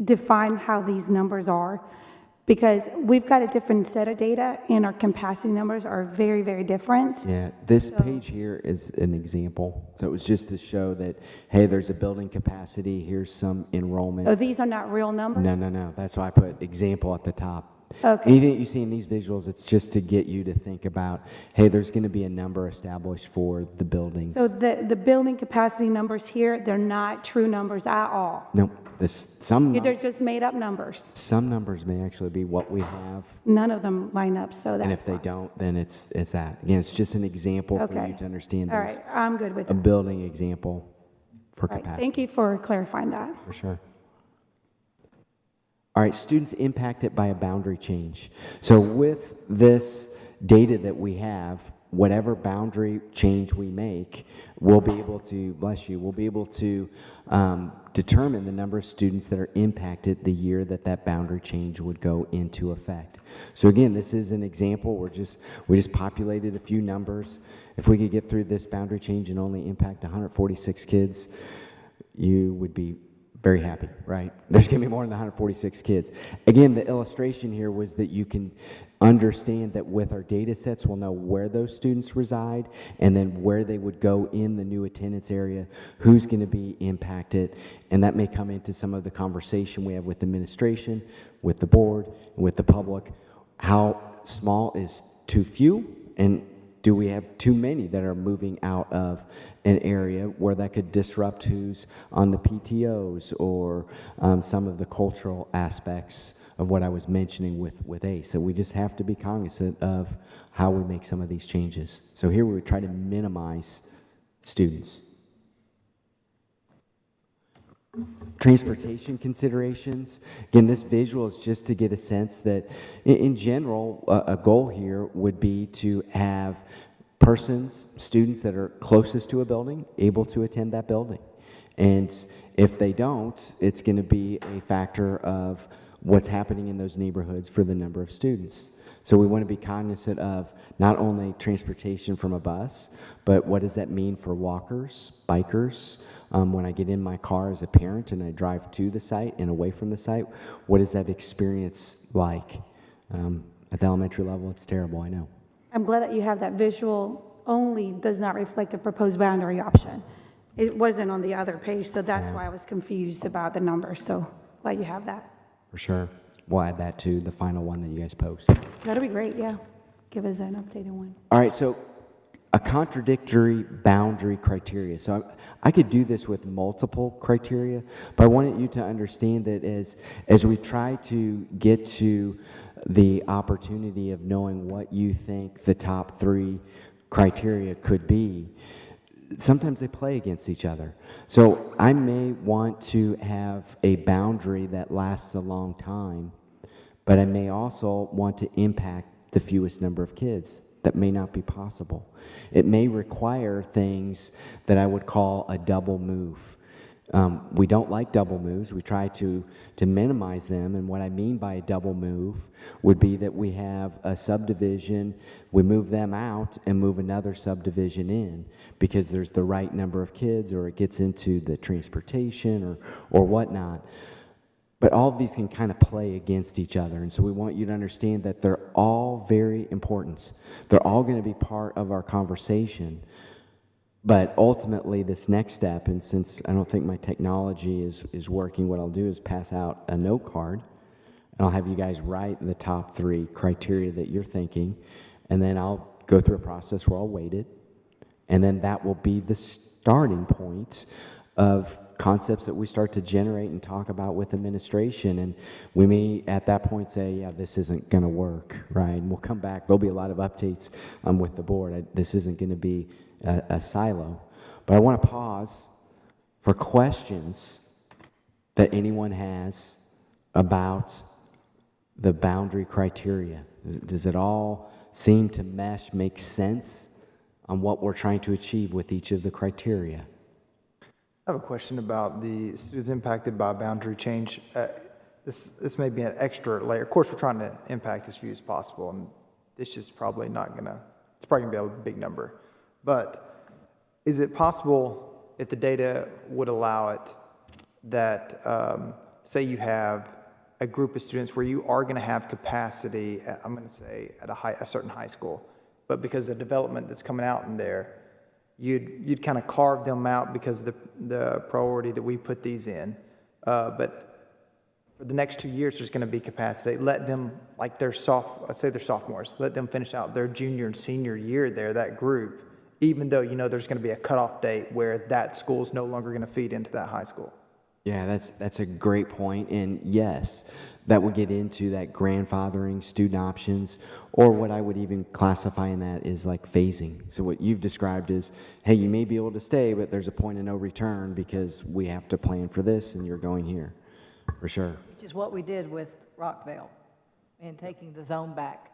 define how these numbers are? Because we've got a different set of data, and our capacity numbers are very, very different. Yeah, this page here is an example. So it was just to show that, hey, there's a building capacity, here's some enrollment. Oh, these are not real numbers? No. That's why I put example at the top. Okay. Anything that you see in these visuals, it's just to get you to think about, hey, there's going to be a number established for the buildings. So the building capacity numbers here, they're not true numbers at all? Nope. They're just made up numbers? Some numbers may actually be what we have. None of them line up, so that's And if they don't, then it's that. Again, it's just an example for you to understand. All right, I'm good with a that. building example for All right, capacity. thank you for clarifying that. For sure. All right, students impacted by a boundary change. So with this data that we have, whatever boundary change we make, we'll be able to, bless you, we'll be able to determine the number of students that are impacted the year that that boundary change would go into effect. So again, this is an example. We just populated a few numbers. If we could get through this boundary change and only impact 146 kids, you would be very happy, right? There's going to be more than 146 kids. Again, the illustration here was that you can understand that with our data sets, we'll know where those students reside and then where they would go in the new attendance area, who's going to be impacted, and that may come into some of the conversation we have with administration, with the board, and with the public. How small is too few, and do we have too many that are moving out of an area where that could disrupt who's on the PTOs or some of the cultural aspects of what I was mentioning with ACE, that we just have to be cognizant of how we make some of these changes. So here we would try to minimize students. Transportation considerations. Again, this visual is just to get a sense that in general, a goal here would be to have persons, students that are closest to a building, able to attend that building. And if they don't, it's going to be a factor of what's happening in those neighborhoods for the number of students. So we want to be cognizant of not only transportation from a bus, but what does that mean for walkers, bikers? When I get in my car as a parent and I drive to the site and away from the site, what is that experience like? At the elementary level, it's terrible, I know. I'm glad that you have that visual only does not reflect the proposed boundary option. It wasn't on the other page, so that's why I was confused about the numbers. So glad you have that. For sure. We'll add that to the final one that you guys post. That'll be great, yeah. Give us an updated one. All right, so a contradictory boundary criteria. So I could do this with multiple criteria, but I wanted you to understand that as we try to get to the opportunity of knowing what you think the top 3 criteria could be, sometimes they play against each other. So I may want to have a boundary that lasts a long time, but I may also want to impact the fewest number of kids. That may not be possible. It may require things that I would call a double move. We don't like double moves. We try to minimize them, and what I mean by a double move would be that we have a subdivision, we move them out and move another subdivision in because there's the right number of kids, or it gets into the transportation or whatnot. But all of these can kind of play against each other, and so we want you to understand that they're all very important. They're all going to be part of our conversation. But ultimately, this next step, and since I don't think my technology is working, what I'll do is pass out a note card, and I'll have you guys write the top 3 criteria that you're thinking, and then I'll go through a process where I'll weight it, and then that will be the starting point of concepts that we start to generate and talk about with administration. And we may at that point say, yeah, this isn't going to work, right? And we'll come back. There'll be a lot of updates with the board. This isn't going to be a silo. But I want to pause for questions that anyone has about the boundary criteria. Does it all seem to mesh, make sense on what we're trying to achieve with each of the criteria? I have a question about the students impacted by boundary change. This may be an extra layer. Of course, we're trying to impact as few as possible, and this is probably not going to, it's probably going to be a big number. But is it possible, if the data would allow it, that say you have a group of students where you are going to have capacity, I'm going to say at a certain high school, but because of the development that's coming out in there, you'd kind of carve them out because of the priority that we put these in. But for the next 2 years, there's going to be capacity. Let them, like let's say they're sophomores, let them finish out their junior and senior year there, that group, even though you know there's going to be a cutoff date where that school is no longer going to feed into that high school. Yeah, that's a great point. And yes, that would get into that grandfathering, student options, or what I would even classify in that is like phasing. So what you've described is, hey, you may be able to stay, but there's a point of no return because we have to plan for this and you're going here, for sure. Which is what we did with Rockville and taking the zone back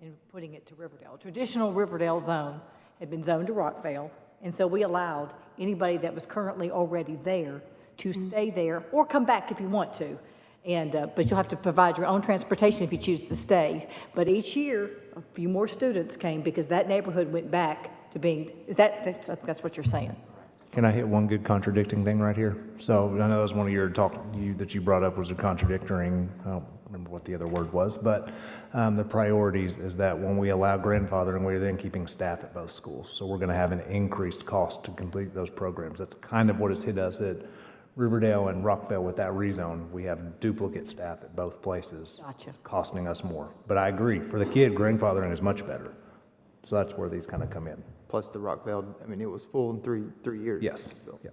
and putting it to Riverdale. Traditional Riverdale zone had been zoned to Rockvale, and so we allowed anybody that was currently already there to stay there or come back if you want to. And, but you'll have to provide your own transportation if you choose to stay. But each year, a few more students came because that neighborhood went back to being, that's what you're saying. Can I hit one good contradicting thing right here? So I know that was one of your that you brought up was a contradicting, I don't remember what the other word was, but the priorities is that when we allow grandfathering, we're then keeping staff at both schools. So we're going to have an increased cost to complete those programs. That's kind of what has hit us at Riverdale and Rockville with that rezone. We have duplicate staff at both places. Gotcha. Costing us more. But I agree, for the kid, grandfathering is much better. So that's where these kind of come in. Plus the Rockville, I mean, it was full in three years. Yes. So. Yeah.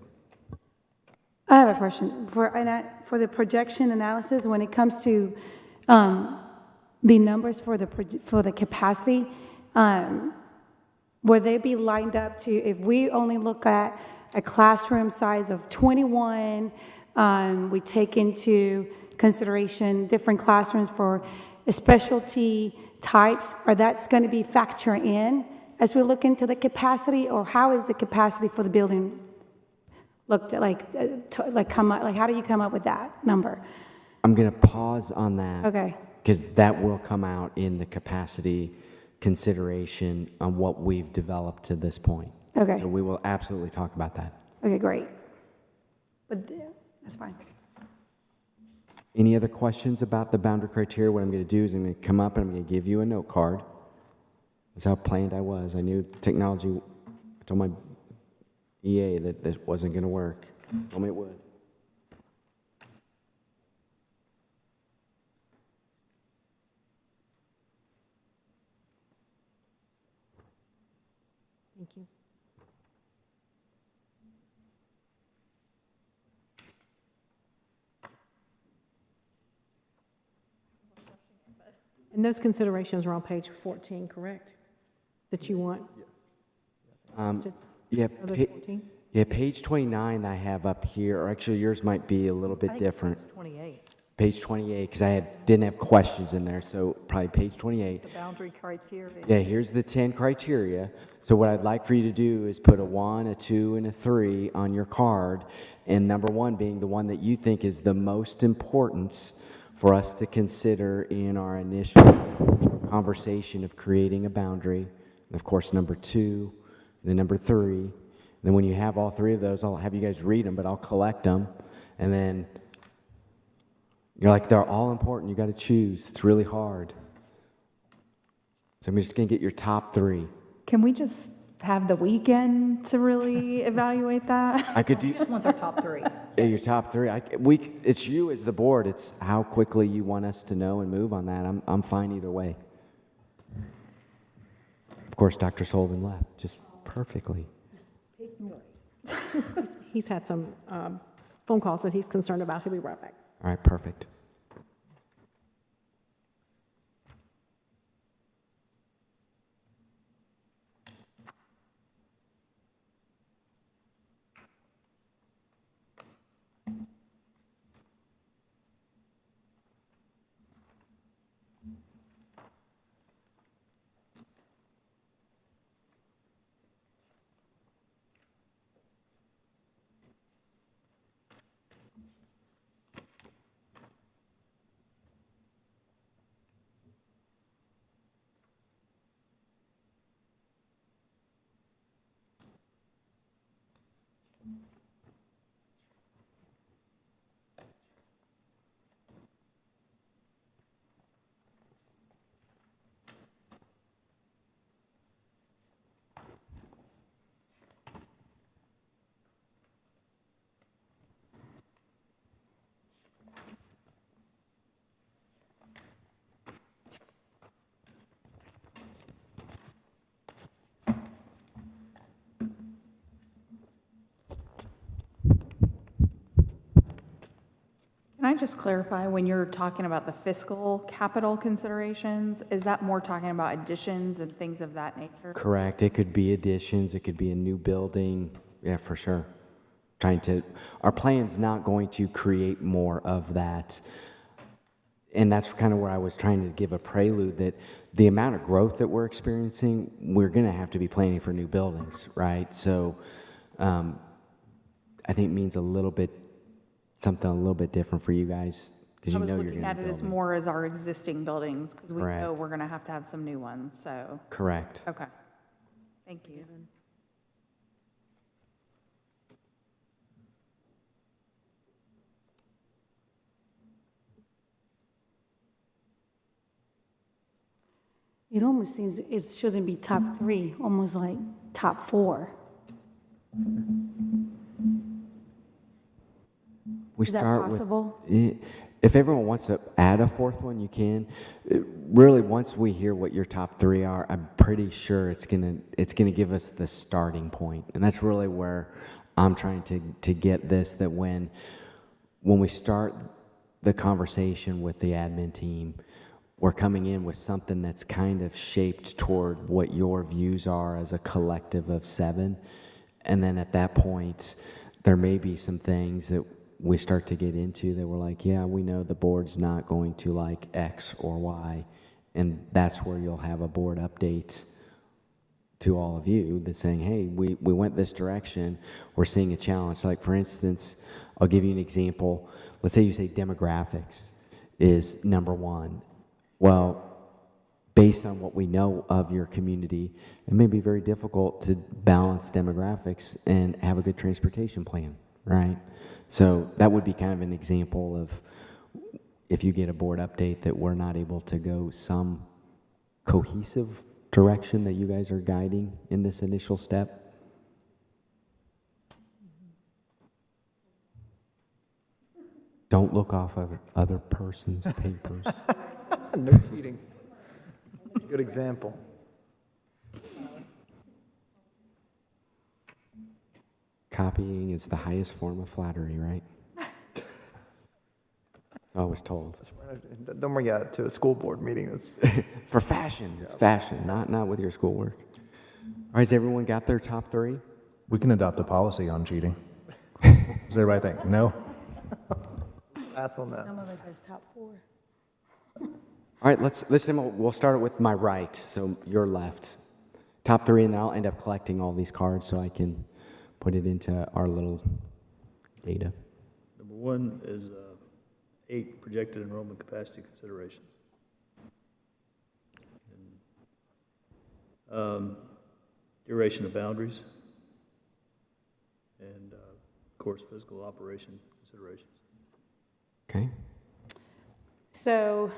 I have a question. For the projection analysis, when it comes to the numbers for the capacity, will they be lined up to, if we only look at a classroom size of 21, we take into consideration different classrooms for specialty types, or that's going to be factored in as we look into the capacity, or how is the capacity for the building looked at, how do you come up with that number? I'm going to pause on that. Okay. Because that will come out in the capacity consideration on what we've developed to this point. Okay. So we will absolutely talk about that. Okay, great. But that's fine. Any other questions about the boundary criteria? What I'm going to do is I'm going to come up and I'm going to give you a note card. That's how planned I was. I knew technology, I told my EA that this wasn't going to work. Told me it would. Thank you. And those considerations are on page 14, correct? That you want? Yeah, Are those 14? yeah, page 29 I have up here, or actually yours might be a little bit different. It's 28. Page 28, because didn't have questions in there, so probably page 28. The boundary criteria. Yeah, here's the 10 criteria. So what I'd like for you to do is put a 1, a 2, and a 3 on your card, and number 1 being the one that you think is the most important for us to consider in our initial conversation of creating a boundary. And of course, number 2, and then number 3. And then when you have all 3 of those, I'll have you guys read them, but I'll collect them, and then you're like, they're all important. You got to choose. It's really hard. So I'm just going to get your top 3. Can we just have the weekend to really evaluate that? I could do. Just wants our top 3. Yeah, your top 3. It's you as the board. It's how quickly you want us to know and move on that. I'm fine either way. Of course, Dr. Sullivan left just perfectly. He's had some phone calls that he's concerned about. He'll be right back. All right, perfect. Can I just clarify, when you're talking about the fiscal capital considerations, is that more talking about additions and things of that nature? Correct. It could be additions. It could be a new building. Yeah, for sure. Our plan's not going to create more of that. And that's kind of where I was trying to give a prelude that the amount of growth that we're experiencing, we're going to have to be planning for new buildings, right? So I think it means something a little bit different for you guys, because I you was know you're looking going at to it be as building. more as our existing buildings, because we know Correct. we're going to have some new ones, so. Correct. Okay. Thank you. It almost seems it shouldn't be top 3, almost like top 4. We Is that start possible? with, if everyone wants to add a fourth one, you can. Really, once we hear what your top 3 are, I'm pretty sure it's gonna give us the starting point, and that's really where I'm trying to get this. That when we start the conversation with the admin team, we're coming in with something that's kind of shaped toward what your views are as a collective of 7, and then at that point, there may be some things that we start to get into that we're like, yeah, we know the board's not going to like X or Y, and that's where you'll have a board update to all of you that's saying, hey, we went this direction, we're seeing a challenge. Like, for instance, I'll give you an example. Let's say you say demographics is number 1. Well, based on what we know of your community, it may be very difficult to balance demographics and have a good transportation plan, right? So that would be kind of an example of if you get a board update that we're not able to go some cohesive direction that you guys are guiding in this initial step. Don't look off of other person's papers. No cheating. Good example. Copying is the highest form of flattery, right? I was told. Don't bring that to a school board meeting. That's For fashion. It's fashion, not with your schoolwork. All right, has everyone got their top 3? We can adopt a policy on cheating. Does everybody think? No? pass on that. Some of us has top 4. All right, we'll start with my right, so your left. Top 3, and then I'll end up collecting all these cards so I can put it into our little data. Number 1 is 8 projected enrollment capacity considerations. Duration of boundaries, and of course, physical operation considerations. Okay. So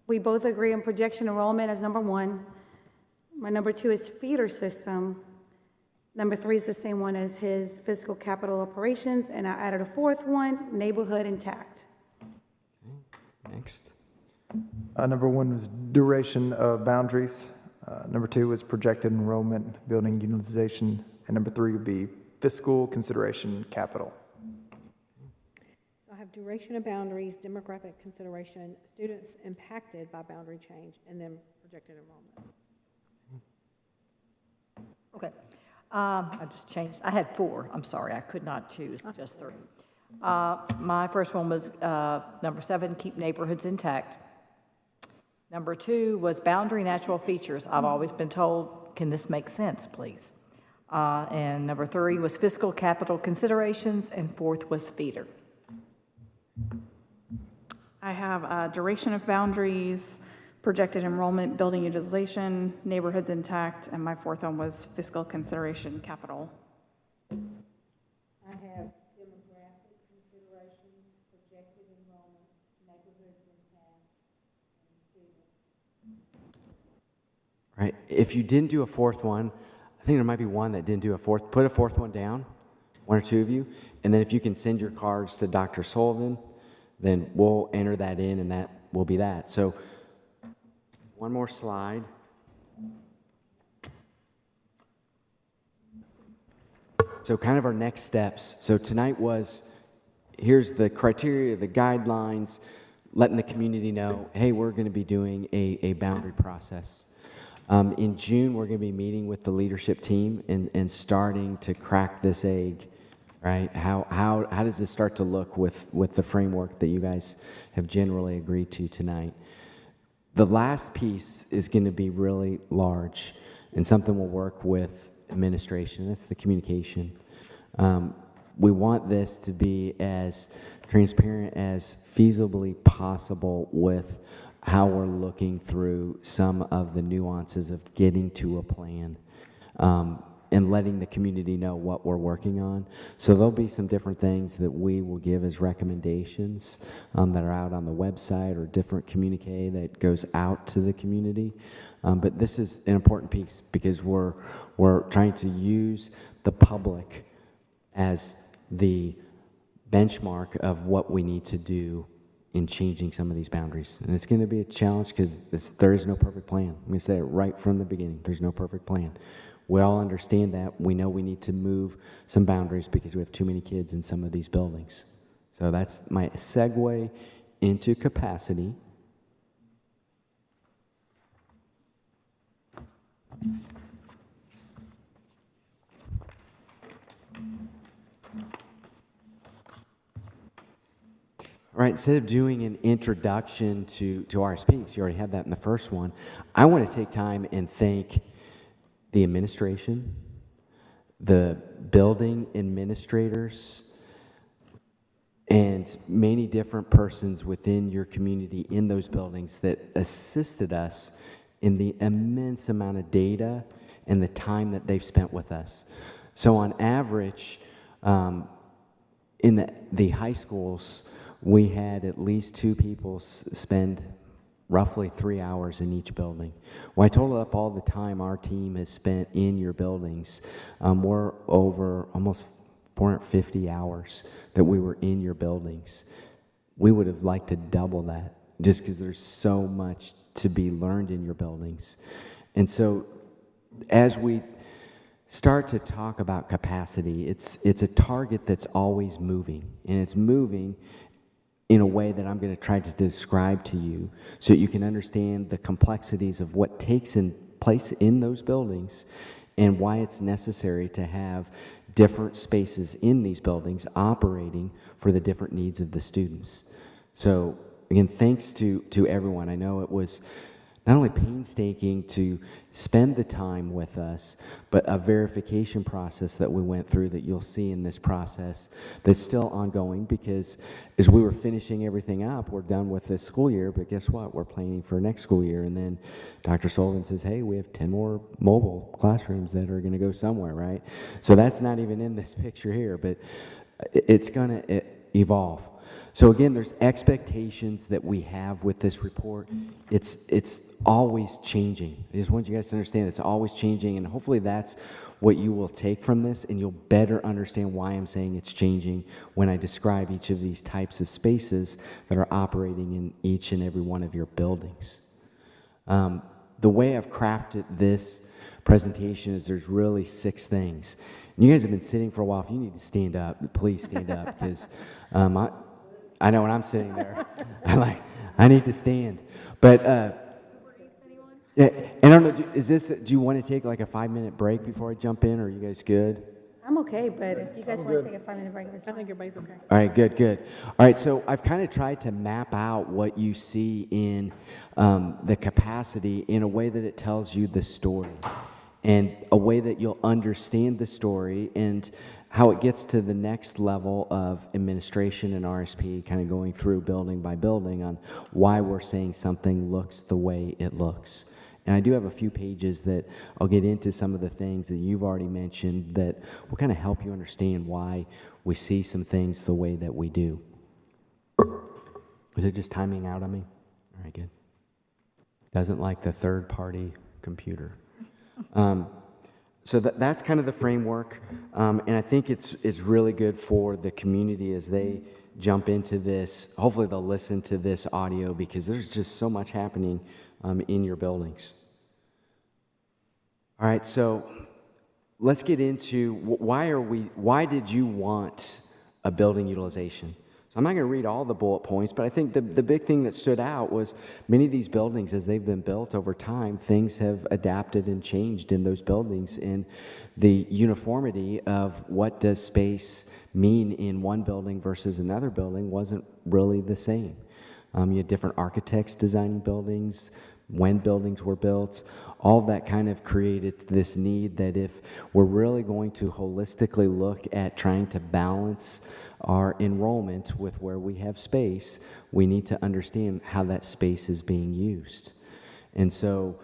we both agree on projection enrollment as number 1. My number 2 is feeder system. Number 3 is the same one as his physical capital operations, and I added a 4th one, neighborhood intact. Okay. Next. Number 1 was duration of boundaries. Number 2 was projected enrollment, building utilization, and number 3 would be fiscal consideration capital. So I have duration of boundaries, demographic consideration, students impacted by boundary change, and then projected enrollment. Okay. I just changed. I had 4. I'm sorry. I could not choose just 3. My first one was number 7, keep neighborhoods intact. Number 2 was boundary natural features. I've always been told, can this make sense, please? And number 3 was fiscal capital considerations, and 4th was feeder. I have duration of boundaries, projected enrollment, building utilization, neighborhoods intact, and my 4th one was fiscal consideration capital. I have demographic considerations, projected enrollment, neighborhoods intact, and students. Right. If you didn't do a 4th one, I think there might be one that didn't do a 4th. Put a 4th one down, 1 or 2 of you, and then if you can send your cards to Dr. Sullivan, then we'll enter that in, and that will be that. So, one more slide. So kind of our next steps. So tonight was, here's the criteria, the guidelines, letting the community know, hey, we're going to be doing a boundary process. In June, we're going to be meeting with the leadership team and starting to crack this egg, right? How does this start to look with the framework that you guys have generally agreed to tonight? The last piece is going to be really large and something we'll work with administration. That's the communication. We want this to be as transparent as feasibly possible with how we're looking through some of the nuances of getting to a plan, and letting the community know what we're working on. So there'll be some different things that we will give as recommendations that are out on the website, or different communique that goes out to the community. But this is an important piece because we're trying to use the public as the benchmark of what we need to do in changing some of these boundaries. And it's going to be a challenge because there is no perfect plan. I'm going to say it right from the beginning. There's no perfect plan. We all understand that. We know we need to move some boundaries because we have too many kids in some of these buildings. So that's my segue into capacity. All right, instead of doing an introduction to RSP, because you already had that in the first one, I want to take time and thank the administration, the building administrators, and many different persons within your community in those buildings that assisted us in the immense amount of data and the time that they've spent with us. So on average, in the high schools, we had at least 2 people spend roughly 3 hours in each building. When I total up all the time our team has spent in your buildings, we're over almost 450 hours that we were in your buildings. We would have liked to double that just because there's so much to be learned in your buildings. And so as we start to talk about capacity, it's a target that's always moving, and it's moving in a way that I'm going to try to describe to you so that you can understand the complexities of what takes in place in those buildings and why it's necessary to have different spaces in these buildings operating for the different needs of the students. So again, thanks to everyone. I know it was not only painstaking to spend the time with us, but a verification process that we went through that you'll see in this process that's still ongoing, because as we were finishing everything up, we're done with this school year, but guess what? We're planning for next school year. And then Dr. Sullivan says, hey, we have 10 more mobile classrooms that are going to go somewhere, right? So that's not even in this picture here, but it's going to evolve. So again, there's expectations that we have with this report. It's always changing. I just want you guys to understand it's always changing, and hopefully that's what you will take from this, and you'll better understand why I'm saying it's changing when I describe each of these types of spaces that are operating in each and every one of your buildings. The way I've crafted this presentation is there's really 6 things. And you guys have been sitting for a while. If you need to stand up, please stand up, because I know when I'm sitting there, I need to stand. But yeah, and I don't know, do you want to take like a 5-minute break before I jump in, or are you guys good? I'm okay, but if you guys want to take a 5-minute break, it's fine. I think everybody's okay. All right, good. All right, so I've kind of tried to map out what you see in the capacity in a way that it tells you the story, and a way that you'll understand the story and how it gets to the next level of administration and RSP, kind of going through building by building on why we're saying something looks the way it looks. And I do have a few pages that I'll get into some of the things that you've already mentioned that will kind of help you understand why we see some things the way that we do. Is it just timing out on me? All right, good. Doesn't like the third-party computer. So that's kind of the framework, and I think it's really good for the community as they jump into this. Hopefully they'll listen to this audio because there's just so much happening in your buildings. All right, so let's get into why did you want a building utilization? So I'm not going to read all the bullet points, but I think the big thing that stood out was many of these buildings, as they've been built over time, things have adapted and changed in those buildings, and the uniformity of what does space mean in one building versus another building wasn't really the same. You had different architects designing buildings, when buildings were built. All of that kind of created this need that if we're really going to holistically look at trying to balance our enrollment with where we have space, we need to understand how that space is being used. And so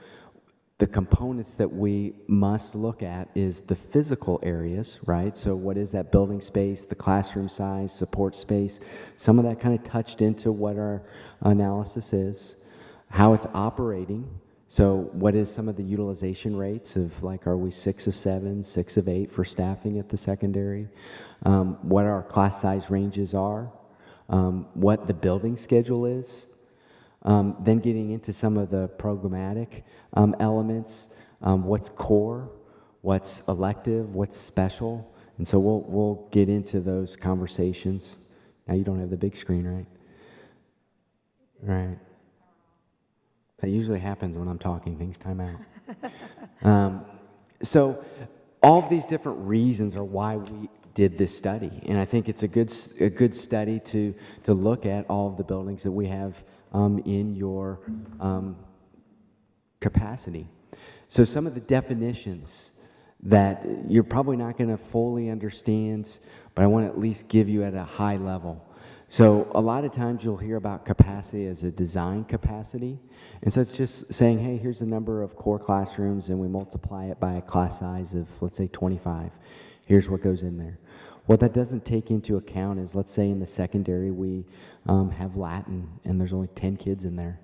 the components that we must look at is the physical areas, right? So what is that building space, the classroom size, support space? Some of that kind of touched into what our analysis is, how it's operating. So what is some of the utilization rates of, like, are we 6 of 7, 6 of 8 for staffing at the secondary? What our class size ranges are, what the building schedule is, then getting into some of the programmatic elements, what's core, what's elective, what's special. And so we'll get into those conversations. Now you don't have the big screen, right? Right. That usually happens when I'm talking, things time out. So all of these different reasons are why we did this study. And I think it's a good study to look at all of the buildings that we have in your capacity. So some of the definitions that you're probably not going to fully understand, but I want to at least give you at a high level. So a lot of times you'll hear about capacity as a design capacity. And so it's just saying, hey, here's the number of core classrooms and we multiply it by a class size of, let's say, 25. Here's what goes in there. What that doesn't take into account is, let's say in the secondary we have Latin and there's only 10 kids in there,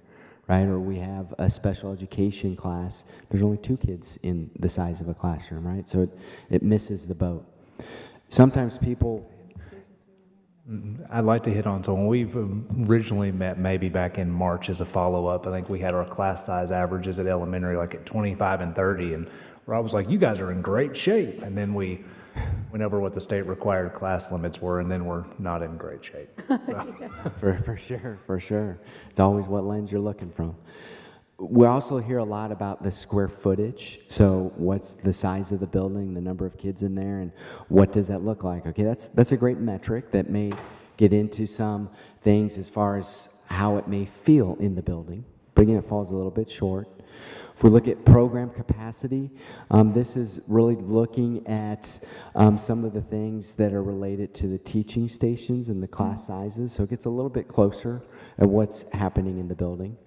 right? Or we have a special education class, there's only 2 kids in the size of a classroom, right? So it misses the boat. Sometimes people... I'd like to hit on, so when we've originally met maybe back in March as a follow-up, I think we had our class size averages at elementary like at 25 and 30, and Rob was like, you guys are in great shape. And then we went over what the state required class limits were, and then we're not in great shape. So. For sure. It's always what lens you're looking from. We also hear a lot about the square footage. So what's the size of the building, the number of kids in there, and what does that look like? Okay, that's a great metric that may get into some things as far as how it may feel in the building. But again, it falls a little bit short. If we look at program capacity, this is really looking at some of the things that are related to the teaching stations and the class sizes. So it gets a little bit closer at what's happening in the building.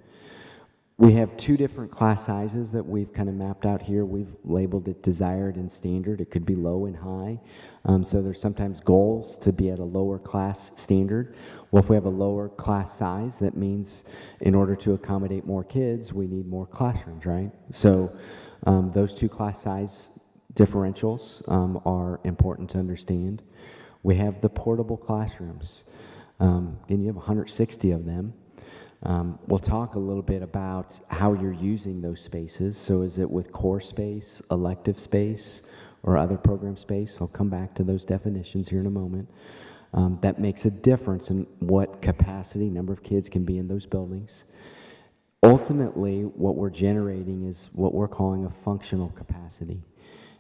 We have 2 different class sizes that we've kind of mapped out here. We've labeled it desired and standard. It could be low and high. So there's sometimes goals to be at a lower class standard. Well, if we have a lower class size, that means in order to accommodate more kids, we need more classrooms, right? So those 2 class size differentials are important to understand. We have the portable classrooms. And you have 160 of them. We'll talk a little bit about how you're using those spaces. So is it with core space, elective space, or other program space? I'll come back to those definitions here in a moment. That makes a difference in what capacity, number of kids can be in those buildings. Ultimately, what we're generating is what we're calling a functional capacity.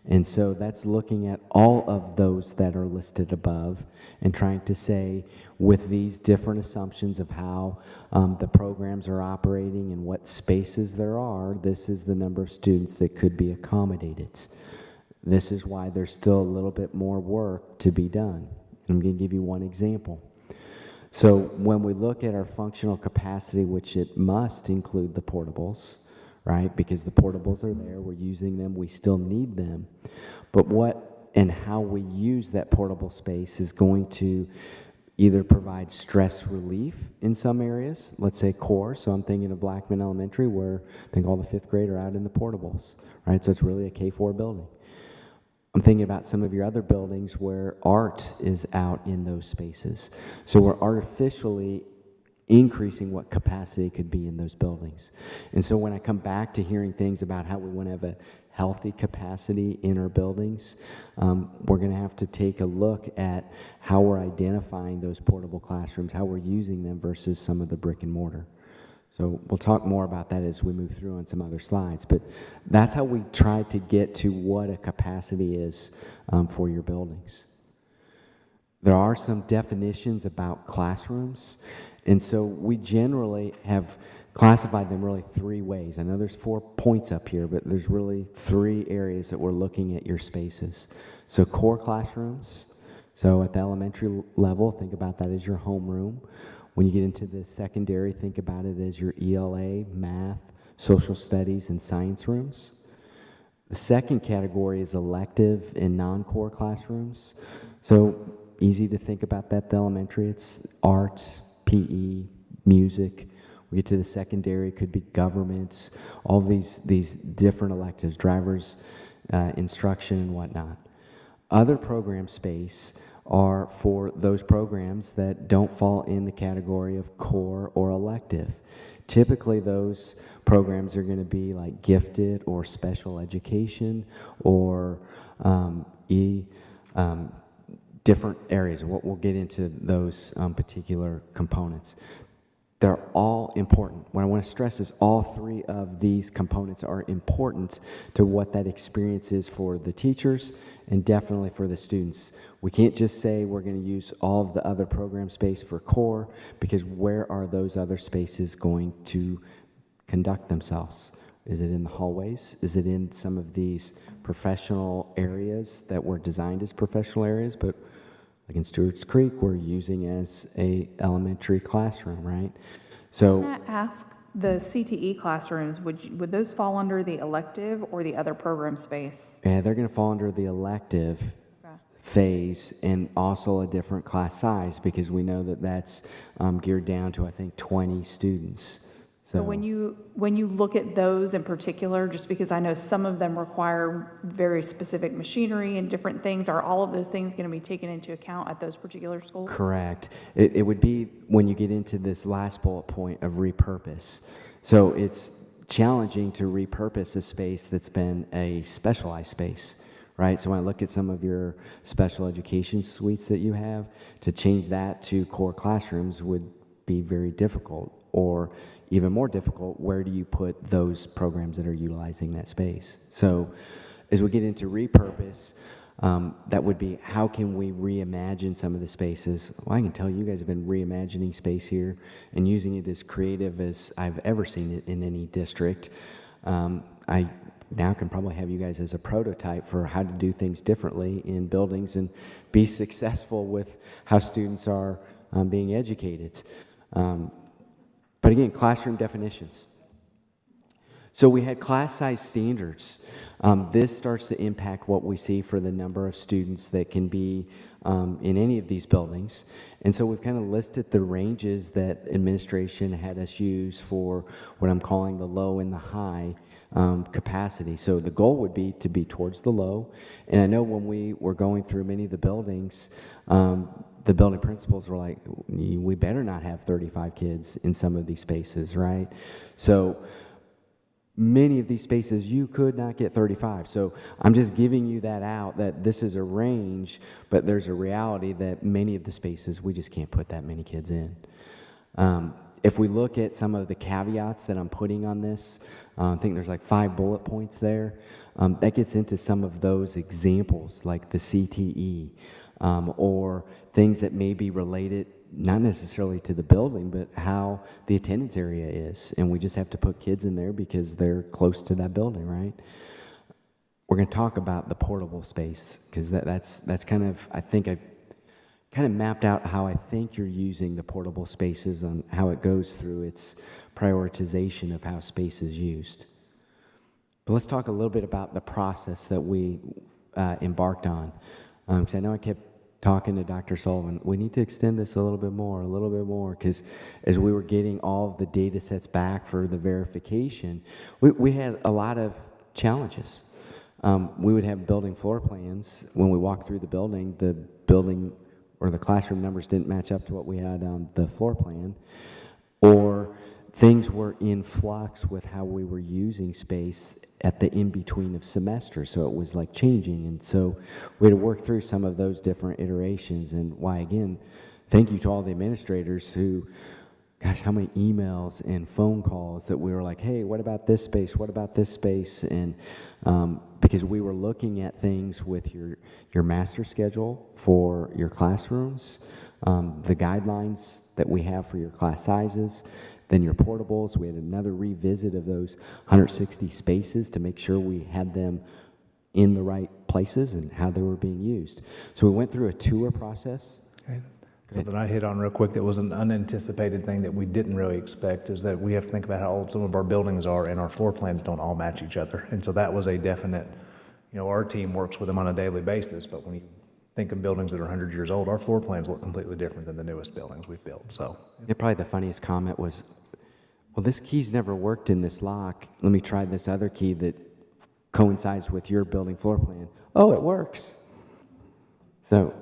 And so that's looking at all of those that are listed above and trying to say, with these different assumptions of how the programs are operating and what spaces there are, this is the number of students that could be accommodated. This is why there's still a little bit more work to be done. I'm going to give you one example. So when we look at our functional capacity, which it must include the portables, right? Because the portables are there, we're using them, we still need them. But what and how we use that portable space is going to either provide stress relief in some areas, let's say core, so I'm thinking of Blackman Elementary where I think all the 5th grade are out in the portables, right? So it's really a K-4 building. I'm thinking about some of your other buildings where art is out in those spaces. So we're artificially increasing what capacity could be in those buildings. And so when I come back to hearing things about how we want to have a healthy capacity in our buildings, we're going to have to take a look at how we're identifying those portable classrooms, how we're using them versus some of the brick and mortar. So we'll talk more about that as we move through on some other slides. But that's how we try to get to what a capacity is for your buildings. There are some definitions about classrooms. And so we generally have classified them really 3 ways. I know there's 4 points up here, but there's really 3 areas that we're looking at your spaces. So core classrooms. So at the elementary level, think about that as your homeroom. When you get into the secondary, think about it as your ELA, math, social studies, and science rooms. The second category is elective and non-core classrooms. So easy to think about that, the elementary, it's art, PE, music. We get to the secondary, could be governments, all these different electives, driver's instruction and whatnot. Other program space are for those programs that don't fall in the category of core or elective. Typically, those programs are going to be like gifted or special education or different areas. We'll get into those particular components. They're all important. What I want to stress is all 3 of these components are important to what that experience is for the teachers and definitely for the students. We can't just say we're going to use all of the other program space for core, because where are those other spaces going to conduct themselves? Is it in the hallways? Is it in some of these professional areas that were designed as professional areas, but like in Stewart's Creek, we're using as a elementary classroom, right? So, Can I ask, the CTE classrooms, would those fall under the elective or the other program space? yeah, they're going to fall under the elective phase and also a different class size, because we know that that's geared down to, I think, 20 students. So when you look at those in particular, just because I know some of them require very specific machinery and different things, are all of those things going to be taken into account at those particular schools? Correct. It would be when you get into this last bullet point of repurpose. So it's challenging to repurpose a space that's been a specialized space, right? So when I look at some of your special education suites that you have, to change that to core classrooms would be very difficult. Or even more difficult, where do you put those programs that are utilizing that space? So as we get into repurpose, that would be, how can we reimagine some of the spaces? Well, I can tell you guys have been reimagining space here and using it as creative as I've ever seen it in any district. I now can probably have you guys as a prototype for how to do things differently in buildings and be successful with how students are being educated. But again, classroom definitions. So we had class size standards. This starts to impact what we see for the number of students that can be in any of these buildings. And so we've kind of listed the ranges that administration had us use for what I'm calling the low and the high capacity. So the goal would be to be towards the low. And I know when we were going through many of the buildings, the building principals were like, we better not have 35 kids in some of these spaces, right? So many of these spaces, you could not get 35. So I'm just giving you that out, that this is a range, but there's a reality that many of the spaces, we just can't put that many kids in. If we look at some of the caveats that I'm putting on this, I think there's like 5 bullet points there. That gets into some of those examples, like the CTE, or things that may be related, not necessarily to the building, but how the attendance area is. And we just have to put kids in there because they're close to that building, right? We're going to talk about the portable space, because that's kind of, I think I've kind of mapped out how I think you're using the portable spaces and how it goes through its prioritization of how space is used. But let's talk a little bit about the process that we embarked on. Because I know I kept talking to Dr. Sullivan, we need to extend this a little bit more, because as we were getting all of the data sets back for the verification, we had a lot of challenges. We would have building floor plans. When we walked through the building or the classroom numbers didn't match up to what we had on the floor plan, or things were in flux with how we were using space at the in-between of semesters, so it was like changing. And so we had to work through some of those different iterations, and why, again, thank you to all the administrators who gosh, how many emails and phone calls that we were like, hey, what about this space? What about this space? And because we were looking at things with your master schedule for your classrooms, the guidelines that we have for your class sizes, then your portables. We had another revisit of those 160 spaces to make sure we had them in the right places and how they were being used. So we went through a tour process. Okay. Something I hit on real quick that was an unanticipated thing that we didn't really expect is that we have to think about how old some of our buildings are, and our floor plans don't all match each other. And so that was a definite, our team works with them on a daily basis, but when you think of buildings that are 100 years old, our floor plans look completely different than the newest buildings we've built. So Probably the funniest comment was, well, this key's never worked in this lock. Let me try this other key that coincides with your building floor plan. Oh, it works. So,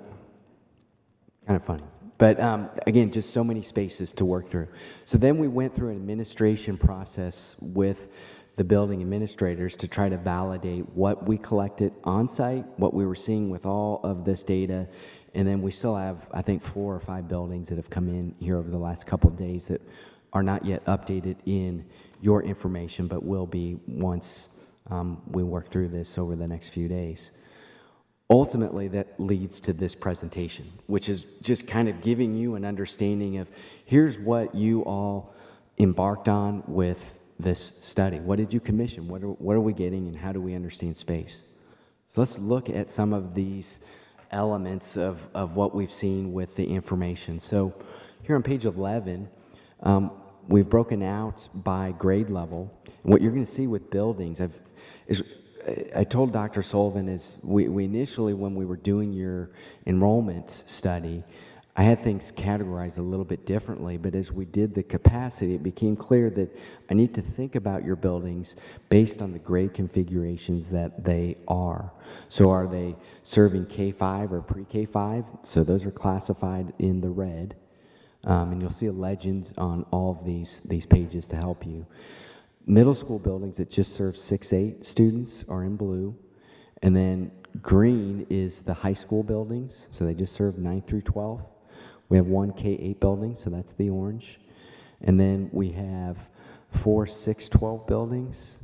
kind of funny. But again, just so many spaces to work through. So then we went through an administration process with the building administrators to try to validate what we collected on site, what we were seeing with all of this data. And then we still have, I think, 4 or 5 buildings that have come in here over the last couple of days that are not yet updated in your information, but will be once we work through this over the next few days. Ultimately, that leads to this presentation, which is just kind of giving you an understanding of here's what you all embarked on with this study. What did you commission? What are we getting, and how do we understand space? So let's look at some of these elements of what we've seen with the information. So here on page 11, we've broken out by grade level. And what you're going to see with buildings, I told Dr. Sullivan is we initially, when we were doing your enrollment study, I had things categorized a little bit differently, but as we did the capacity, it became clear that I need to think about your buildings based on the grade configurations that they are. So are they serving K-5 or pre-K-5? So those are classified in the red. And you'll see a legend on all of these pages to help you. Middle school buildings that just serve 6-8 students are in blue. And then green is the high school buildings, so they just serve 9th through 12th. We have 1 K-8 building, so that's the orange. And then we have 4 6-12 buildings,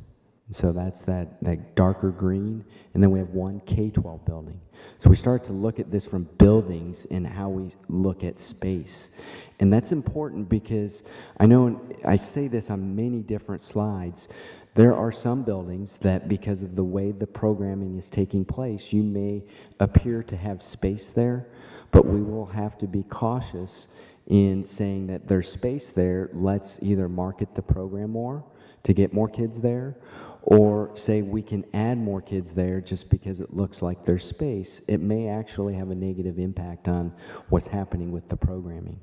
so that's that darker green. And then we have 1 K-12 building. So we start to look at this from buildings and how we look at space. And that's important because I know, and I say this on many different slides, there are some buildings that because of the way the programming is taking place, you may appear to have space there, but we will have to be cautious in saying that there's space there. Let's either market the program more to get more kids there, or say we can add more kids there just because it looks like there's space. It may actually have a negative impact on what's happening with the programming.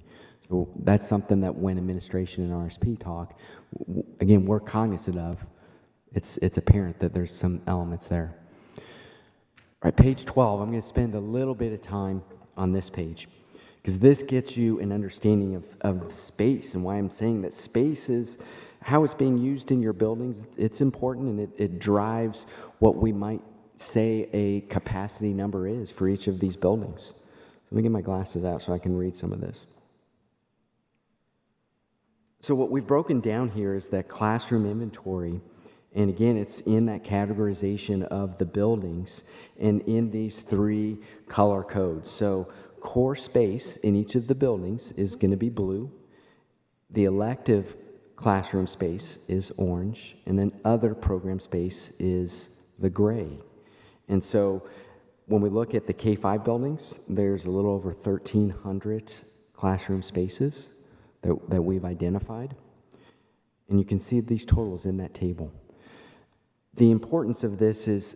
So that's something that when administration and RSP talk, again, we're cognizant of. It's apparent that there's some elements there. All right, page 12, I'm going to spend a little bit of time on this page because this gets you an understanding of space and why I'm saying that space is how it's being used in your buildings. It's important, and it drives what we might say a capacity number is for each of these buildings. So let me get my glasses out so I can read some of this. So what we've broken down here is that classroom inventory, and again, it's in that categorization of the buildings and in these 3 color codes. So core space in each of the buildings is going to be blue. The elective classroom space is orange, and then other program space is the gray. And so when we look at the K-5 buildings, there's a little over 1,300 classroom spaces that we've identified. And you can see these totals in that table. The importance of this is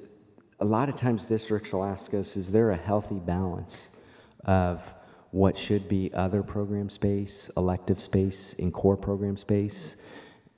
a lot of times districts will ask us, is there a healthy balance of what should be other program space, elective space, and core program space?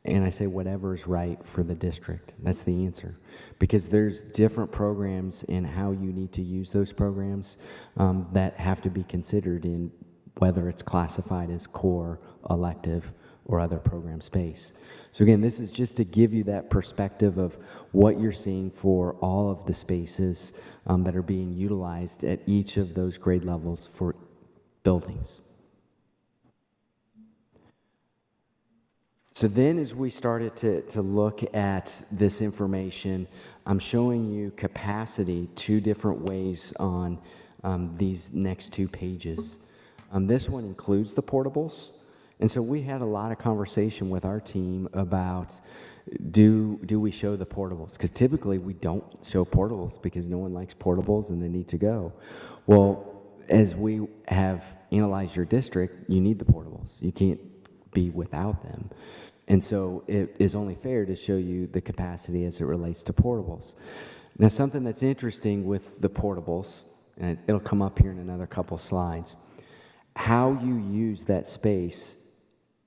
And I say whatever is right for the district. That's the answer. Because there's different programs and how you need to use those programs that have to be considered in whether it's classified as core, elective, or other program space. So again, this is just to give you that perspective of what you're seeing for all of the spaces that are being utilized at each of those grade levels for buildings. So then as we started to look at this information, I'm showing you capacity 2 different ways on these next 2 pages. This one includes the portables. And so we had a lot of conversation with our team about do we show the portables? Because typically we don't show portables because no one likes portables and they need to go. Well, as we have analyzed your district, you need the portables. You can't be without them. And so it is only fair to show you the capacity as it relates to portables. Now, something that's interesting with the portables, and it'll come up here in another couple slides, how you use that space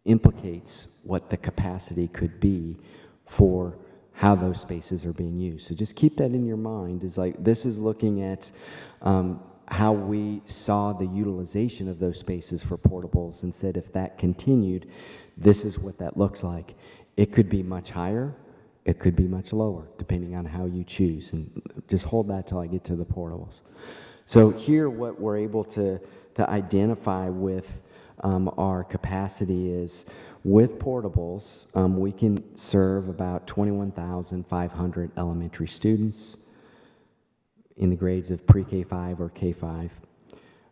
implicates what the capacity could be for how those spaces are being used. So just keep that in your mind. Is like this is looking at how we saw the utilization of those spaces for portables and said if that continued, this is what that looks like. It could be much higher, it could be much lower, depending on how you choose. And just hold that till I get to the portables. So here what we're able to identify with our capacity is with portables, we can serve about 21,500 elementary students in the grades of pre-K5 or K5.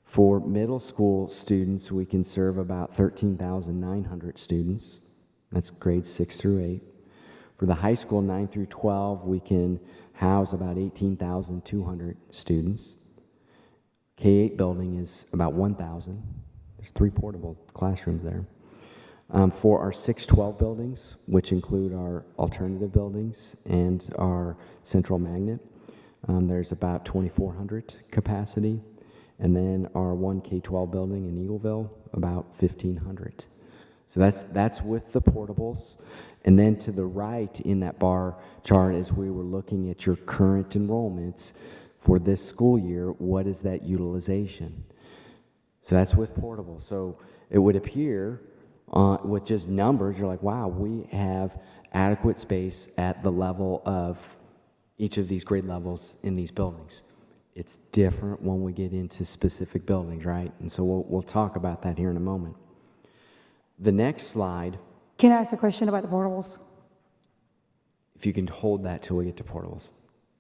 For middle school students, we can serve about 13,900 students. That's grades 6 through 8. For the high school, 9 through 12, we can house about 18,200 students. K-8 building is about 1,000. There's 3 portable classrooms there. For our 6-12 buildings, which include our alternative buildings and our central magnet, there's about 2,400 capacity. And then our 1 K-12 building in Eagleville, about 1,500. So that's with the portables. And then to the right in that bar chart, as we were looking at your current enrollments for this school year, what is that utilization? So that's with portables. So it would appear with just numbers, you're like, wow, we have adequate space at the level of each of these grade levels in these buildings. It's different when we get into specific buildings, right? And so we'll talk about that here in a moment. The next slide. Can I ask a question about the portables? If you can hold that till we get to portables.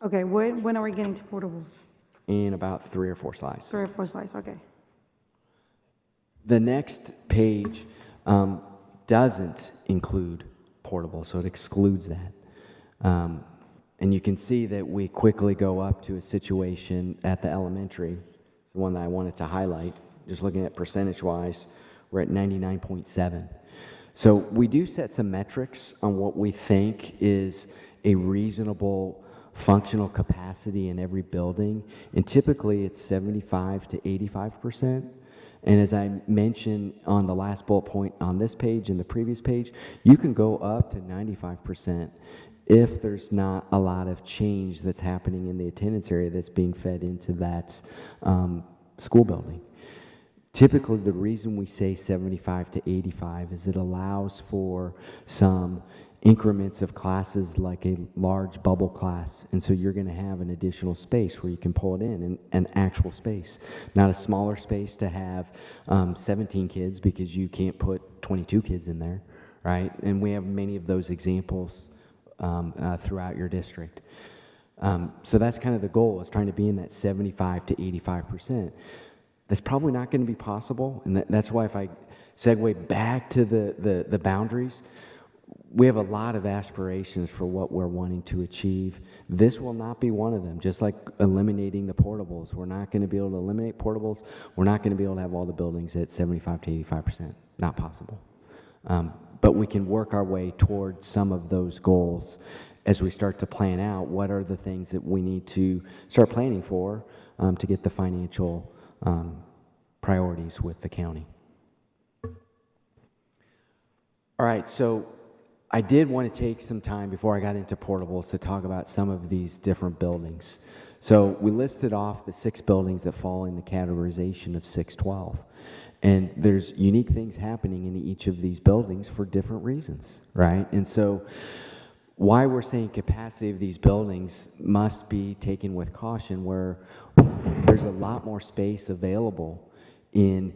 Okay, when are we getting to portables? In about 3 or 4 slides. 3 or 4 slides, okay. The next page doesn't include portables, so it excludes that. And you can see that we quickly go up to a situation at the elementary. It's the one that I wanted to highlight. Just looking at percentage-wise, we're at 99.7. So we do set some metrics on what we think is a reasonable functional capacity in every building. And typically it's 75 to 85%. And as I mentioned on the last bullet point on this page and the previous page, you can go up to 95% if there's not a lot of change that's happening in the attendance area that's being fed into that school building. Typically, the reason we say 75 to 85 is it allows for some increments of classes like a large bubble class, and so you're going to have an additional space where you can pull it in, an actual space, not a smaller space to have 17 kids because you can't put 22 kids in there, right? And we have many of those examples throughout your district. So that's kind of the goal, is trying to be in that 75 to 85%. That's probably not going to be possible, and that's why if I segue back to the boundaries, we have a lot of aspirations for what we're wanting to achieve. This will not be one of them, just like eliminating the portables. We're not going to be able to eliminate portables. We're not going to be able to have all the buildings at 75 to 85%. Not possible. But we can work our way towards some of those goals as we start to plan out what are the things that we need to start planning for to get the financial priorities with the county. All right, so I did want to take some time before I got into portables to talk about some of these different buildings. So we listed off the 6 buildings that fall in the categorization of 612. And there's unique things happening in each of these buildings for different reasons, right? And so why we're saying capacity of these buildings must be taken with caution, where there's a lot more space available in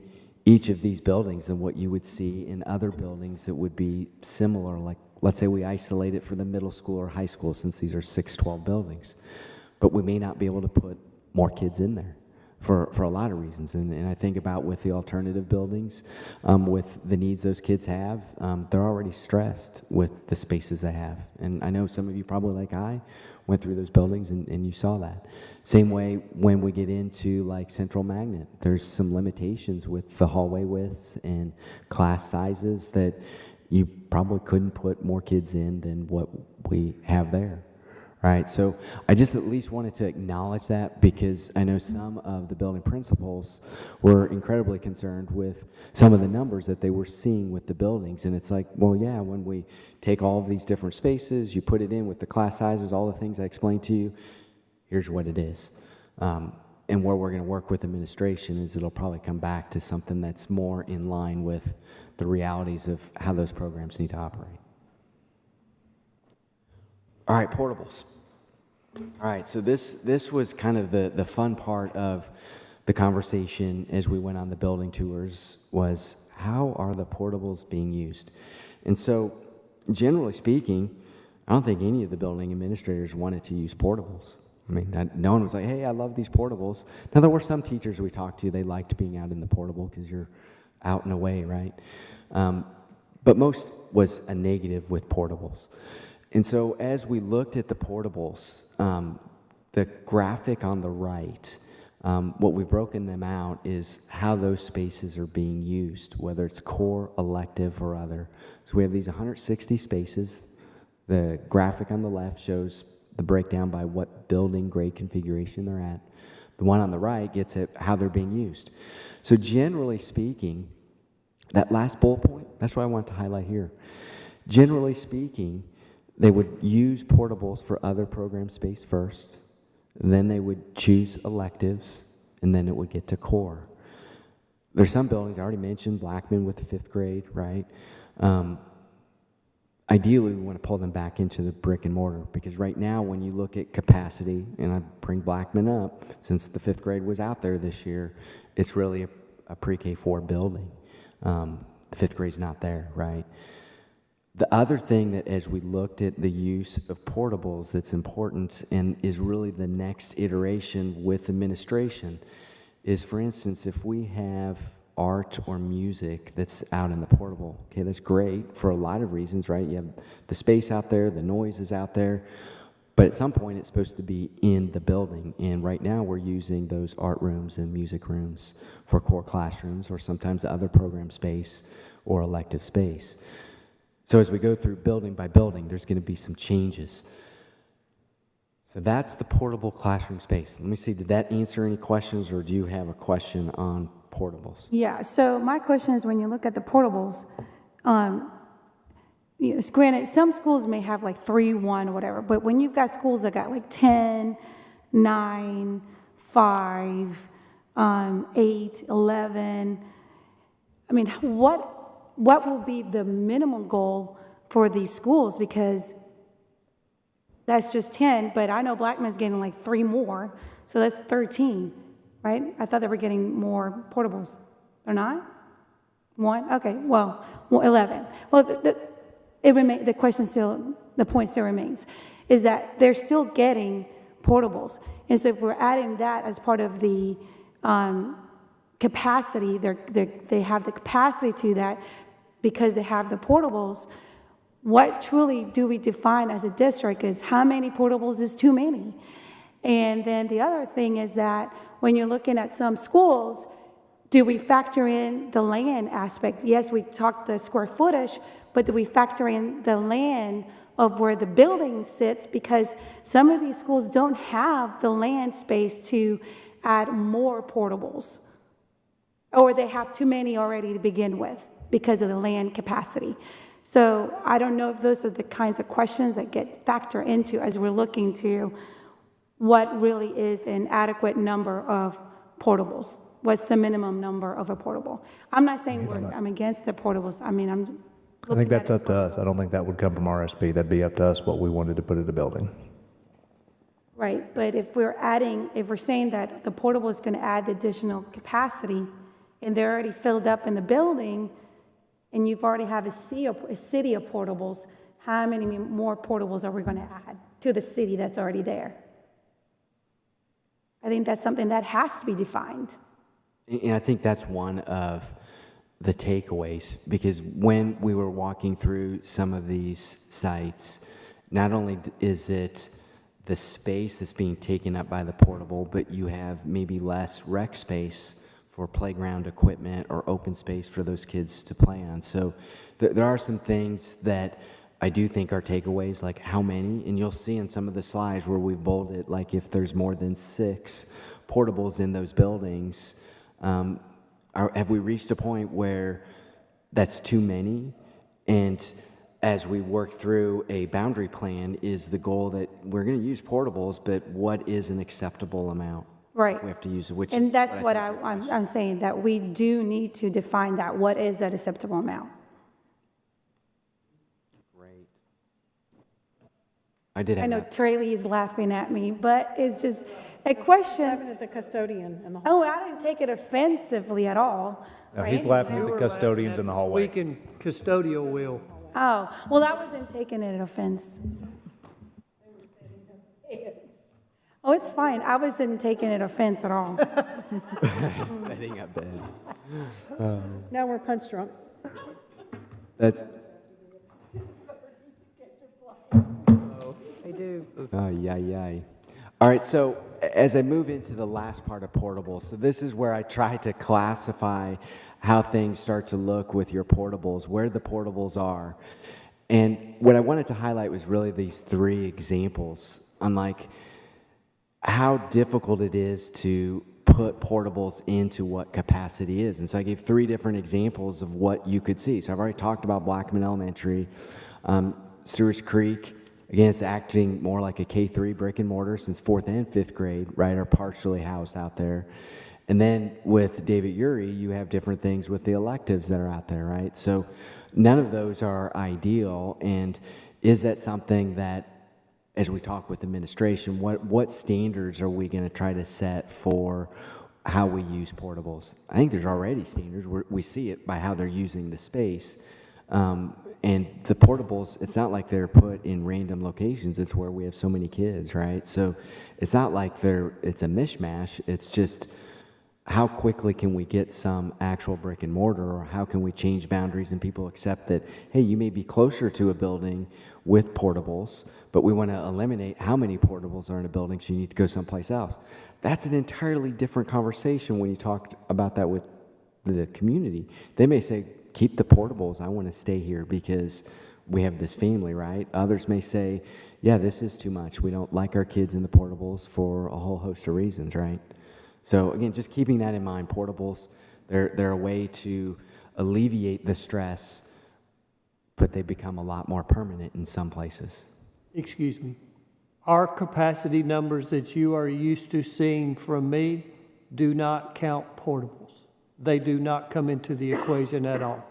each of these buildings than what you would see in other buildings that would be similar. Like, let's say we isolate it for the middle school or high school, since these are 612 buildings. But we may not be able to put more kids in there for a lot of reasons. And I think about with the alternative buildings, with the needs those kids have, they're already stressed with the spaces they have. And I know some of you probably, like I, went through those buildings and you saw that. Same way when we get into like Central Magnet, there's some limitations with the hallway widths and class sizes that you probably couldn't put more kids in than what we have there. Right, so I just at least wanted to acknowledge that, because I know some of the building principals were incredibly concerned with some of the numbers that they were seeing with the buildings. And it's like, well, yeah, when we take all of these different spaces, you put it in with the class sizes, all the things I explained to you, here's what it is. And where we're going to work with administration is it'll probably come back to something that's more in line with the realities of how those programs need to operate. All right, portables. All right, so this was kind of the fun part of the conversation as we went on the building tours, was how are the portables being used? And so, generally speaking, I don't think any of the building administrators wanted to use portables. I mean, no one was like, hey, I love these portables. Now, there were some teachers we talked to, they liked being out in the portable because you're out and away, right? But most was a negative with portables. And so as we looked at the portables, the graphic on the right, what we've broken them out is how those spaces are being used, whether it's core, elective, or other. So we have these 160 spaces. The graphic on the left shows the breakdown by what building grade configuration they're at. The one on the right gets at how they're being used. So generally speaking, that last bullet point, that's what I want to highlight here. Generally speaking, they would use portables for other program space first, then they would choose electives, and then it would get to core. There's some buildings, I already mentioned Blackman with the 5th grade, right? Ideally, we want to pull them back into the brick and mortar, because right now when you look at capacity, and I bring Blackman up, since the 5th grade was out there this year, it's really a pre-K4 building. The 5th grade's not there, right? The other thing that as we looked at the use of portables that's important and is really the next iteration with administration is, for instance, if we have art or music that's out in the portable, okay, that's great for a lot of reasons, right? You have the space out there, the noise is out there, but at some point it's supposed to be in the building. And right now we're using those art rooms and music rooms for core classrooms or sometimes other program space or elective space. So as we go through building by building, there's going to be some changes. So that's the portable classroom space. Let me see, did that answer any questions, or do you have a question on portables? Yeah, so my question is, when you look at the portables, granted, some schools may have like 3, 1, or whatever, but when you've got schools that got like 10, 9, 5, 8, 11, I mean, what will be the minimum goal for these schools? Because that's just 10, but I know Blackman's getting like 3 more, so that's 13, right? I thought they were getting more portables. They're not? 1? Okay, well 11. Well, the question still, the point still remains, is that they're still getting portables. And so if we're adding that as part of the capacity, they have the capacity to that because they have the portables. What truly do we define as a district is how many portables is too many? And then the other thing is that when you're looking at some schools, do we factor in the land aspect? Yes, we talked the square footage, but do we factor in the land of where the building sits? Because some of these schools don't have the land space to add more portables, or they have too many already to begin with because of the land capacity. So I don't know if those are the kinds of questions that get factored into as we're looking to what really is an adequate number of portables. What's the minimum number of a portable? I'm not saying I'm against the portables. I mean, I think that's up to us. I don't think that would come from RSP. That'd be up to us what we wanted to put in the building. Right, but if we're saying that the portable is going to add additional capacity, and they're already filled up in the building, and you've already have a city of portables, how many more portables are we going to add to the city that's already there? I think that's something that has to be defined. And I think that's one of the takeaways, because when we were walking through some of these sites, not only is it the space that's being taken up by the portable, but you have maybe less rec space for playground equipment or open space for those kids to play on. So there are some things that I do think are takeaways, like how many, and you'll see in some of the slides where we've bolded, like if there's more than 6 portables in those buildings, have we reached a point where that's too many? And as we work through a boundary plan, is the goal that we're going to use portables, but what is an acceptable amount? Right. We have to use it, which And is that's what I think I'm saying, that we do need to define that. What is that acceptable amount? great. I did have I know that. Traley is laughing at me, but it's just a question. Having it the custodian and the Oh, I didn't take it offensively at all. No, he's laughing at the custodians in the hallway. Speaking custodial wheel. Oh, well, I wasn't taking it offense. Oh, it's fine. I wasn't taking it offense at all. Setting up beds. Now we're punch drunk. That's. They do. Oh, yay. All right, so as I move into the last part of portables, so this is where I try to classify how things start to look with your portables, where the portables are. And what I wanted to highlight was really these 3 examples on like how difficult it is to put portables into what capacity is. And so I gave 3 different examples of what you could see. So I've already talked about Blackman Elementary, Stewart's Creek. Again, it's acting more like a K-3 brick and mortar since 4th and 5th grade, right, are partially housed out there. And then with David Urey, you have different things with the electives that are out there, right? So none of those are ideal. And is that something that, as we talk with administration, what standards are we going to try to set for how we use portables? I think there's already standards. We see it by how they're using the space. And the portables, it's not like they're put in random locations. It's where we have so many kids, right? So it's not like it's a mishmash. It's just how quickly can we get some actual brick and mortar, or how can we change boundaries and people accept that, hey, you may be closer to a building with portables, but we want to eliminate how many portables are in a building, so you need to go someplace else. That's an entirely different conversation when you talk about that with the community. They may say, keep the portables, I want to stay here because we have this family, right? Others may say, yeah, this is too much. We don't like our kids in the portables for a whole host of reasons, right? So again, just keeping that in mind, portables, they're a way to alleviate the stress, but they become a lot more permanent in some places. Excuse me. Our capacity numbers that you are used to seeing from me do not count portables. They do not come into the equation at all.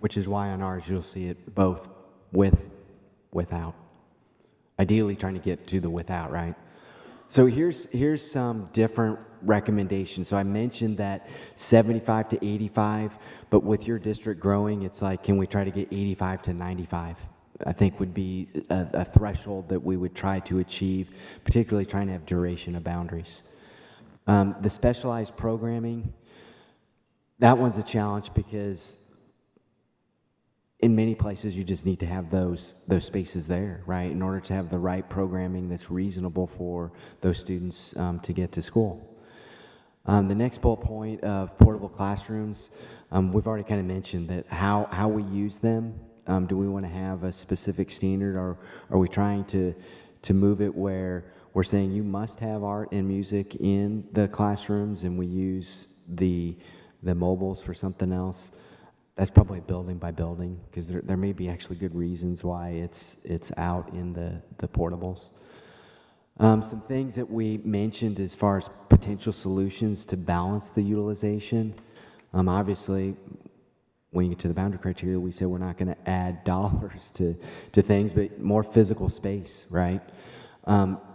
Which is why on ours you'll see it both without. Ideally trying to get to the without, right? So here's some different recommendations. So I mentioned that 75 to 85, but with your district growing, it's like, can we try to get 85 to 95? I think would be a threshold that we would try to achieve, particularly trying to have duration of boundaries. The specialized programming, that one's a challenge because in many places you just need to have those spaces there, right, in order to have the right programming that's reasonable for those students to get to school. The next bullet point of portable classrooms, we've already kind of mentioned that how we use them. Do we want to have a specific standard, or are we trying to move it where we're saying you must have art and music in the classrooms and we use the mobiles for something else? That's probably building by building, because there may be actually good reasons why it's out in the portables. Some things that we mentioned as far as potential solutions to balance the utilization. Obviously, when you get to the boundary criteria, we say we're not going to add dollars to things, but more physical space, right?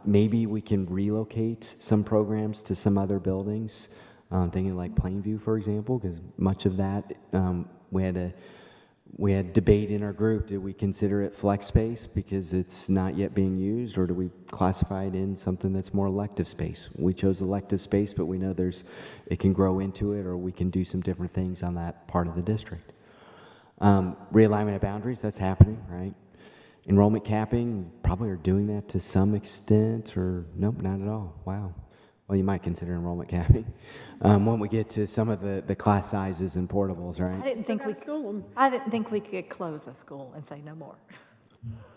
Maybe we can relocate some programs to some other buildings, thinking like Plainview, for example, because much of that, we had debate in our group. Did we consider it flex space because it's not yet being used, or do we classify it in something that's more elective space? We chose elective space, but we know it can grow into it, or we can do some different things on that part of the district. Realignment of boundaries, that's happening, right? Enrollment capping, probably are doing that to some extent, or nope, not at all. Wow. Well, you might consider enrollment capping when we get to some of the class sizes and portables, right? I didn't think we could close a school and say no more.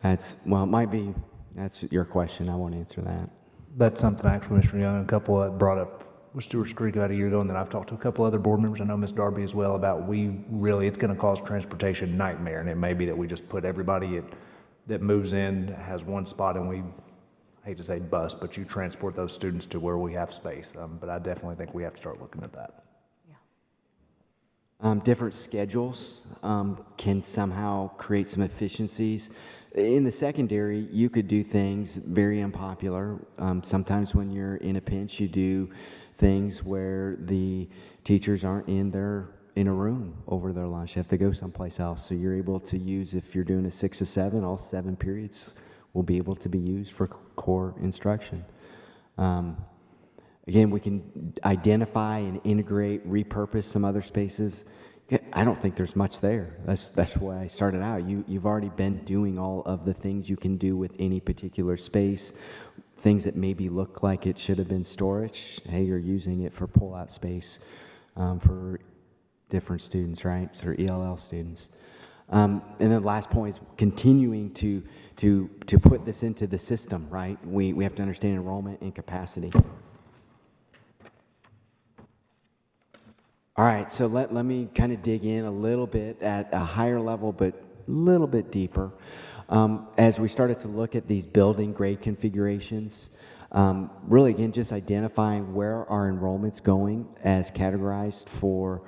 Well, it might be, that's your question. I won't answer that. That's something actually Mr. Young and a couple brought up with Stewart's Creek about a year ago, and then I've talked to a couple other board members, I know Ms. Darby as well, about it's going to cause transportation nightmare, and it may be that we just put everybody that moves in, has one spot, and I hate to say bus, but you transport those students to where we have space. But I definitely think we have to start looking at that. Different schedules can somehow create some efficiencies. In the secondary, you could do things very unpopular. Sometimes when you're in a pinch, you do things where the teachers aren't in a room over their lunch. They have to go someplace else. So you're able to use, if you're doing a 6 to 7, all 7 periods will be able to be used for core instruction. Again, we can identify and integrate, repurpose some other spaces. I don't think there's much there. That's why I started out. You've already been doing all of the things you can do with any particular space, things that maybe look like it should have been storage. Hey, you're using it for pull-out space for different students, right? For ELL students. And then the last point is continuing to put this into the system, right? We have to understand enrollment and capacity. All right, so let me kind of dig in a little bit at a higher level, but a little bit deeper. As we started to look at these building grade configurations, really again, just identifying where our enrollment's going as categorized for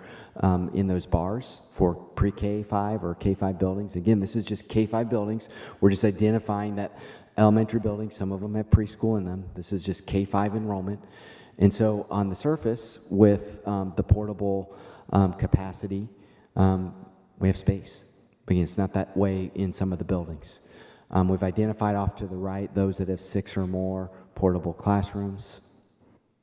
in those bars for pre-K5 or K5 buildings. Again, this is just K5 buildings. We're just identifying that elementary buildings, some of them have preschool in them. This is just K5 enrollment. And so on the surface, with the portable capacity, we have space. Again, it's not that way in some of the buildings. We've identified off to the right those that have 6 or more portable classrooms.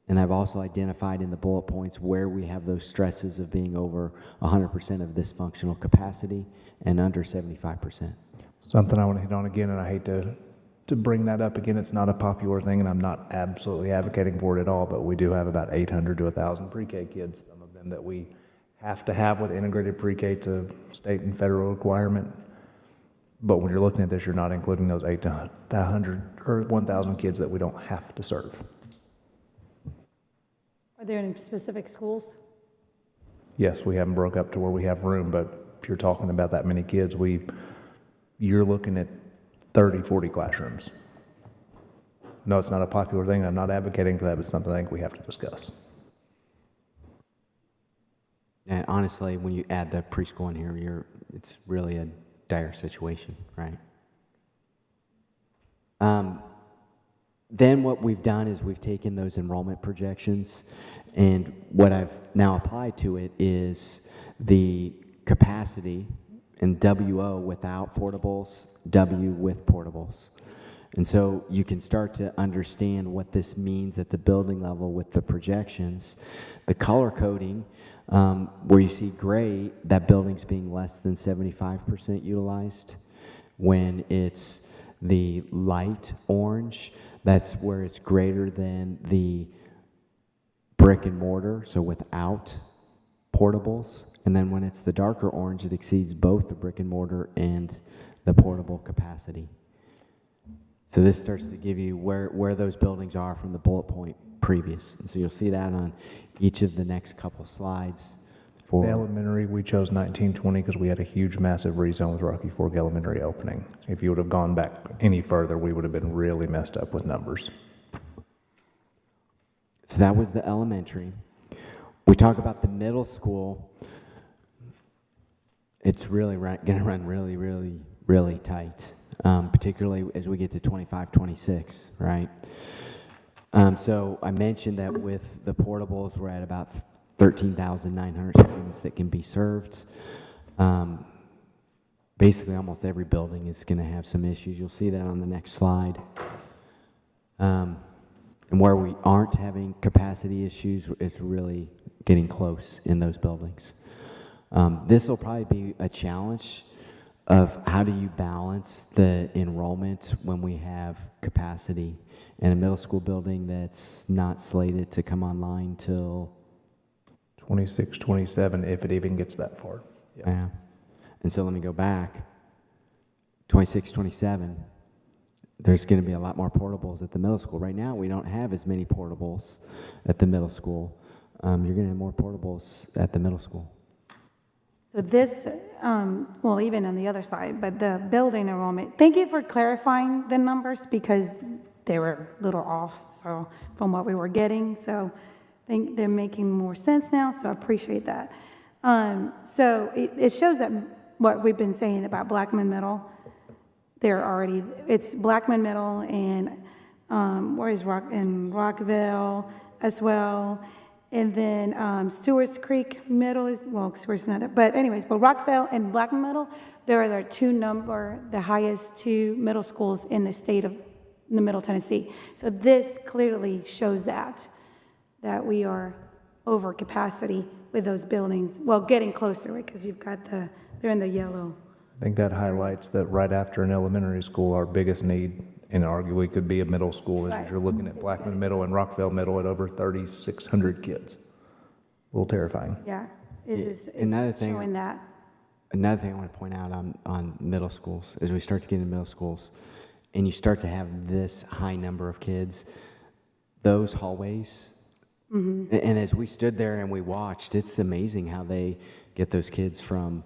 And I've also identified in the bullet points where we have those stresses of being over 100% of this functional capacity and under 75%. Something I want to hit on again, and I hate to bring that up again, it's not a popular thing, and I'm not absolutely advocating for it at all, but we do have about 800 to 1,000 pre-K kids, some of them that we have to have with integrated pre-K to state and federal requirement. But when you're looking at this, you're not including those 800 or 1,000 kids that we don't have to serve. Are there any specific schools? Yes, we haven't broke up to where we have room, but if you're talking about that many kids, you're looking at 30, 40 classrooms. No, it's not a popular thing. I'm not advocating for that, but it's something I think we have to discuss. And honestly, when you add the preschool in here, it's really a dire situation, right? Then what we've done is we've taken those enrollment projections, and what I've now applied to it is the capacity and WO without portables, W with portables. And so you can start to understand what this means at the building level with the projections. The color coding, where you see gray, that building's being less than 75% utilized. When it's the light orange, that's where it's greater than the brick and mortar, so without portables. And then when it's the darker orange, it exceeds both the brick and mortar and the portable capacity. So this starts to give you where those buildings are from the bullet point previous. And so you'll see that on each of the next couple slides. For elementary, we chose 1920 because we had a huge, massive rezone with Rocky Fork Elementary opening. If you would have gone back any further, we would have been really messed up with numbers. So that was the elementary. We talk about the middle school. It's really going to run really, really, really tight. particularly as we get to 25, 26, right? So I mentioned that with the portables, we're at about 13,900 students that can be served. Basically, almost every building is going to have some issues. You'll see that on the next slide. And where we aren't having capacity issues, it's really getting close in those buildings. This will probably be a challenge of how do you balance the enrollment when we have capacity in a middle school building that's not slated to come online till 26, 27, if it even gets that far. yeah. And so let me go back. 26, 27, there's going to be a lot more portables at the middle school. Right now, we don't have as many portables at the middle school. You're going to have more portables at the middle school. So this, well, even on the other side, but the building enrollment, thank you for clarifying the numbers because they were a little off, so from what we were getting. So I think they're making more sense now, so I appreciate that. So it shows that what we've been saying about Blackman Middle, they're already, it's Blackman Middle and where is Rockville as well. And then Stewart's Creek Middle is, well, Stewart's not that, but anyways, but Rockville and Blackman Middle, they're the highest two middle schools in the state of the Middle Tennessee. So this clearly shows that we are over capacity with those buildings. Well, getting closer, right, because you've got they're in the yellow. I think that highlights that right after an elementary school, our biggest need, and arguably could be a middle school, is Right. you're looking at Blackman Middle and Rockville Middle at over 3,600 kids. A little terrifying. Yeah, it's Another thing- showing that. Another thing I want to point out on middle schools, as we start to get into middle schools, and you start to have this high number of kids, those hallways, and as we stood there and we watched, it's amazing how they get those kids from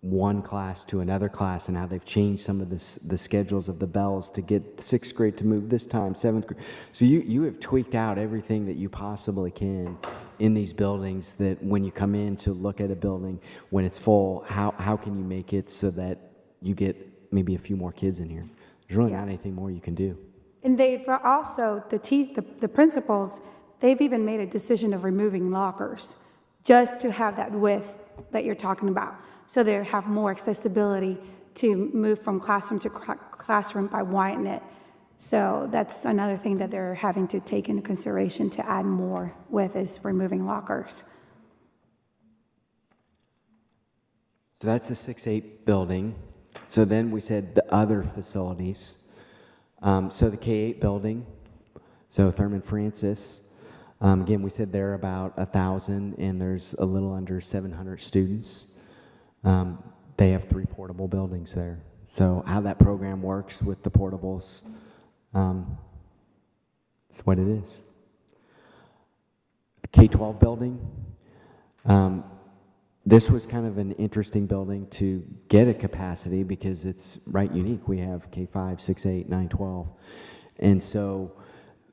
one class to another class and how they've changed some of the schedules of the bells to get sixth grade to move this time, seventh grade. So you have tweaked out everything that you possibly can in these buildings, that when you come in to look at a building, when it's full, how can you make it so that you get maybe a few more kids in here? There's really not anything more you can do. And they've also, the principals, they've even made a decision of removing lockers just to have that width that you're talking about. So they have more accessibility to move from classroom to classroom by widening it. So that's another thing that they're having to take into consideration to add more with, is removing lockers. So that's the 6-8 building. So then we said the other facilities. So the K-8 building, so Thurman Francis, again, we said they're about 1,000 and there's a little under 700 students. They have 3 portable buildings there. So how that program works with the portables, it's what it is. The K-12 building, this was kind of an interesting building to get a capacity because it's right unique. We have K-5, 6, 8, 9, 12. And so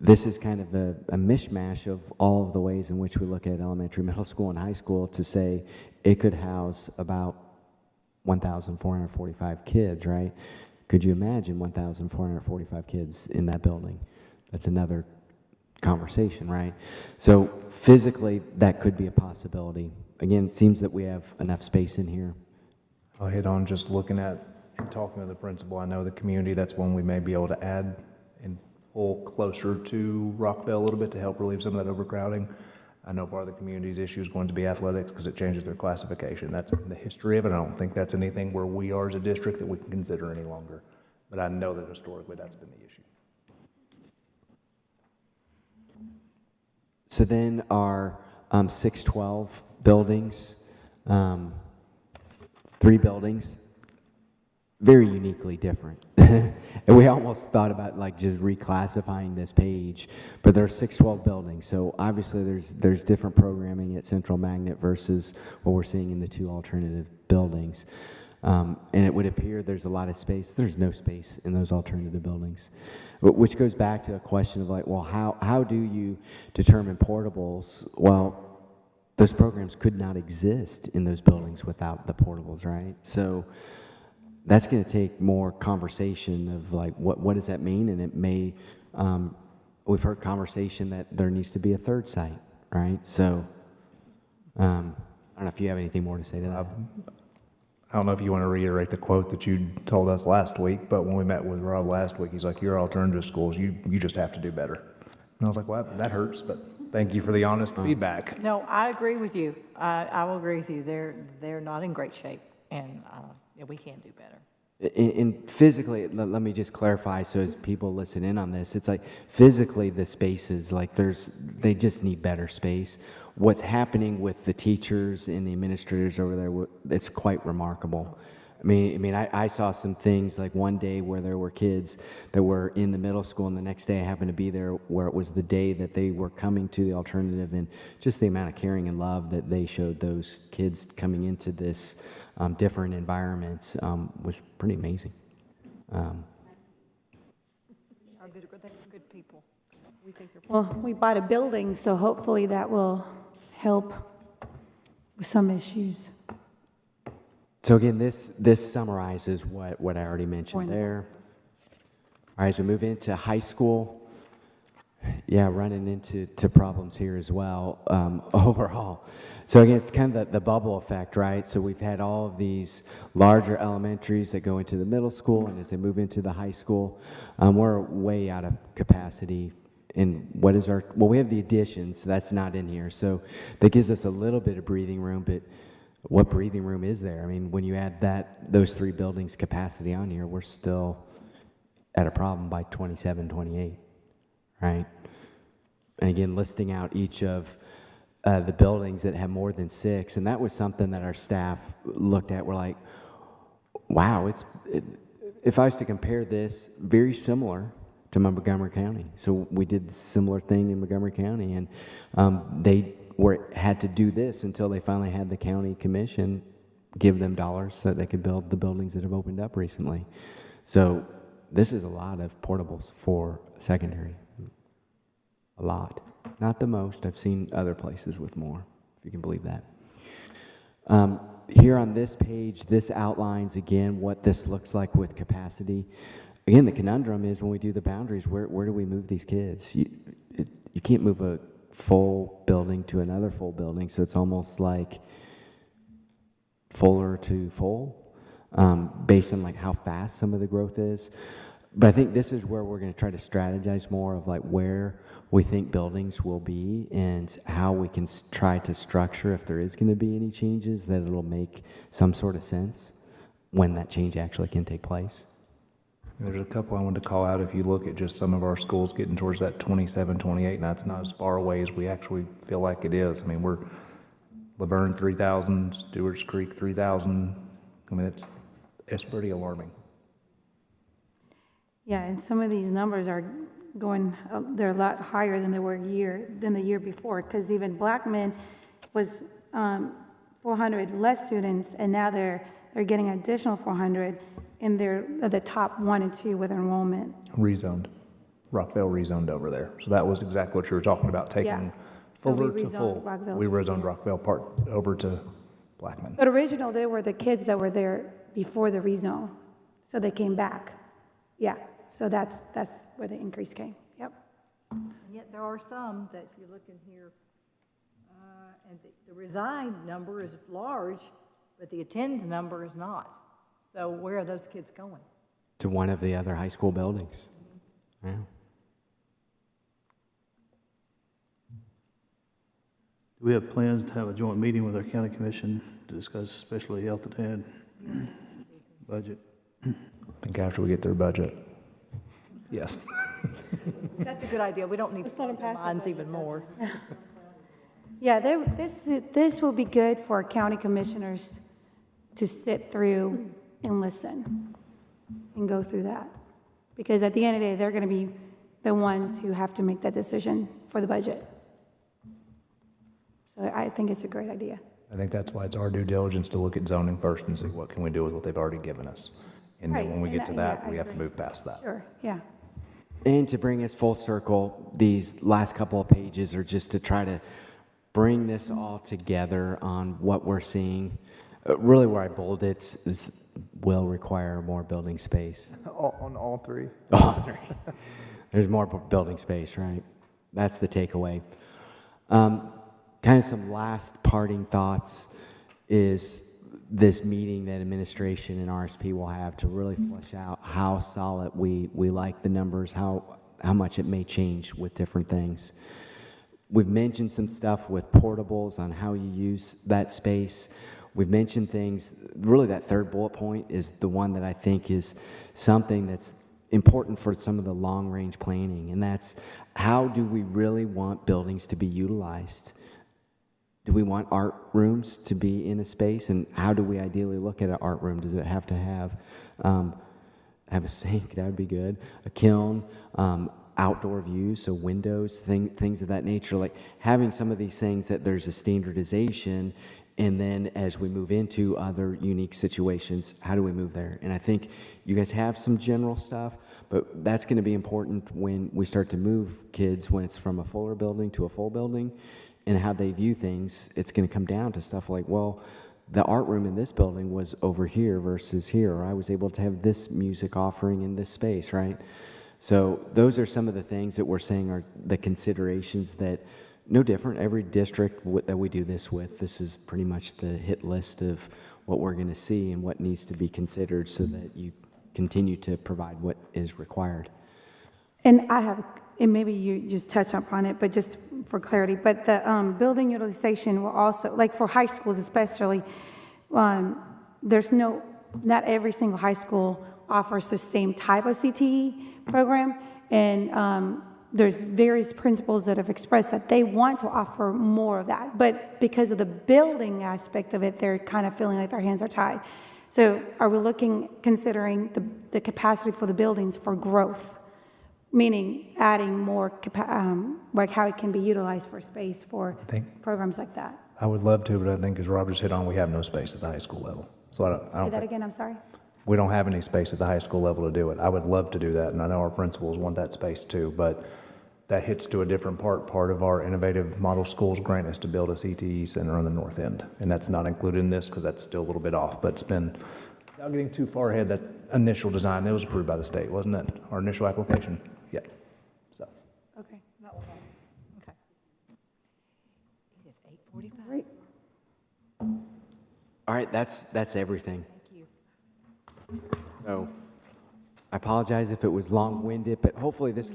this is kind of a mishmash of all of the ways in which we look at elementary, middle school, and high school to say it could house about 1,445 kids, right? Could you imagine 1,445 kids in that building? That's another conversation, right? So physically, that could be a possibility. Again, it seems that we have enough space in here. I'll hit on just looking at and talking to the principal. I know the community, that's one we may be able to add and pull closer to Rockville a little bit to help relieve some of that overcrowding. I know part of the community's issue is going to be athletics because it changes their classification. That's the history of it. I don't think that's anything where we are as a district that we can consider any longer. But I know that historically that's been the issue. So then our 612 buildings, 3 buildings, very uniquely different. And we almost thought about like just reclassifying this page, but there are 612 buildings. So obviously there's different programming at Central Magnet versus what we're seeing in the 2 alternative buildings. And it would appear there's a lot of space. There's no space in those alternative buildings, which goes back to a question of like, well, how do you determine portables? Well, those programs could not exist in those buildings without the portables, right? So that's going to take more conversation of like, what does that mean? And it may, we've heard conversation that there needs to be a third site, right? So, I don't know if you have anything more to say to that. I don't know if you want to reiterate the quote that you told us last week, but when we met with Rob last week, he's like, your alternative schools, you just have to do better. And I was like, well, that hurts, but thank you for the honest feedback. No, I agree with you. I will agree with you. They're not in great shape, and yeah, we can do better. And physically, let me just clarify so as people listen in on this, it's like physically the spaces, like they just need better space. What's happening with the teachers and the administrators over there, it's quite remarkable. I mean, I saw some things like one day where there were kids that were in the middle school, and the next day I happened to be there where it was the day that they were coming to the alternative, and just the amount of caring and love that they showed those kids coming into this different environments was pretty amazing. Good people. We think they're Well, we bought a building, so hopefully that will help with some issues. So again, this summarizes what I already mentioned there. All right, as we move into high school, yeah, running into problems here as well overall. So again, it's kind of the bubble effect, right? So we've had all of these larger elementaries that go into the middle school, and as they move into the high school, we're way out of capacity. And what is well, we have the additions, so that's not in here. So that gives us a little bit of breathing room, but what breathing room is there? I mean, when you add those 3 buildings capacity on here, we're still at a problem by 27, 28, right? And again, listing out each of the buildings that have more than 6, and that was something that our staff looked at. We're like, wow, if I was to compare this, very similar to Montgomery County. So we did the similar thing in Montgomery County, and they had to do this until they finally had the county commission give them dollars so that they could build the buildings that have opened up recently. So this is a lot of portables for secondary. A lot. Not the most. I've seen other places with more, if you can believe that. Here on this page, this outlines again what this looks like with capacity. Again, the conundrum is when we do the boundaries, where do we move these kids? You can't move a full building to another full building, so it's almost like fuller to full, based on like how fast some of the growth is. But I think this is where we're going to try to strategize more of like where we think buildings will be and how we can try to structure, if there is going to be any changes, that it'll make some sort of sense when that change actually can take place. There's a couple I wanted to call out. If you look at just some of our schools getting towards that 27, 28, and that's not as far away as we actually feel like it is. I mean, we're Laverne 3,000, Stewart's Creek 3,000. I mean, it's pretty alarming. Yeah, and some of these numbers are going, they're a lot higher than they were the year before, because even Blackman was 400 less students, and now they're getting additional 400, and they're the top 1 and 2 with enrollment. Rezoned. Rockville rezoned over there. So that was exactly what you were talking about, taking Fuller to full. We rezoned Rockville Park over to Blackman. But original, they were the kids that were there before the rezone, so they came back. Yeah, so that's where the increase came. Yep. And yet there are some that if you look in here, and the resigned number is large, but the attend number is not. So where are those kids going? To one of the other high school buildings. Yeah. Do we have plans to have a joint meeting with our county commission to discuss especially health and ed budget? I think after we get their budget. Yes. That's a good idea. We don't need to lines even more. Yeah, this will be good for county commissioners to sit through and listen and go through that. Because at the end of the day, they're going to be the ones who have to make that decision for the budget. So I think it's a great idea. I think that's why it's our due diligence to look at zoning first and see what can we do with what they've already given us. And then when we get to that, we have to move past that. Sure, yeah. And to bring us full circle, these last couple of pages are just to try to bring this all together on what we're seeing. Really where I bold it's will require more building space. On all three. All three. There's more building space, right? That's the takeaway. Kind of some last parting thoughts is this meeting that administration and RSP will have to really flesh out how solid we like the numbers, how much it may change with different things. We've mentioned some stuff with portables on how you use that space. We've mentioned things, really that third bullet point is the one that I think is something that's important for some of the long-range planning, and that's how do we really want buildings to be utilized? Do we want art rooms to be in a space, and how do we ideally look at an art room? Does it have to have a sink? That would be good. A kiln, outdoor views, so windows, things of that nature. Like having some of these things that there's a standardization, and then as we move into other unique situations, how do we move there? And I think you guys have some general stuff, but that's going to be important when we start to move kids, when it's from a fuller building to a full building, and how they view things. It's going to come down to stuff like, well, the art room in this building was over here versus here, or I was able to have this music offering in this space, right? So those are some of the things that we're saying are the considerations that, no different, every district that we do this with, this is pretty much the hit list of what we're going to see and what needs to be considered so that you continue to provide what is required. And I have, and maybe you just touch upon it, but just for clarity, but the building utilization will also, like for high schools especially, there's not every single high school offers the same type of CTE program, and there's various principals that have expressed that they want to offer more of that, but because of the building aspect of it, they're kind of feeling like their hands are tied. So are we considering the capacity for the buildings for growth, meaning adding more, like how it can be utilized for space for programs like that? I would love to, but I think as Robert's hit on, we have no space at the high school level. So I don't Say that think, again, I'm sorry? we don't have any space at the high school level to do it. I would love to do that, and I know our principals want that space too, but that hits to a different part. Part of our innovative model schools grant is to build a CTE center on the north end, and that's not included in this because that's still a little bit off, but it's been, without getting too far ahead, that initial design, that was approved by the state, wasn't it? Our initial application? Yeah. So. Okay. Okay. It is 8:45. Great. All right, that's everything. Thank you. So I apologize if it was long-winded, but hopefully this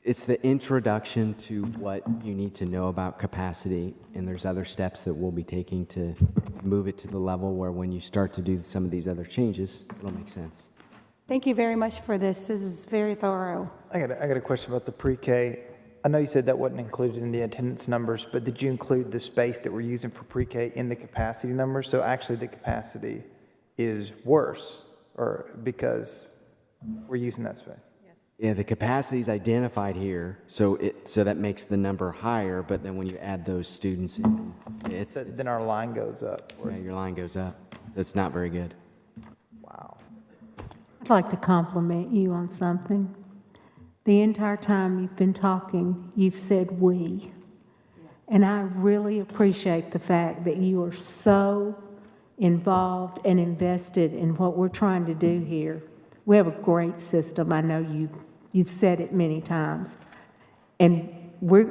it's the introduction to what you need to know about capacity, and there's other steps that we'll be taking to move it to the level where when you start to do some of these other changes, it'll make sense. Thank you very much for this. This is very thorough. I got a question about the pre-K. I know you said that wasn't included in the attendance numbers, but did you include the space that we're using for pre-K in the capacity numbers? So actually the capacity is worse, or because we're using that space? Yeah, the capacity is identified here, so that makes the number higher, but then when you add those students in, Then our line goes up. yeah, your line goes up. That's not very good. Wow. I'd like to compliment you on something. The entire time you've been talking, you've said "we." And I really appreciate the fact that you are so involved and invested in what we're trying to do here. We have a great system. I know you've said it many times. And we're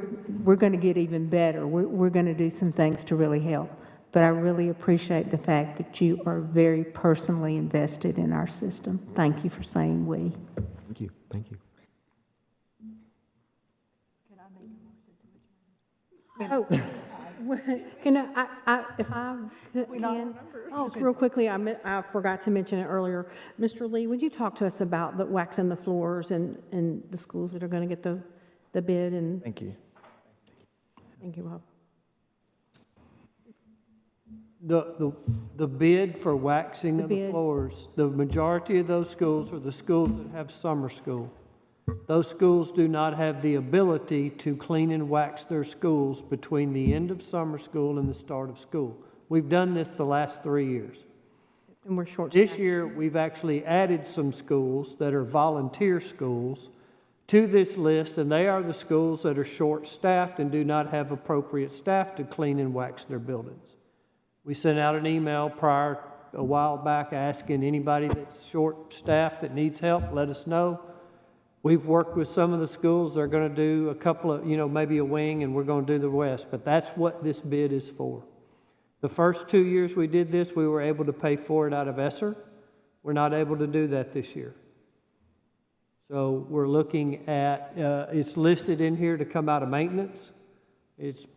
going to get even better. We're going to do some things to really help. But I really appreciate the fact that you are very personally invested in our system. Thank you for saying "we." Thank you. Thank you. Oh, can if I can, just real quickly, I forgot to mention it earlier. Mr. Lee, would you talk to us about the waxing the floors and the schools that are going to get the bid? And Thank you. Thank you, Rob. The bid for waxing The of the bid. floors, the majority of those schools are the schools that have summer school. Those schools do not have the ability to clean and wax their schools between the end of summer school and the start of school. We've done this the last 3 years. And we're short. This year, we've actually added some schools that are volunteer schools to this list, and they are the schools that are short-staffed and do not have appropriate staff to clean and wax their buildings. We sent out an email prior a while back asking anybody that's short-staffed that needs help, let us know. We've worked with some of the schools. They're going to do a couple of, maybe a wing, and we're going to do the rest. But that's what this bid is for. The first 2 years we did this, we were able to pay for it out of ESSER. We're not able to do that this year. So we're looking at, it's listed in here to come out of maintenance. It's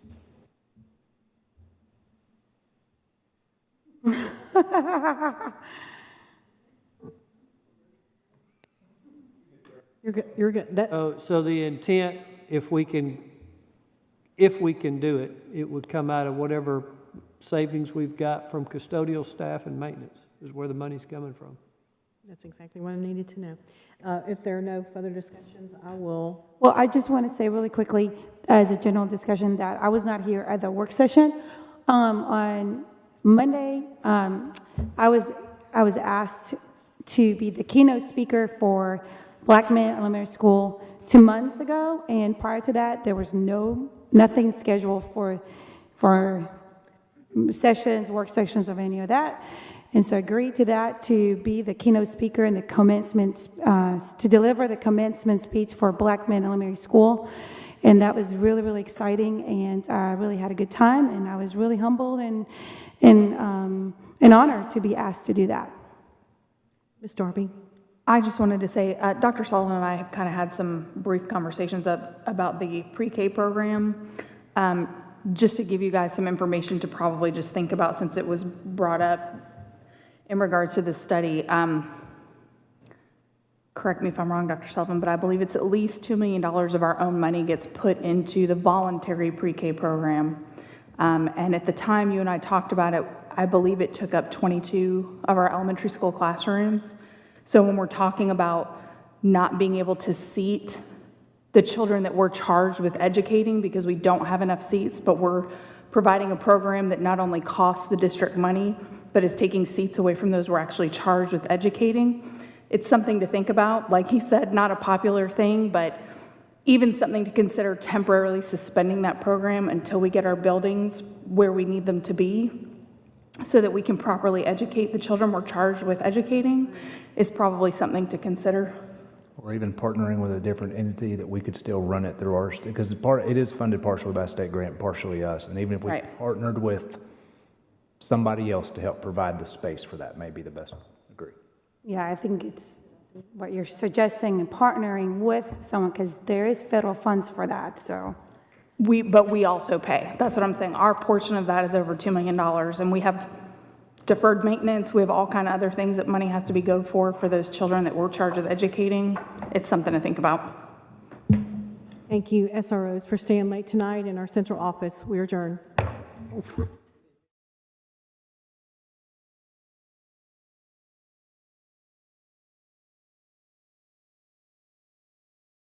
You're good. So the intent, if we can do it, it would come out of whatever savings we've got from custodial staff and maintenance is where the money's coming from. That's exactly what I needed to know. If there are no further discussions, I will. Well, I just want to say really quickly, as a general discussion, that I was not here at the work session. On Monday, I was asked to be the keynote speaker for Black Men Elementary School 2 months ago, and prior to that, there was nothing scheduled for sessions, work sessions, of any of that. And so I agreed to that, to be the keynote speaker in the commencement, to deliver the commencement speech for Black Men Elementary School. And that was really, really exciting, and I really had a good time, and I was really humbled and honored to be asked to do that. Ms. Darby? I just wanted to say, Dr. Sullivan and I have kind of had some brief conversations about the pre-K program. Just to give you guys some information to probably just think about, since it was brought up in regards to this study. Correct me if I'm wrong, Dr. Sullivan, but I believe it's at least $2 million of our own money gets put into the voluntary pre-K program. And at the time you and I talked about it, I believe it took up 22 of our elementary school classrooms. So when we're talking about not being able to seat the children that we're charged with educating because we don't have enough seats, but we're providing a program that not only costs the district money, but is taking seats away from those we're actually charged with educating. It's something to think about. Like he said, not a popular thing, but even something to consider, temporarily suspending that program until we get our buildings where we need them to be so that we can properly educate the children we're charged with educating is probably something to consider. Or even partnering with a different entity that we could still run it through ours, because it is funded partially by state grant, partially us. And even if we partnered with somebody else to help provide the space for that, may be the best. Agree. Yeah, I think it's what you're suggesting, and partnering with someone, because there is federal funds for that, so. But we also pay. That's what I'm saying. Our portion of that is over $2 million, and we have deferred maintenance. We have all kind of other things that money has to be go for those children that we're charged with educating. It's something to think about. Thank you, SROs, for staying late tonight in our central office. We adjourn.